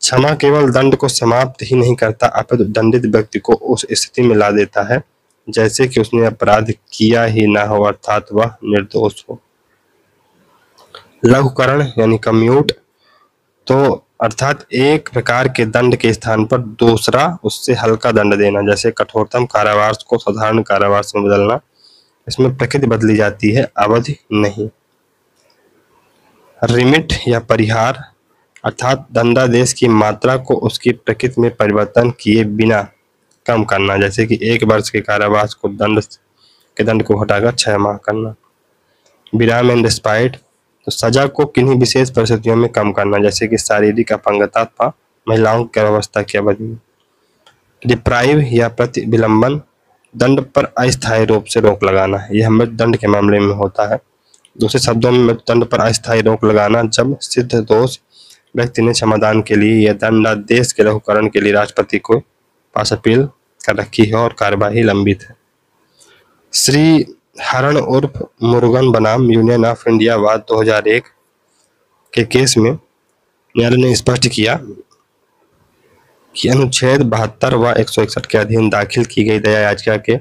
क्षमा केवल दंड को समाप्त ही नहीं करता, अपितु दंडित व्यक्ति को उस स्थिति में ला देता है जैसे कि उसने अपराध किया ही ना हो, अर्थात वह निर्दोष हो। लघुकरण यानी कम्यूट, तो अर्थात एक प्रकार के दंड के स्थान पर दूसरा उससे हल्का दंड देना, जैसे कठोरतम कारावास को साधारण कारावास में बदलना। इसमें प्रकृति बदली जाती है, अवधि नहीं। रिमिट या परिहार, अर्थात दंडादेश की मात्रा को उसकी प्रकृति में परिवर्तन किए बिना कम करना, जैसे कि 1 वर्ष के कारावास को दंड को घटाकर 6 माह करना। विराम एंड रिस्पाइट, तो सजा को किन्हीं विशेष परिस्थितियों में कम करना, जैसे कि शारीरिक अपंगता अथवा महिलाओं की गर्भावस्था की अवधि में। डिप्राइव या प्रतिविलंबन, दंड पर अस्थायी रूप से रोक लगाना है, यह मृत्युदंड के मामले में होता है। दूसरे शब्दों में मृत्युदंड पर अस्थायी रोक लगाना जब सिद्ध दोष व्यक्ति ने क्षमादान के लिए या दंडादेश के लघुकरण के लिए राष्ट्रपति को पास अपील कर रखी है और कार्यवाही लंबित है। श्री हरण उर्फ मुरुगन बनाम यूनियन ऑफ इंडिया वाद 2001 के केस में न्यायालय ने स्पष्ट किया कि अनुच्छेद 72 व 161 के अधीन दाखिल की गई दया याचिका के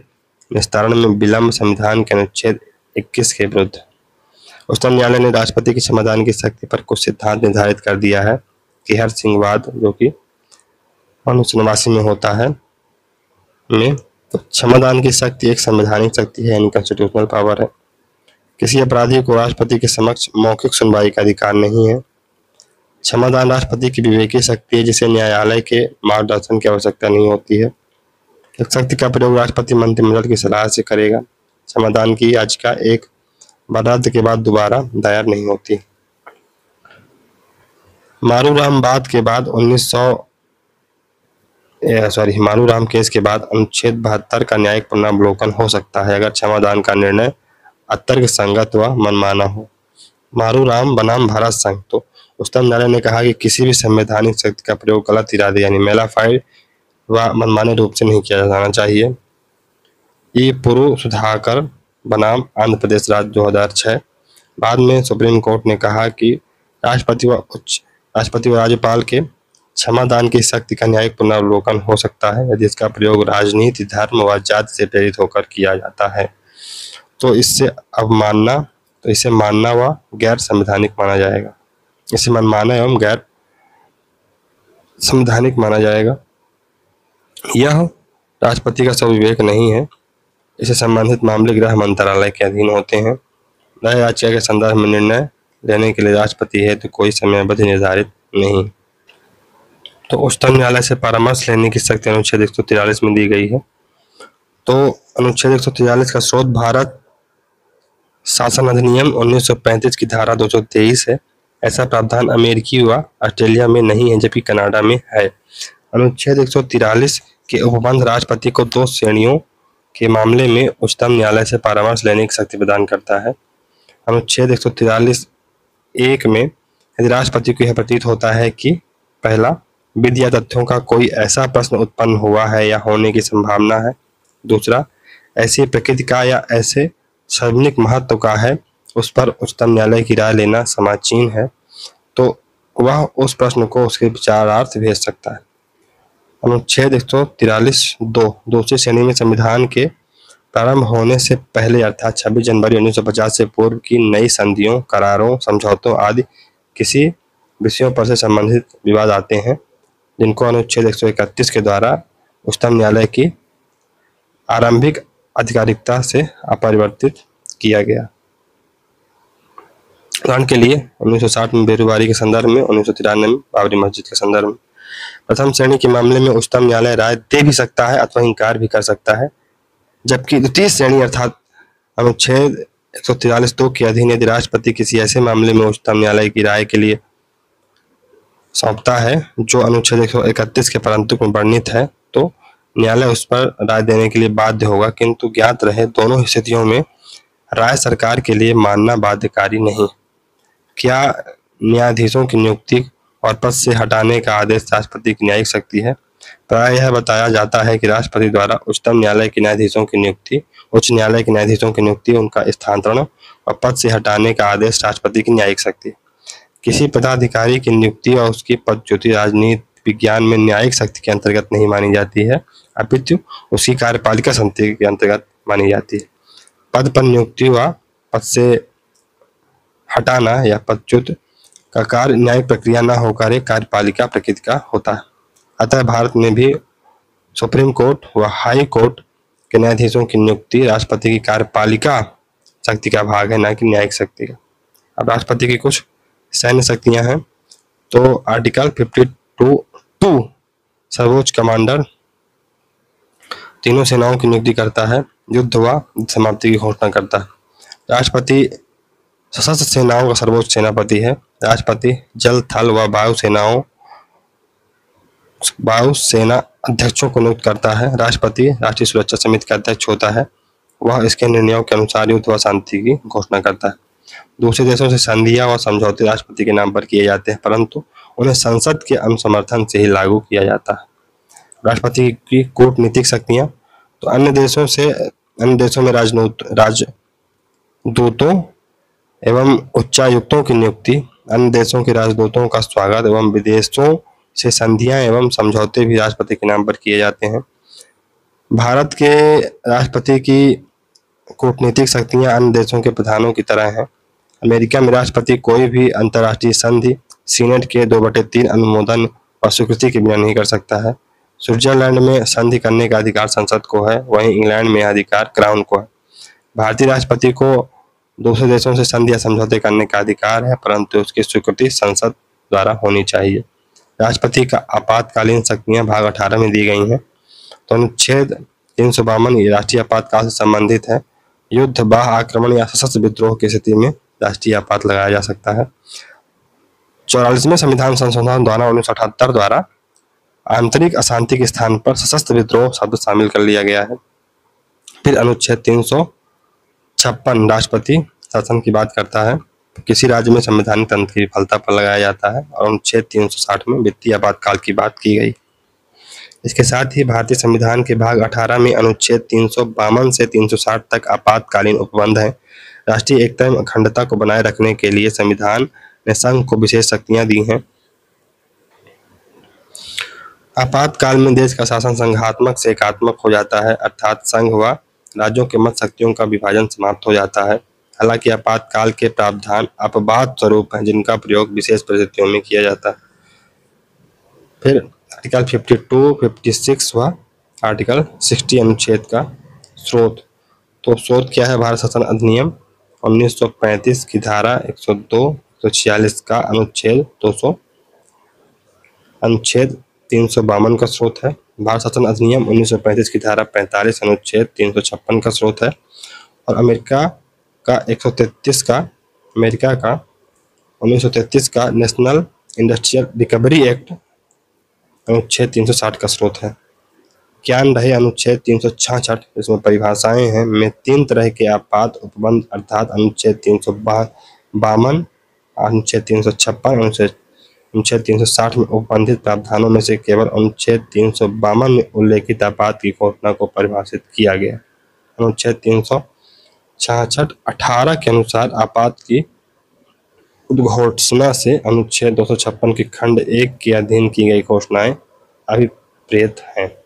निस्तारण में विलंब संविधान के अनुच्छेद 21 के विरुद्ध। उच्चतम न्यायालय ने राष्ट्रपति के क्षमादान की शक्ति पर कुछ सिद्धांत निर्धारित कर दिया है कि हर सिंह वाद जो कि 1989 में होता है में तो क्षमादान की शक्ति एक संवैधानिक शक्ति है, इनकॉन्स्टिट्यूशनल पावर है। किसी अपराधी को राष्ट्रपति के समक्ष मौखिक सुनवाई का अधिकार नहीं है। क्षमादान राष्ट्रपति की विवेकी शक्ति है जिसे न्यायालय के मार्गदर्शन की आवश्यकता नहीं होती है। इस शक्ति का प्रयोग राष्ट्रपति मंत्रिमंडल की सलाह से करेगा। क्षमादान की याचिका एक बार रद्द के बाद दोबारा दायर नहीं होती। मारूराम केस के बाद अनुच्छेद 72 का न्यायिक पुनरावलोकन हो सकता है अगर क्षमादान का निर्णय अतर्कसंगत व मनमाना हो। मारूराम बनाम भारत संघ तो उच्चतम न्यायालय ने कहा कि किसी भी संवैधानिक शक्ति का प्रयोग गलत इरादे यानी मेलाफाइड व मनमाने रूप से नहीं किया जाना चाहिए। ये पुरु सुधाकर बनाम आंध्र प्रदेश राज्य 2006। बाद में सुप्रीम कोर्ट ने कहा कि राष्ट्रपति व राज्यपाल के क्षमादान की शक्ति का न्यायिक पुनरावलोकन हो सकता है यदि इसका प्रयोग राजनीति, धर्म व जाति से प्रेरित होकर किया जाता है तो इसे मानना व गैर संवैधानिक माना जाएगा। इसे मनमाना एवं गैर संवैधानिक माना जाएगा। यह राष्ट्रपति का स्वविवेक नहीं है। इसे संबंधित मामले गृह मंत्रालय के अधीन होते हैं। दया याचिका के संदर्भ में निर्णय लेने के लिए राष्ट्रपति है तो कोई समयावधि निर्धारित नहीं। तो उच्चतम न्यायालय से परामर्श लेने की शक्ति अनुच्छेद 143 में दी गई है। तो अनुच्छेद 143 का स्रोत भारत शासन अधिनियम 1935 की धारा 223 है। ऐसा प्रावधान अमेरिकी व ऑस्ट्रेलिया में नहीं है जबकि कनाडा में है। अनुच्छेद 143 के उपबंध राष्ट्रपति को 2 श्रेणियों के मामले में उच्चतम न्यायालय से परामर्श लेने की शक्ति प्रदान करता है। अनुच्छेद 143(1) में यदि राष्ट्रपति को यह प्रतीत होता है कि पहला, विधि या तथ्यों का कोई ऐसा प्रश्न उत्पन्न हुआ है या होने की संभावना है। दूसरा, ऐसी प्रकृति का या ऐसे सार्वजनिक महत्व का है उस पर उच्चतम न्यायालय की राय लेना समाचीन है तो वह उस प्रश्न को उसके विचारार्थ भेज सकता है। अनुच्छेद 143(2) दूसरी श्रेणी में संविधान के प्रारंभ होने से पहले अर्थात 26 जनवरी 1950 से पूर्व की नई संधियों, करारों, समझौतों आदि किसी विषयों पर से संबंधित विवाद आते हैं जिनको अनुच्छेद 131 के द्वारा उच्चतम न्यायालय की आरंभिक आधिकारिकता से अपरिवर्तित किया गया। उदाहरण के लिए 1960 में बेरुबारी के संदर्भ में, 1993 में बाबरी मस्जिद के संदर्भ में। प्रथम श्रेणी के मामले में उच्चतम न्यायालय राय दे भी सकता है अथवा इंकार भी कर सकता है, जबकि द्वितीय श्रेणी अर्थात अनुच्छेद 143(2) के अधीन यदि राष्ट्रपति किसी ऐसे मामले में उच्चतम न्यायालय की राय के लिए सौंपता है जो अनुच्छेद 131 के परंतु में वर्णित है तो न्यायालय उस पर राय देने के लिए बाध्य होगा। किंतु ज्ञात रहे दोनों स्थितियों में राय सरकार के लिए मानना बाध्यकारी नहीं। क्या न्यायाधीशों की नियुक्ति और पद से हटाने का आदेश राष्ट्रपति की न्यायिक शक्ति है? प्राय यह बताया जाता है कि राष्ट्रपति द्वारा उच्चतम न्यायालय के न्यायाधीशों की नियुक्ति, उच्च न्यायालय के न्यायाधीशों की नियुक्ति, उनका स्थानांतरण और पद से हटाने का आदेश राष्ट्रपति की न्यायिक शक्ति। किसी पदाधिकारी की नियुक्ति और उसकी पदच्युति राजनीति विज्ञान में न्यायिक शक्ति के अंतर्गत नहीं मानी जाती है अपितु उसकी कार्यपालिका शक्ति के अंतर्गत मानी जाती है। पद पर नियुक्ति व पद से हटाना या पदच्युत का कार्य न्यायिक प्रक्रिया न होकर एक कार्यपालिका प्रकृति का होता है। अतः भारत में भी सुप्रीम कोर्ट व हाई कोर्ट के न्यायाधीशों की नियुक्ति राष्ट्रपति की कार्यपालिका शक्ति का भाग है, न कि न्यायिक शक्ति का। अब राष्ट्रपति की कुछ सैन्य शक्तियां हैं। तो आर्टिकल 52(2) सर्वोच्च कमांडर तीनों सेनाओं की नियुक्ति करता है, युद्ध व समाप्ति की घोषणा करता है। राष्ट्रपति सशस्त्र सेनाओं का सर्वोच्च सेनापति है। राष्ट्रपति जल, थल व वायु सेना अध्यक्षों को नियुक्त करता है। राष्ट्रपति राष्ट्रीय सुरक्षा समिति का अध्यक्ष होता है। वह इसके निर्णयों के अनुसार युद्ध व शांति की घोषणा करता है। दूसरे देशों से संधियां और समझौते राष्ट्रपति के नाम पर किए जाते हैं, परंतु उन्हें संसद के अनुसमर्थन से ही लागू किया जाता है। राष्ट्रपति की कूटनीतिक शक्तियां, तो अन्य देशों में राजदूतों एवं उच्चायुक्तों की नियुक्ति, अन्य देशों के राजदूतों का स्वागत एवं विदेशों से संधियां एवं समझौते भी राष्ट्रपति के नाम पर किए जाते हैं। भारत के राष्ट्रपति की कूटनीतिक शक्तियां अन्य देशों के प्रधानों की तरह हैं। अमेरिका में राष्ट्रपति कोई भी अंतर्राष्ट्रीय संधि सीनेट के 2/3 अनुमोदन और स्वीकृति के बिना नहीं कर सकता है। स्विट्जरलैंड में संधि करने का अधिकार संसद को है, वहीं इंग्लैंड में अधिकार क्राउन को है। भारतीय राष्ट्रपति को दूसरे देशों से संधि या समझौते करने का अधिकार है, परंतु उसकी स्वीकृति संसद द्वारा होनी चाहिए। राष्ट्रपति का आपातकालीन शक्तियां भाग 18 में दी गई हैं। तो अनुच्छेद 352 राष्ट्रीय आपातकाल से संबंधित है। युद्ध, बाह्य आक्रमण या सशस्त्र विद्रोह की स्थिति में राष्ट्रीय आपात लगाया जा सकता है। 44वें संविधान संशोधन द्वारा 1978 द्वारा आंतरिक अशांति के स्थान पर सशस्त्र विद्रोह शब्द शामिल कर लिया गया है। फिर अनुच्छेद 356 राष्ट्रपति शासन की बात करता है। किसी राज्य में संवैधानिक तंत्र की विफलता पर लगाया जाता है, और अनुच्छेद 360 में वित्तीय आपातकाल की बात की गई। इसके साथ ही भारतीय संविधान के भाग 18 में अनुच्छेद 352 से 360 तक आपातकालीन उपबंध है। राष्ट्रीय एकता एवं अखंडता को बनाए रखने के लिए संविधान ने संघ को विशेष शक्तियां दी हैं। आपातकाल में देश का शासन संघात्मक से एकात्मक हो जाता है, अर्थात संघ व राज्यों के मत शक्तियों का विभाजन समाप्त हो जाता है। हालांकि आपातकाल के प्रावधान अपवाद स्वरूप हैं, जिनका प्रयोग विशेष परिस्थितियों में किया जाता है। फिर आर्टिकल 52, 56 व आर्टिकल 60 अनुच्छेद का स्रोत। तो स्रोत क्या है? भारत शासन अधिनियम 1935 की धारा 102, 146 का अनुच्छेद 352 का स्रोत है। भारत शासन अधिनियम 1935 की धारा 45 अनुच्छेद 356 का स्रोत है। और अमेरिका का 1933 का नेशनल इंडस्ट्रियल रिकवरी एक्ट अनुच्छेद 360 का स्रोत है। ज्ञान रहे अनुच्छेद 366, इसमें परिभाषाएं हैं में 3 तरह के आपात उपबंध, अर्थात अनुच्छेद 352, अनुच्छेद 356, अनुच्छेद 360 में उपबंधित प्रावधानों में से केवल अनुच्छेद 352 में उल्लेखित आपात की घोषणा को परिभाषित किया गया। अनुच्छेद 366 18 के अनुसार आपात की उद्घोषणा से अनुच्छेद 256 की खंड 1 के अधीन की गई घोषणाएं अभिप्रेत हैं।